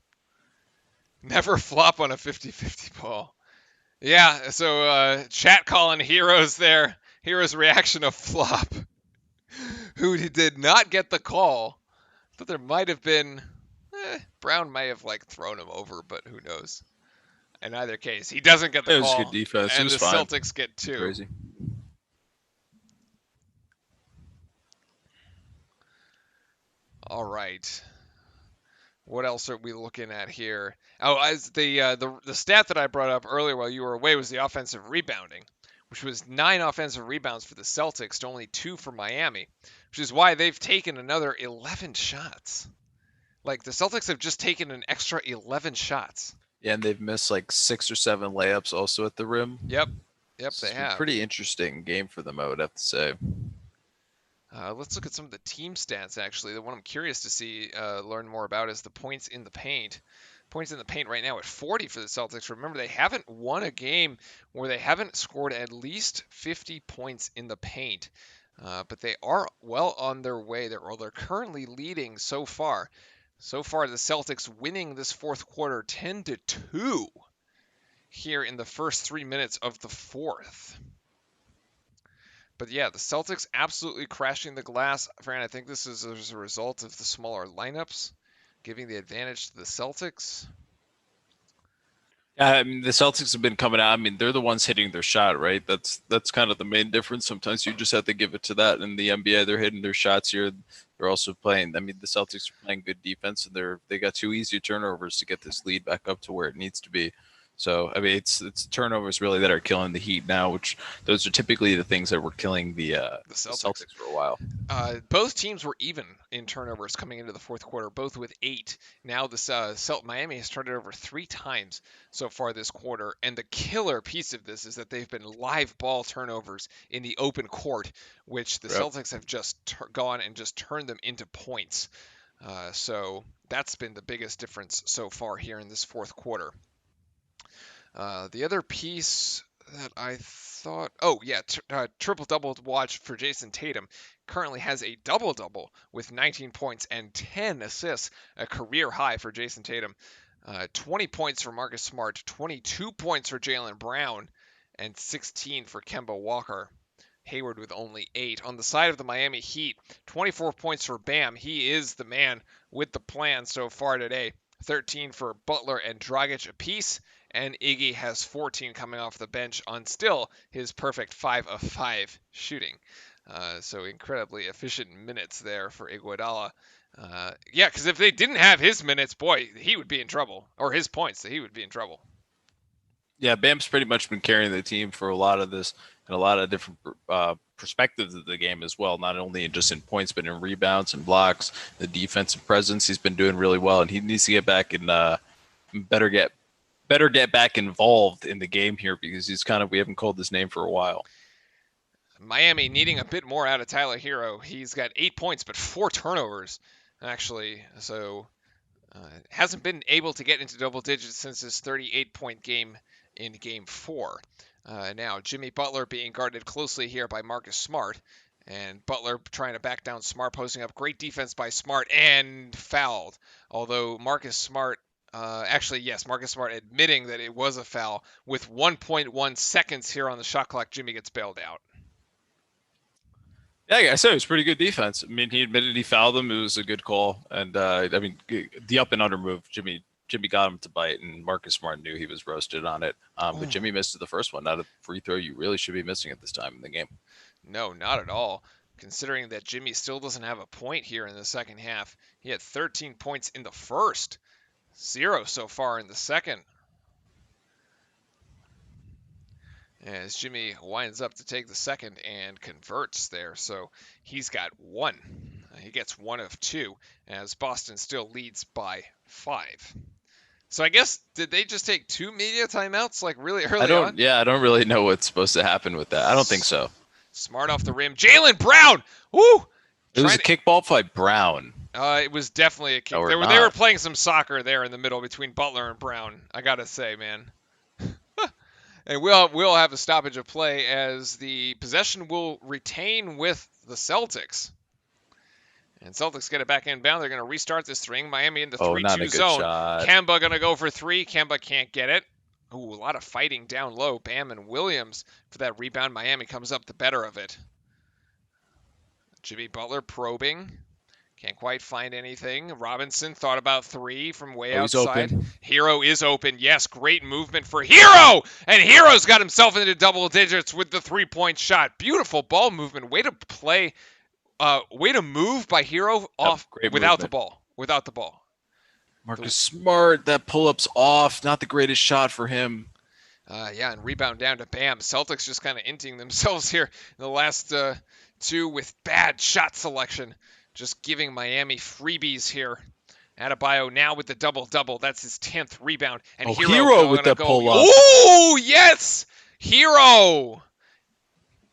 never flop on a 50-50 ball. Yeah, so chat calling Heroes there. Heroes reaction of flop. Who did not get the call. But there might have been... Brown may have thrown him over, but who knows. In either case, he doesn't get the call. It was good defense. And it was the fine. Celtics get 2. Crazy. All right. What else are we looking at here? Oh, as the stat that I brought up earlier while you were away was the offensive rebounding, which was 9 offensive rebounds for the Celtics to only 2 for Miami, which is why they've taken another 11 shots. The Celtics have just taken an extra 11 shots. Yeah, and they've missed 6 or 7 layups also at the rim. Yep, they have. Pretty interesting game for them, I would have to say. Let's look at some of the team stats, actually. The one I'm curious to see, learn more about is the points in the paint. Points in the paint right now at 40 for the Celtics. Remember, they haven't won a game where they haven't scored at least 50 points in the paint. But they are well on their way. They're currently leading so far. So far, the Celtics winning this fourth quarter 10-2 here in the first 3 minutes of the fourth. But yeah, the Celtics absolutely crashing the glass. Fran, I think this is as a result of the smaller lineups, giving the advantage to the Celtics. Yeah, I mean, the Celtics have been coming out. I mean, they're the ones hitting their shot, right? That's kind of the main difference. Sometimes you just have to give it to that. In the NBA, they're hitting their shots here. They're also playing. I mean, the Celtics are playing good defense, and they got 2 easy turnovers to get this lead back up to where it needs to be. So, I mean, it's turnovers really that are killing the Heat now, which those are typically the things that were killing the Celtics for a while. Both teams were even in turnovers coming into the fourth quarter, both with 8. Now Miami has turned it over 3 times so far this quarter, and the killer piece of this is that they've been live ball turnovers in the open court, which the Celtics have just gone and just turned them into points. So that's been the biggest difference so far here in this fourth quarter. The other piece that I thought, triple-double watch for Jason Tatum. Currently has a double-double with 19 points and 10 assists, a career high for Jason Tatum. 20 points for Marcus Smart, 22 points for Jaylen Brown, and 16 for Kemba Walker. Hayward with only 8. On the side of the Miami Heat, 24 points for Bam. He is the man with the plan so far today. 13 for Butler and Dragic apiece. And Iggy has 14 coming off the bench on still his perfect 5 of 5 shooting. So incredibly efficient minutes there for Iguodala. Because if they didn't have his minutes, boy, he would be in trouble. Or his points, he would be in trouble. Yeah, Bam's pretty much been carrying the team for a lot of this and a lot of different perspectives of the game as well. Not only just in points, but in rebounds and blocks, the defensive presence. He's been doing really well, and he needs to get back and better get back involved in the game here because he's we haven't called his name for a while. Miami needing a bit more out of Tyler Hero. He's got 8 points, but 4 turnovers, actually. So hasn't been able to get into double digits since his 38-point game in Game 4. Now, Jimmy Butler being guarded closely here by Marcus Smart. And Butler trying to back down Smart, posting up. Great defense by Smart and fouled. Although Marcus Smart, Marcus Smart admitting that it was a foul. With 1.1 seconds here on the shot clock, Jimmy gets bailed out. Yeah, I said it was pretty good defense. I mean, he admitted he fouled him. It was a good call. And, the up and under move, Jimmy got him to bite, and Marcus Smart knew he was roasted on it. But Jimmy missed the first one. Not a free throw you really should be missing at this time in the game. No, not at all. Considering that Jimmy still doesn't have a point here in the second half. He had 13 points in the first. 0 so far in the second. As Jimmy winds up to take the second and converts there. So he's got 1. He gets 1 of 2 as Boston still leads by 5. So I guess, did they just take 2 media timeouts like really early on? Yeah, I don't really know what's supposed to happen with that. I don't think so. Smart off the rim. Jaylen Brown! Woo! It was a kickball by Brown. It was definitely a kick. They were playing some soccer there in the middle between Butler and Brown. I gotta say, man. And we'll have a stoppage of play as the possession will retain with the Celtics. And Celtics get it back inbound. They're going to restart this string. Miami in the 3-2 zone. Shot. Kemba going to go for 3. Kemba can't get it. Ooh, a lot of fighting down low. Bam and Williams for that rebound. Miami comes up the better of it. Jimmy Butler probing. Can't quite find anything. Robinson thought about 3 from way outside. Hero is open. Yes, great movement for Hero! And Hero's got himself into double digits with the 3-point shot. Beautiful ball movement. Way to play. Way to move by Hero off without the ball. Without the ball. Marcus Smart, that pull-up's off. Not the greatest shot for him. And rebound down to Bam. Celtics just kind of inting themselves here in the last 2 with bad shot selection. Just giving Miami freebies here. Adebayo now with the double-double. That's his 10th rebound. And Hero with the pull-up. Ooh, yes! Hero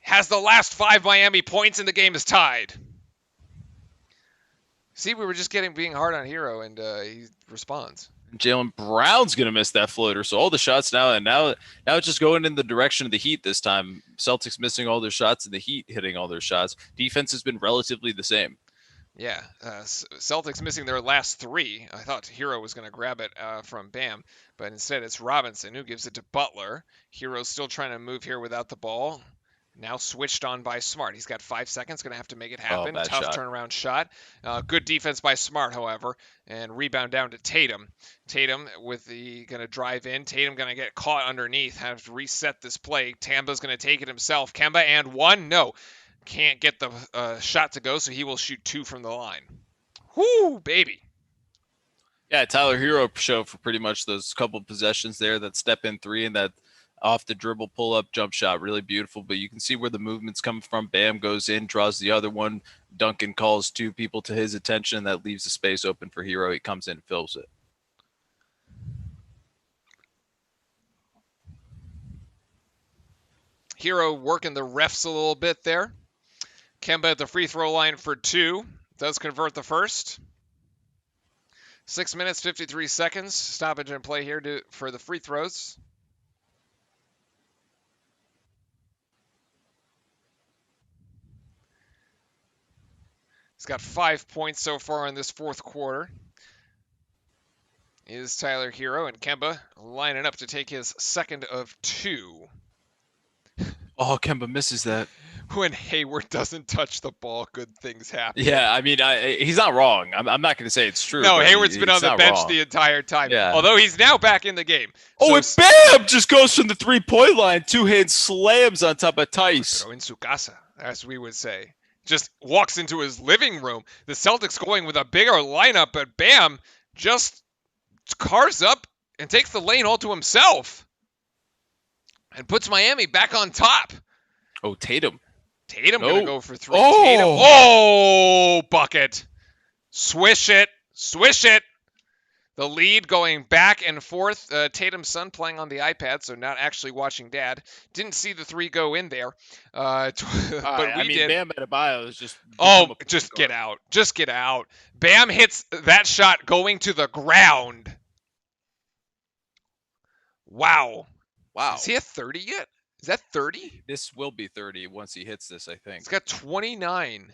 has the last 5 Miami points, and the game is tied. See, we were just being hard on Hero, and he responds. Jaylen Brown's going to miss that floater. So all the shots now it's just going in the direction of the Heat this time. Celtics missing all their shots and the Heat hitting all their shots. Defense has been relatively the same. Yeah, Celtics missing their last 3. I thought Hero was going to grab it from Bam, but instead it's Robinson who gives it to Butler. Hero's still trying to move here without the ball. Now switched on by Smart. He's got 5 seconds, going to have to make it happen. Tough turnaround shot. Good defense by Smart, however, and rebound down to Tatum. Tatum going to drive in. Tatum going to get caught underneath, have to reset this play. Kemba's going to take it himself. Kemba and 1. No. Can't get the shot to go, so he will shoot 2 from the line. Whoo, baby. Yeah, Tyler Hero showed for pretty much those couple possessions there, that step-in 3 and that off-the-dribble pull-up jump shot. Really beautiful, but you can see where the movement's coming from. Bam goes in, draws the other one. Duncan calls 2 people to his attention. That leaves the space open for Hero. He comes in and fills it. Hero working the refs a little bit there. Kemba at the free throw line for 2. Does convert the first. 6 minutes, 53 seconds. Stoppage and play here for the free throws. He's got 5 points so far in this fourth quarter. Is Tyler Hero, and Kemba lining up to take his second of 2. Oh, Kemba misses that. When Hayward doesn't touch the ball, good things happen. Yeah, I mean, he's not wrong. I'm not going to say it's true. No, Hayward's been on the bench the entire time. Yeah. Although he's now back in the game. Oh, and Bam just goes from the 3-point line. 2-hand slams on top of Tice. In su casa, as we would say. Just walks into his living room. The Celtics going with a bigger lineup, but Bam just carves up and takes the lane all to himself. And puts Miami back on top. Oh, Tatum. Tatum going to go for 3. Oh. Tatum. Oh, bucket. Swish it. Swish it. The lead going back and forth. Tatum's son playing on the iPad, so not actually watching dad. Didn't see the three go in there, but we did. Bam Adebayo is just. Oh, just get out. Just get out. Bam hits that shot going to the ground. Wow. Is he at 30 yet? Is that 30? This will be 30 once he hits this, I think. He's got 29.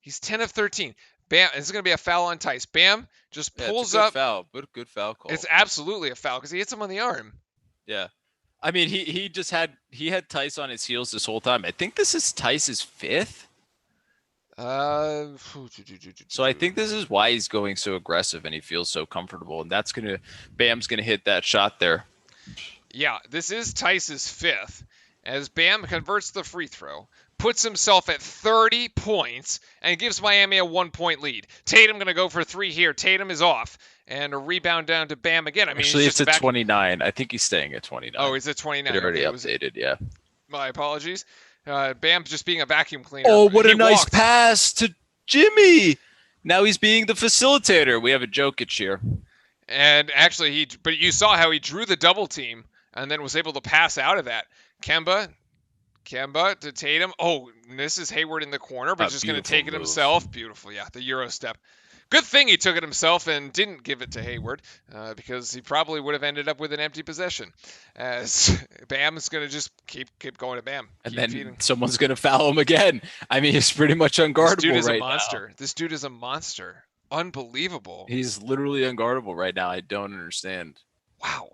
He's 10 of 13. Bam. This is going to be a foul on Tice. Bam just pulls up. Foul, but good foul call. It's absolutely a foul because he hits him on the arm. Yeah. I mean, he had Tice on his heels this whole time. I think this is Tice's 5th. So I think this is why he's going so aggressive and he feels so comfortable, and Bam's gonna hit that shot there. Yeah, this is Tice's 5th, as Bam converts the free throw, puts himself at 30 points, and gives Miami a 1-point lead. Tatum gonna go for 3 here. Tatum is off, and a rebound down to Bam again. I mean, actually, it's at 29. I think he's staying at 29. Oh, he's at 29. It already updated. Yeah. My apologies. Bam just being a vacuum cleaner. Oh, what a nice pass to Jimmy. Now he's being the facilitator. We have a Jokic here. And actually, but you saw how he drew the double team and then was able to pass out of that. Kemba to Tatum. Oh, this is Hayward in the corner, but just going to take it himself. Beautiful, yeah, the Euro step. Good thing he took it himself and didn't give it to Hayward, because he probably would have ended up with an empty possession. As Bam is going to just keep going to Bam. And then someone's going to foul him again. I mean, he's pretty much unguardable. This dude is a monster. This dude is a monster. Unbelievable. He's literally unguardable right now. I don't understand. Wow.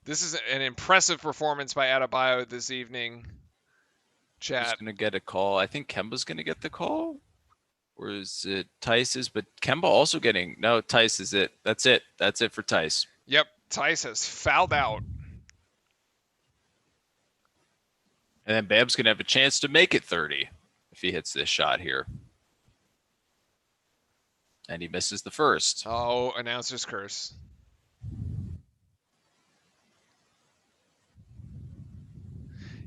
This is an impressive performance by Adebayo this evening. Chat. Who's going to get a call? I think Kemba's going to get the call. Or is it Tice's? But Kemba also getting... No, Tice is it. That's it. That's it for Tice. Yep. Tice has fouled out. And then Bam's going to have a chance to make it 30 if he hits this shot here. And he misses the first. Oh, announcer's curse.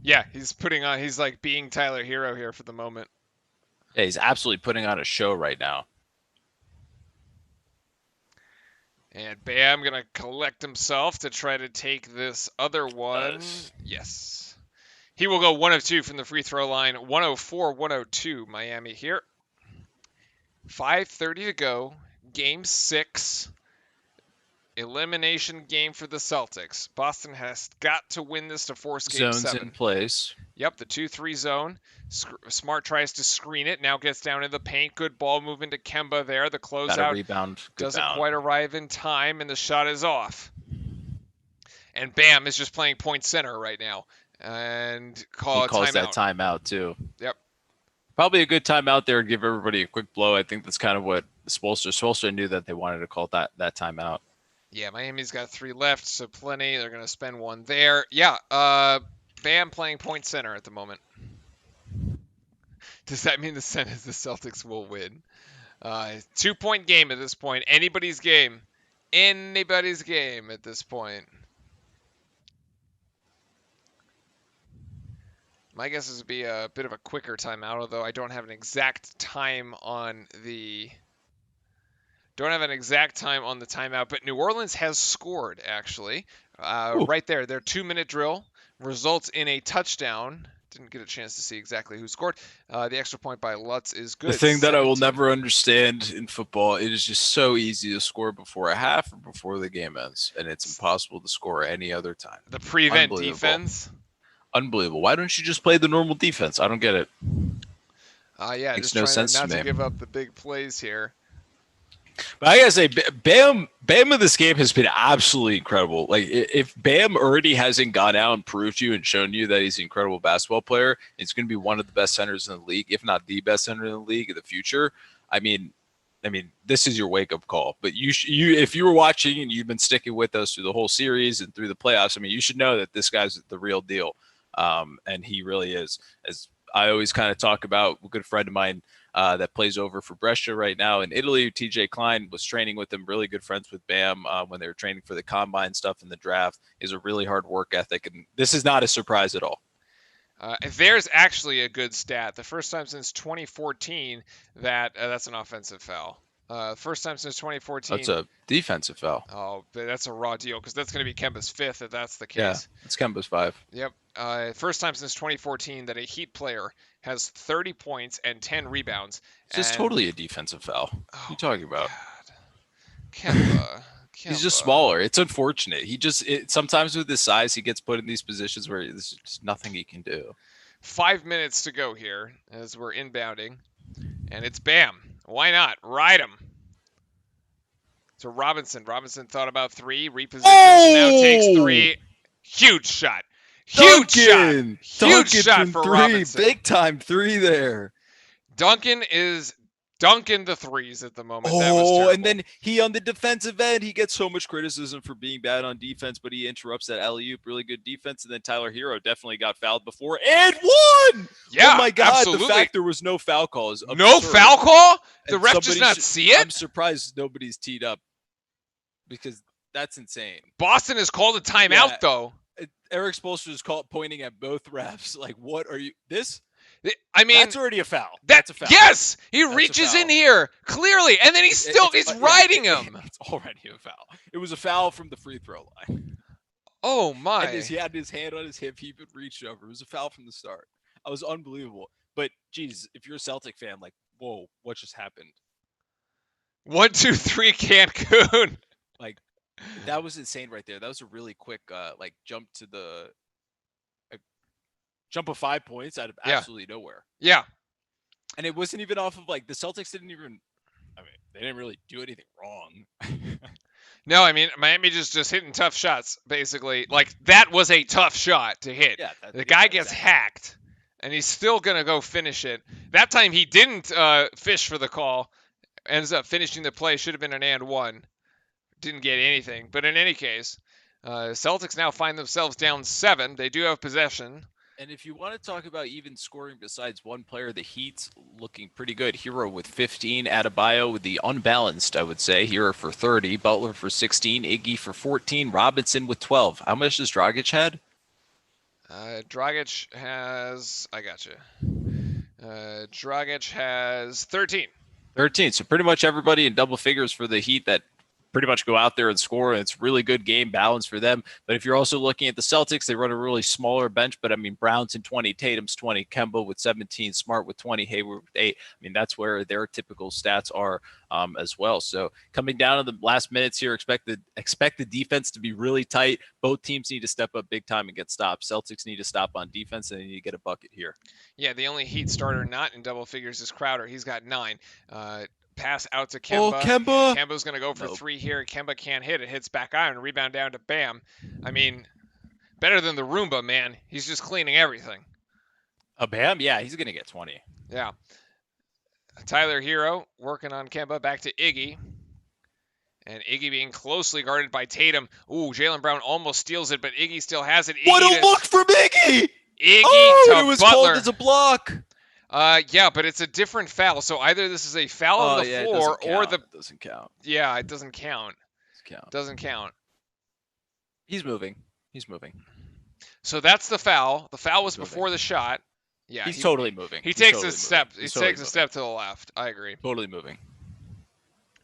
Yeah, he's like being Tyler Hero here for the moment. Yeah, he's absolutely putting on a show right now. And Bam going to collect himself to try to take this other one. Yes. He will go 1 of 2 from the free throw line. 104-102 Miami here. 5:30 to go. Game 6. Elimination game for the Celtics. Boston has got to win this to force game 7. Zone's in place. Yep, the 2-3 zone. Smart tries to screen it. Now gets down in the paint. Good ball moving to Kemba there. The closeout rebound. Doesn't quite arrive in time, and the shot is off. And Bam is just playing point center right now. And he calls that timeout too. Yep. Probably a good timeout there to give everybody a quick blow. I think that's kind of what Spoelstra knew, that they wanted to call that timeout. Yeah, Miami's got 3 left, so plenty. They're going to spend 1 there. Yeah, Bam playing point center at the moment. Does that mean the Celtics will win? 2-point game at this point. Anybody's game. Anybody's game at this point. My guess is to be a bit of a quicker timeout, although I don't have an exact time on the timeout. But New Orleans has scored, actually. Right there. Their 2-minute drill results in a touchdown. Didn't get a chance to see exactly who scored. The extra point by Lutz is good. The thing that I will never understand in football, it is just so easy to score before a half or before the game ends, and it's impossible to score any other time. The prevent defense. Unbelievable. Why don't you just play the normal defense? I don't get it. Yeah, Makes just no trying sense not to me. to give up the big plays here. But I gotta say, Bam in this game has been absolutely incredible. Like, if Bam already hasn't gone out and proved you and shown you that he's an incredible basketball player, he's going to be one of the best centers in the league, if not the best center in the league in the future. I mean, this is your wake up call. But you if you were watching and you've been sticking with us through the whole series and through the playoffs, I mean, you should know that this guy's the real deal. And he really is. As I always kind of talk about, a good friend of mine that plays over for Brescia right now in Italy, TJ Klein, was training with him, really good friends with Bam when they were training for the combine stuff in the draft. He's a really hard work ethic, and this is not a surprise at all. There's actually a good stat. The first time since 2014 that that's an offensive foul. First time since 2014. That's a defensive foul. Oh, but that's a raw deal because that's going to be Kemba's 5th if that's the case. Yeah, it's Kemba's 5. Yep. First time since 2014 that a Heat player has 30 points and 10 rebounds. It's just totally a defensive foul. What are you talking about? Kemba. He's just smaller. It's unfortunate. Sometimes with his size, he gets put in these positions where there's just nothing he can do. 5 minutes to go here as we're inbounding. And it's Bam. Why not? Ride him. So Robinson. Robinson thought about 3. Repositions. Now takes 3. Huge shot. Huge Duncan! shot. Huge shot for 3. Robinson. Big time 3 there. Duncan is dunking the threes at the moment. Oh, and then he on the defensive end, he gets so much criticism for being bad on defense, but he interrupts that alley-oop. Really good defense. And then Tyler Hero definitely got fouled before and won. Yeah, oh my God, absolutely. The fact there was no foul call is absurd. No foul call? The And ref does not see it? I'm surprised nobody's teed up because that's insane. Boston has called a timeout, though. Eric Spoelstra is pointing at both refs. Like, what are you? This? I mean, that's already a foul. That's a foul. Yes, he reaches in here clearly, and then he's riding him. It's already a foul. It was a foul from the free throw line. Oh my! And he had his hand on his hip. He even reached over. It was a foul from the start. It was unbelievable. But geez, if you're a Celtic fan, like, whoa, what just happened? 1, 2, 3, Cancun. Like, that was insane right there. That was a really quick, jump to the. Jump of 5 points out of absolutely nowhere. Yeah. And it wasn't even off of the Celtics they didn't really do anything wrong. No, I mean, Miami just hitting tough shots, basically. Like, that was a tough shot to hit. Yeah, the guy gets hacked, and he's still going to go finish it. That time he didn't fish for the call. Ends up finishing the play. Should have been an and one. Didn't get anything. But in any case, Celtics now find themselves down 7. They do have possession. And if you want to talk about even scoring besides one player, the Heat's looking pretty good. Hero with 15, Adebayo with the unbalanced, I would say. Hero for 30, Butler for 16, Iggy for 14, Robinson with 12. How much does Dragic had? Dragic has, I got you. Dragic has 13. 13. So pretty much everybody in double figures for the Heat that pretty much go out there and score, and it's really good game balance for them. But if you're also looking at the Celtics, they run a really smaller bench, but I mean, Brown's in 20, Tatum's 20, Kemba with 17, Smart with 20, Hayward with 8. I mean, that's where their typical stats are as well. So coming down to the last minutes here, expect the defense to be really tight. Both teams need to step up big time and get stops. Celtics need to stop on defense, and they need to get a bucket here. Yeah, the only Heat starter not in double figures is Crowder. He's got 9. Pass out to Kemba. Oh, Kemba! Kemba's going to go for 3 here. Kemba can't hit it. Hits back iron. Rebound down to Bam. I mean, better than the Roomba, man. He's just cleaning everything. Bam? Yeah, he's going to get 20. Yeah. Tyler Hero working on Kemba. Back to Iggy. And Iggy being closely guarded by Tatum. Ooh, Jaylen Brown almost steals it, but Iggy still has it. What a look from Iggy! Iggy to it was Butler. Called as a block. Yeah, but it's a different foul. So either this is a foul on the floor or it doesn't count. Yeah, it doesn't count. Doesn't count. He's moving. So that's the foul. The foul was before the shot. Yeah, he's totally moving. He takes a step. He takes a step to the left. I agree. Totally moving.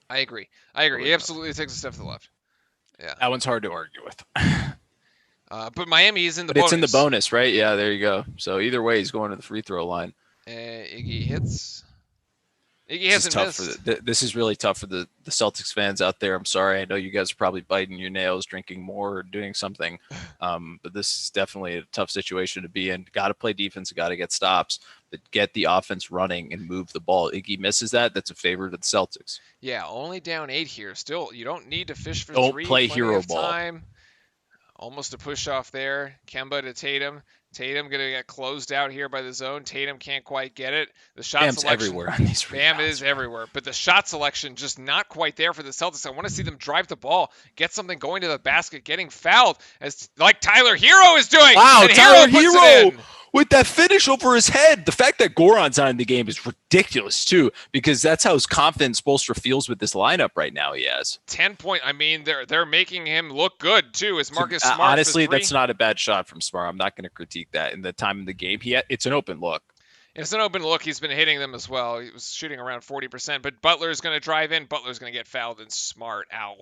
I agree. He absolutely takes a step to the left. Yeah. That one's hard to argue with. But Miami is in the bonus. It's in the bonus, right? Yeah, there you go. So either way, he's going to the free throw line. Iggy hits. Iggy hasn't missed. This is really tough for the Celtics fans out there. I'm sorry. I know you guys are probably biting your nails, drinking more, or doing something. But this is definitely a tough situation to be in. Got to play defense. Got to get stops. But get the offense running and move the ball. Iggy misses that. That's a favor to the Celtics. Yeah, only down 8 here. Still, you don't need to fish for 3. Don't play hero ball. Time. Almost a push off there. Kemba to Tatum. Tatum going to get closed out here by the zone. Tatum can't quite get it. The shot Bam's selection. Everywhere on these Bam is everywhere. But the shot selection just not quite there for the Celtics. I want to see them drive the ball, get something going to the basket, getting fouled, as like Tyler Hero is doing. Wow, and Tyler Hero with that finish over his head. The fact that Goran's not in the game is ridiculous, too, because that's how confident Spoelstra feels with this lineup right now he has. 10 point. I mean, they're making him look good, too, as Marcus Smart. Honestly, that's not a bad shot from Smart. I'm not going to critique that in the time of the game. It's an open look. It's an open look. He's been hitting them as well. He was shooting around 40%, but Butler's going to drive in. Butler's going to get fouled, and Smart. Ow.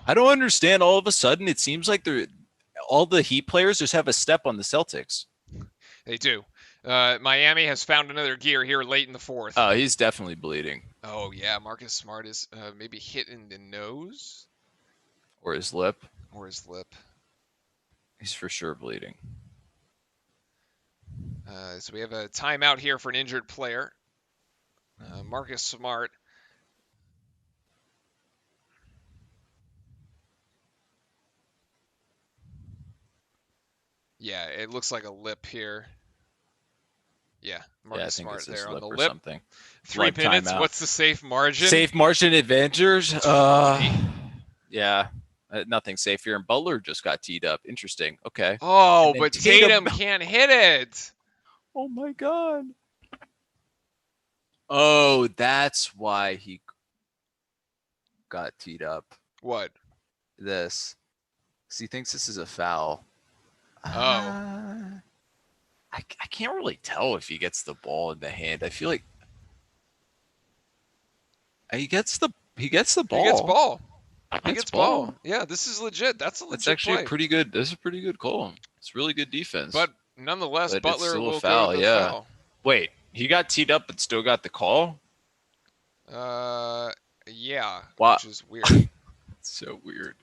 I don't understand. All of a sudden, it seems like all the Heat players just have a step on the Celtics. They do. Miami has found another gear here late in the fourth. Oh, he's definitely bleeding. Oh, yeah. Marcus Smart is maybe hit in the nose. Or his lip. He's for sure bleeding. So we have a timeout here for an injured player. Marcus Smart. Yeah, it looks like a lip here. Yeah, Marcus Smart there on the lip. Something. 3 minutes. What's the safe margin? Safe margin advantage? Yeah. Nothing safe here. And Butler just got teed up. Interesting. Okay. Oh, but Tatum can't hit it. Oh, my God. Oh, that's why he got teed up. What? This. Because he thinks this is a foul. Oh. I can't really tell if he gets the ball in the hand. I feel like he gets the ball. He gets ball. Yeah, this is legit. That's a legit. It's actually play. pretty good. This is a pretty good call. It's really good defense. But nonetheless, Butler will foul. Go to the Yeah. foul. Wait, he got teed up but still got the call? Yeah. Wow. Which is weird. So weird.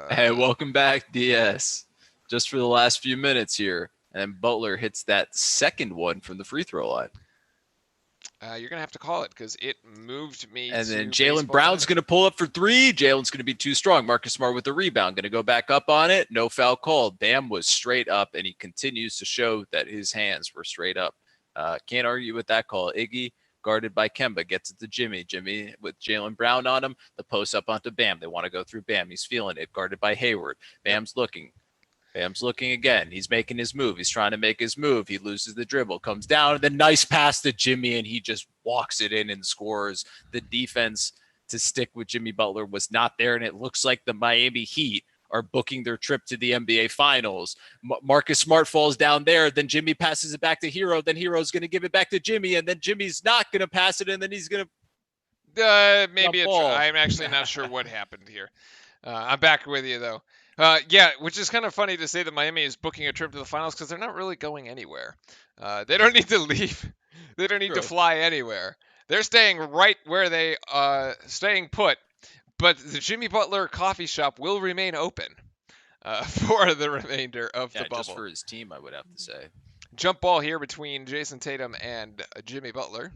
Hey, welcome back, DS. Just for the last few minutes here. And Butler hits that second one from the free throw line. You're going to have to call it because it moved me. And then Jaylen Brown's going to pull up for three. Jalen's going to be too strong. Marcus Smart with the rebound. Going to go back up on it. No foul called. Bam was straight up, and he continues to show that his hands were straight up. Can't argue with that call. Iggy, guarded by Kemba, gets it to Jimmy. Jimmy with Jaylen Brown on him. The post up onto Bam. They want to go through Bam. He's feeling it. Guarded by Hayward. Bam's looking. Bam's looking again. He's making his move. He's trying to make his move. He loses the dribble, comes down, and then nice pass to Jimmy, and he just walks it in and scores. The defense to stick with Jimmy Butler was not there, and it looks like the Miami Heat are booking their trip to the NBA Finals. Marcus Smart falls down there. Then Jimmy passes it back to Hero. Then Hero's going to give it back to Jimmy, and then Jimmy's not going to pass it, and then he's going to maybe I'm actually not sure what happened here. I'm back with you, though. Yeah, which is kind of funny to say that Miami is booking a trip to the finals because they're not really going anywhere. They don't need to leave. They don't need to fly anywhere. They're staying right where they staying put. But the Jimmy Butler coffee shop will remain open for the remainder of the bubble. Just for his team, I would have to say. Jump ball here between Jason Tatum and Jimmy Butler.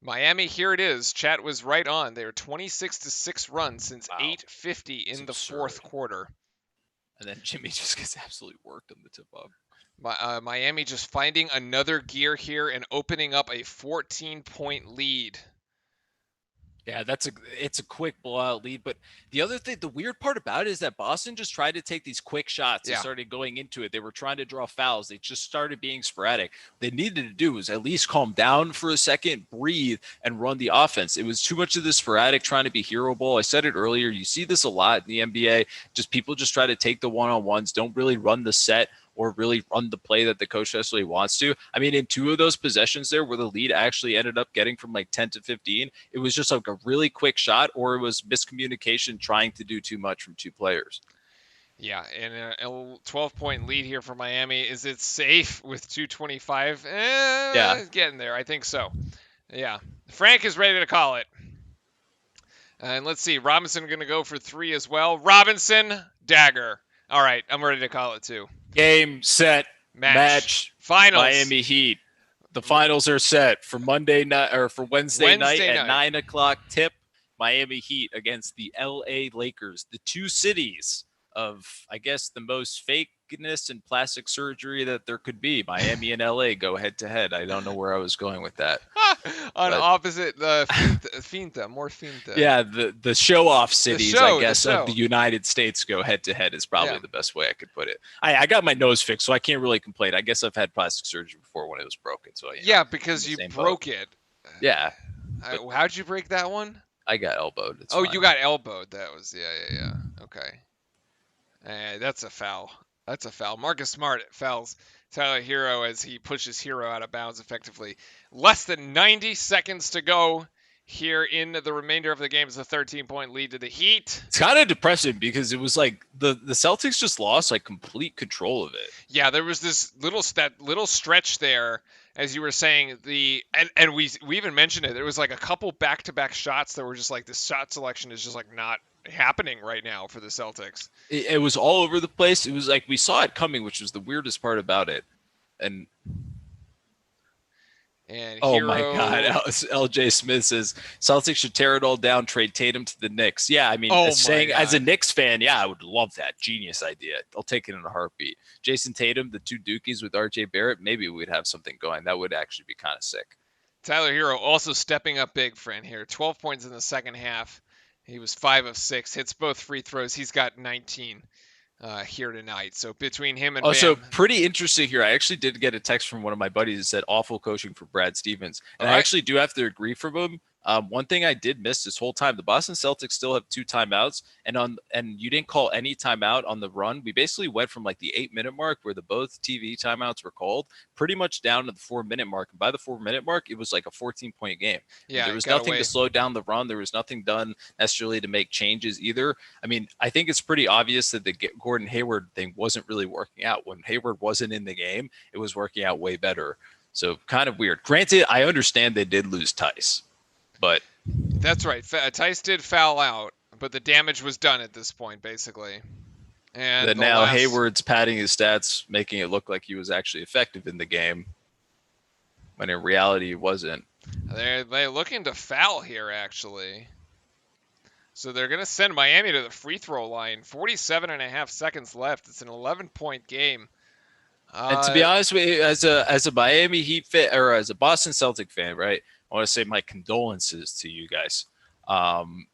Miami, here it is. Chat was right on. They're 26-6 run since 8:50 in the fourth quarter. And then Jimmy just gets absolutely worked on the tip-off. Miami just finding another gear here and opening up a 14-point lead. Yeah, it's a quick blowout lead. But the other thing, the weird part about it is that Boston just tried to take these quick shots and started going into it. They were trying to draw fouls. They just started being sporadic. What they needed to do was at least calm down for a second, breathe, and run the offense. It was too much of the sporadic trying to be hero ball. I said it earlier. You see this a lot in the NBA. Just people just try to take the one-on-ones, don't really run the set or really run the play that the coach necessarily wants to. I mean, in two of those possessions there where the lead actually ended up getting from like 10 to 15, it was just like a really quick shot or it was miscommunication trying to do too much from two players. Yeah, and a 12-point lead here for Miami. Is it safe with 2:25? Yeah. Getting there. I think so. Yeah. Frank is ready to call it. And let's see. Robinson going to go for three as well. Robinson, dagger. All right, I'm ready to call it too. Game, set, match, finals. Miami Heat. The finals are set for Monday night or for Wednesday night at 9 o'clock tip. Miami Heat against the LA Lakers. The two cities of, I guess, the most fakeness and plastic surgery that there could be. Miami and LA go head to head. I don't know where I was going with that. Opposite the finta, more finta. Yeah, the show off cities, I guess, of the United States go head to head is probably the best way I could put it. I got my nose fixed, so I can't really complain. I guess I've had plastic surgery before when it was broken. So because you broke it. Yeah. How'd you break that one? I got elbowed. It's fine. You got elbowed. That was Okay. That's a foul. Marcus Smart fouls Tyler Hero as he pushes Hero out of bounds effectively. Less than 90 seconds to go here in the remainder of the game. It's a 13-point lead to the Heat. It's kind of depressing because it was like the Celtics just lost like complete control of it. Yeah, there was this little stretch there, as you were saying. And we even mentioned it. There was like a couple back-to-back shots that were just like, the shot selection is just like not happening right now for the Celtics. It was all over the place. It was like we saw it coming, which was the weirdest part about it. And oh Hero, my God, LJ Smith says Celtics should tear it all down, trade Tatum to the Knicks. Yeah, I mean, as a Knicks fan, yeah, I would love that. Genius idea. I'll take it in a heartbeat. Jason Tatum, the two Dookies with RJ Barrett, maybe we'd have something going. That would actually be kind of sick. Tyler Hero also stepping up big, friend here. 12 points in the second half. He was 5 of 6, hits both free throws. He's got 19 here tonight. So between him and also Bam, pretty interesting here. I actually did get a text from one of my buddies that said awful coaching for Brad Stevens, and I actually do have to agree from him. One thing I did miss this whole time, the Boston Celtics still have 2 timeouts, and you didn't call any timeout on the run. We basically went from like the 8-minute mark where the both TV timeouts were called pretty much down to the 4-minute mark. And by the 4-minute mark, it was like a 14-point game. Yeah, there was nothing to slow down the run. There was nothing done necessarily to make changes either. I mean, I think it's pretty obvious that the Gordon Hayward thing wasn't really working out. When Hayward wasn't in the game, it was working out way better. So kind of weird. Granted, I understand they did lose Tice. But that's right. Tice did foul out, but the damage was done at this point, basically. And now Hayward's padding his stats, making it look like he was actually effective in the game, when in reality he wasn't. They're looking to foul here, actually. So they're going to send Miami to the free throw line. 47 and a half seconds left. It's an 11-point game. And to be honest with you, as a Miami Heat fan, or as a Boston Celtic fan, right? I want to say my condolences to you guys.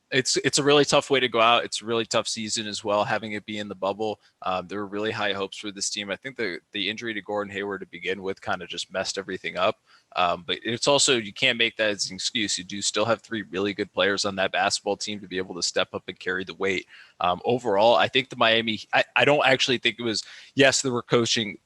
It's a really tough way to go out. It's a really tough season as well, having it be in the bubble. There were really high hopes for this team. I think the injury to Gordon Hayward to begin with kind of just messed everything up. But it's also, you can't make that as an excuse. You do still have 3 really good players on that basketball team to be able to step up and carry the weight. Overall, I think the Miami, I don't actually think it was, yes, they were coaching.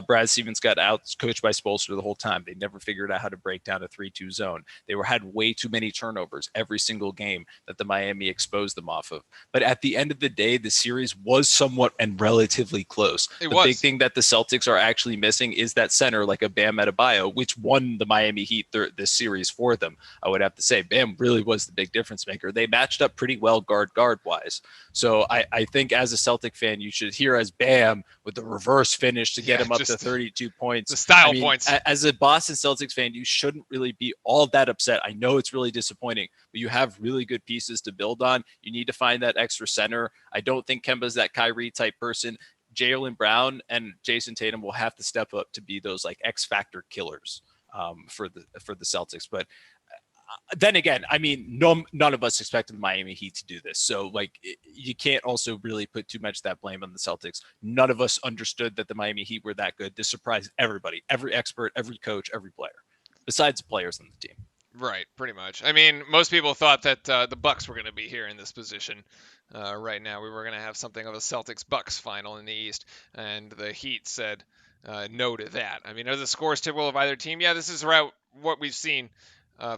Brad Stevens got out coached by Spoelstra the whole time. They never figured out how to break down a 3-2 zone. They had way too many turnovers every single game that the Miami exposed them off of. But at the end of the day, the series was somewhat and relatively close. The big thing that the Celtics are actually missing is that center, like a Bam Adebayo, which won the Miami Heat this series for them. I would have to say Bam really was the big difference maker. They matched up pretty well guard wise. So I think as a Celtic fan, you should hear as Bam with the reverse finish to get him up to 32 points. The style points. As a Boston Celtics fan, you shouldn't really be all that upset. I know it's really disappointing, but you have really good pieces to build on. You need to find that extra center. I don't think Kemba's that Kyrie type person. Jaylen Brown and Jason Tatum will have to step up to be those like X factor killers for the Celtics. But then again, I mean, none of us expected the Miami Heat to do this. So, like, you can't also really put too much of that blame on the Celtics. None of us understood that the Miami Heat were that good. This surprised everybody, every expert, every coach, every player, besides the players on the team. Right, pretty much. I mean, most people thought that the Bucks were going to be here in this position right now. We were going to have something of a Celtics-Bucks final in the East, and the Heat said no to that. I mean, are the scores typical of either team? Yeah, this is what we've seen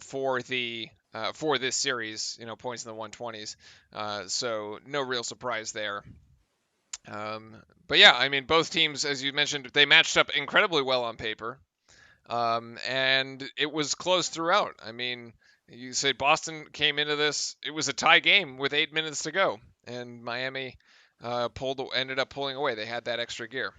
for this series, points in the 120s. So no real surprise there. But yeah, I mean, both teams, as you mentioned, they matched up incredibly well on paper. And it was close throughout. I mean, you say Boston came into this, it was a tie game with 8 minutes to go, and Miami ended up pulling away. They had that extra gear.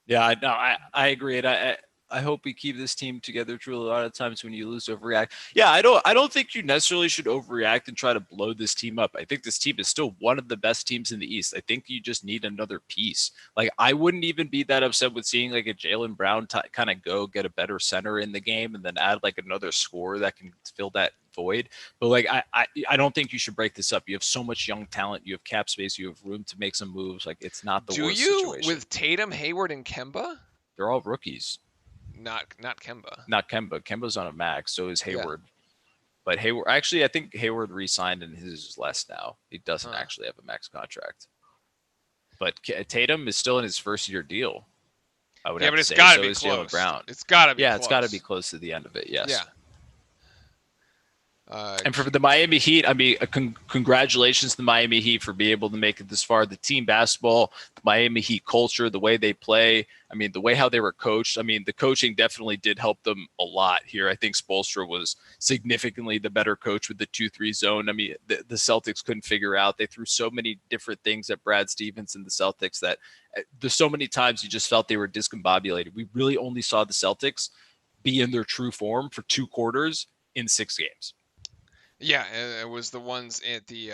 Yeah, no, I agree. And I hope we keep this team together. Truly, a lot of times when you lose, overreact. Yeah, I don't think you necessarily should overreact and try to blow this team up. I think this team is still one of the best teams in the East. I think you just need another piece. Like, I wouldn't even be that upset with seeing like a Jaylen Brown kind of go get a better center in the game and then add like another scorer that can fill that void. But like, I don't think you should break this up. You have so much young talent. You have cap space. You have room to make some moves. Like, it's not the worst situation. Do you with Tatum, Hayward, and Kemba? They're all rookies. Not Kemba. Not Kemba. Kemba's on a max. So is Hayward. Yeah. But Hayward, actually, I think Hayward re-signed and his is less now. He doesn't actually have a max contract. But Tatum is still in his first-year deal. I would Yeah, have but to it's say. got to So be is Jalen close. Brown. It's got to be Yeah, close. it's got to be close to the end of it. Yes. Yeah. And for the Miami Heat, I mean, congratulations to the Miami Heat for being able to make it this far. The team basketball, the Miami Heat culture, the way they play, I mean, the way how they were coached, I mean, the coaching definitely did help them a lot here. I think Spoelstra was significantly the better coach with the 2-3 zone. I mean, the Celtics couldn't figure out. They threw so many different things at Brad Stevens and the Celtics that there's so many times you just felt they were discombobulated. We really only saw the Celtics be in their true form for 2 quarters in 6 games. Yeah, it was the ones at the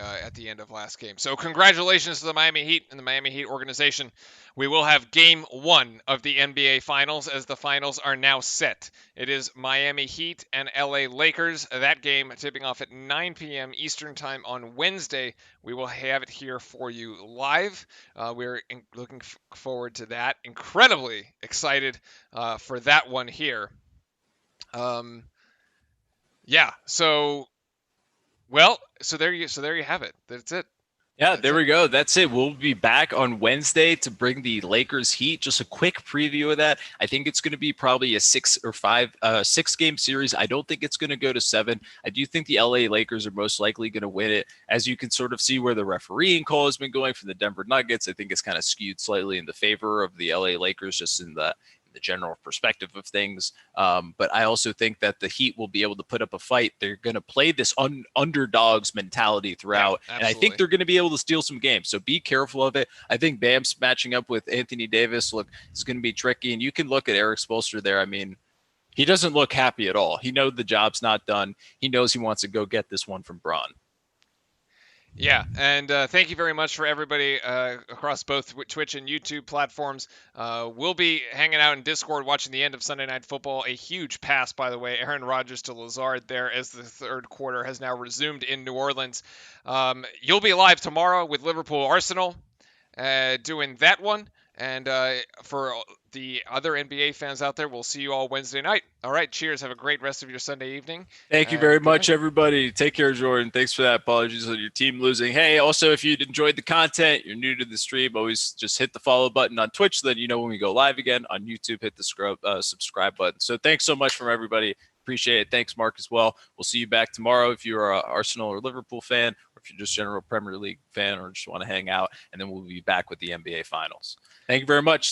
end of last game. So congratulations to the Miami Heat and the Miami Heat organization. We will have Game 1 of the NBA Finals as the finals are now set. It is Miami Heat and LA Lakers. That game tipping off at 9 p.m. Eastern Time on Wednesday. We will have it here for you live. We're looking forward to that. Incredibly excited for that one here. Yeah, so there you have it. That's it. Yeah, there we go. That's it. We'll be back on Wednesday to bring the Lakers Heat. Just a quick preview of that. I think it's going to be probably a 6 game series. I don't think it's going to go to 7. I do think the LA Lakers are most likely going to win it. As you can sort of see where the refereeing call has been going for the Denver Nuggets, I think it's kind of skewed slightly in the favor of the LA Lakers, just in the general perspective of things. But I also think that the Heat will be able to put up a fight. They're going to play this underdogs mentality throughout. Yeah, and I think they're going to be able to steal some games. So be careful of it. I think Bam's matching up with Anthony Davis. Look, it's going to be tricky. And you can look at Eric Spoelstra there. I mean, he doesn't look happy at all. He knows the job's not done. He knows he wants to go get this one from Braun. Yeah, and thank you very much for everybody across both Twitch and YouTube platforms. We'll be hanging out in Discord watching the end of Sunday Night Football. A huge pass, by the way, Aaron Rodgers to Lazard there as the third quarter has now resumed in New Orleans. You'll be live tomorrow with Liverpool Arsenal doing that one. And for the other NBA fans out there, we'll see you all Wednesday night. All right, cheers. Have a great rest of your Sunday evening. Thank you very much, everybody. Take care, Jordan. Thanks for that. Apologies on your team losing. Hey, also, if you enjoyed the content, you're new to the stream, always just hit the follow button on Twitch. Then you know when we go live again. On YouTube, hit the subscribe button. So thanks so much from everybody. Appreciate it. Thanks, Mark, as well. We'll see you back tomorrow if you're an Arsenal or Liverpool fan, or if you're just general Premier League fan or just want to hang out. And then we'll be back with the NBA Finals. Thank you very much.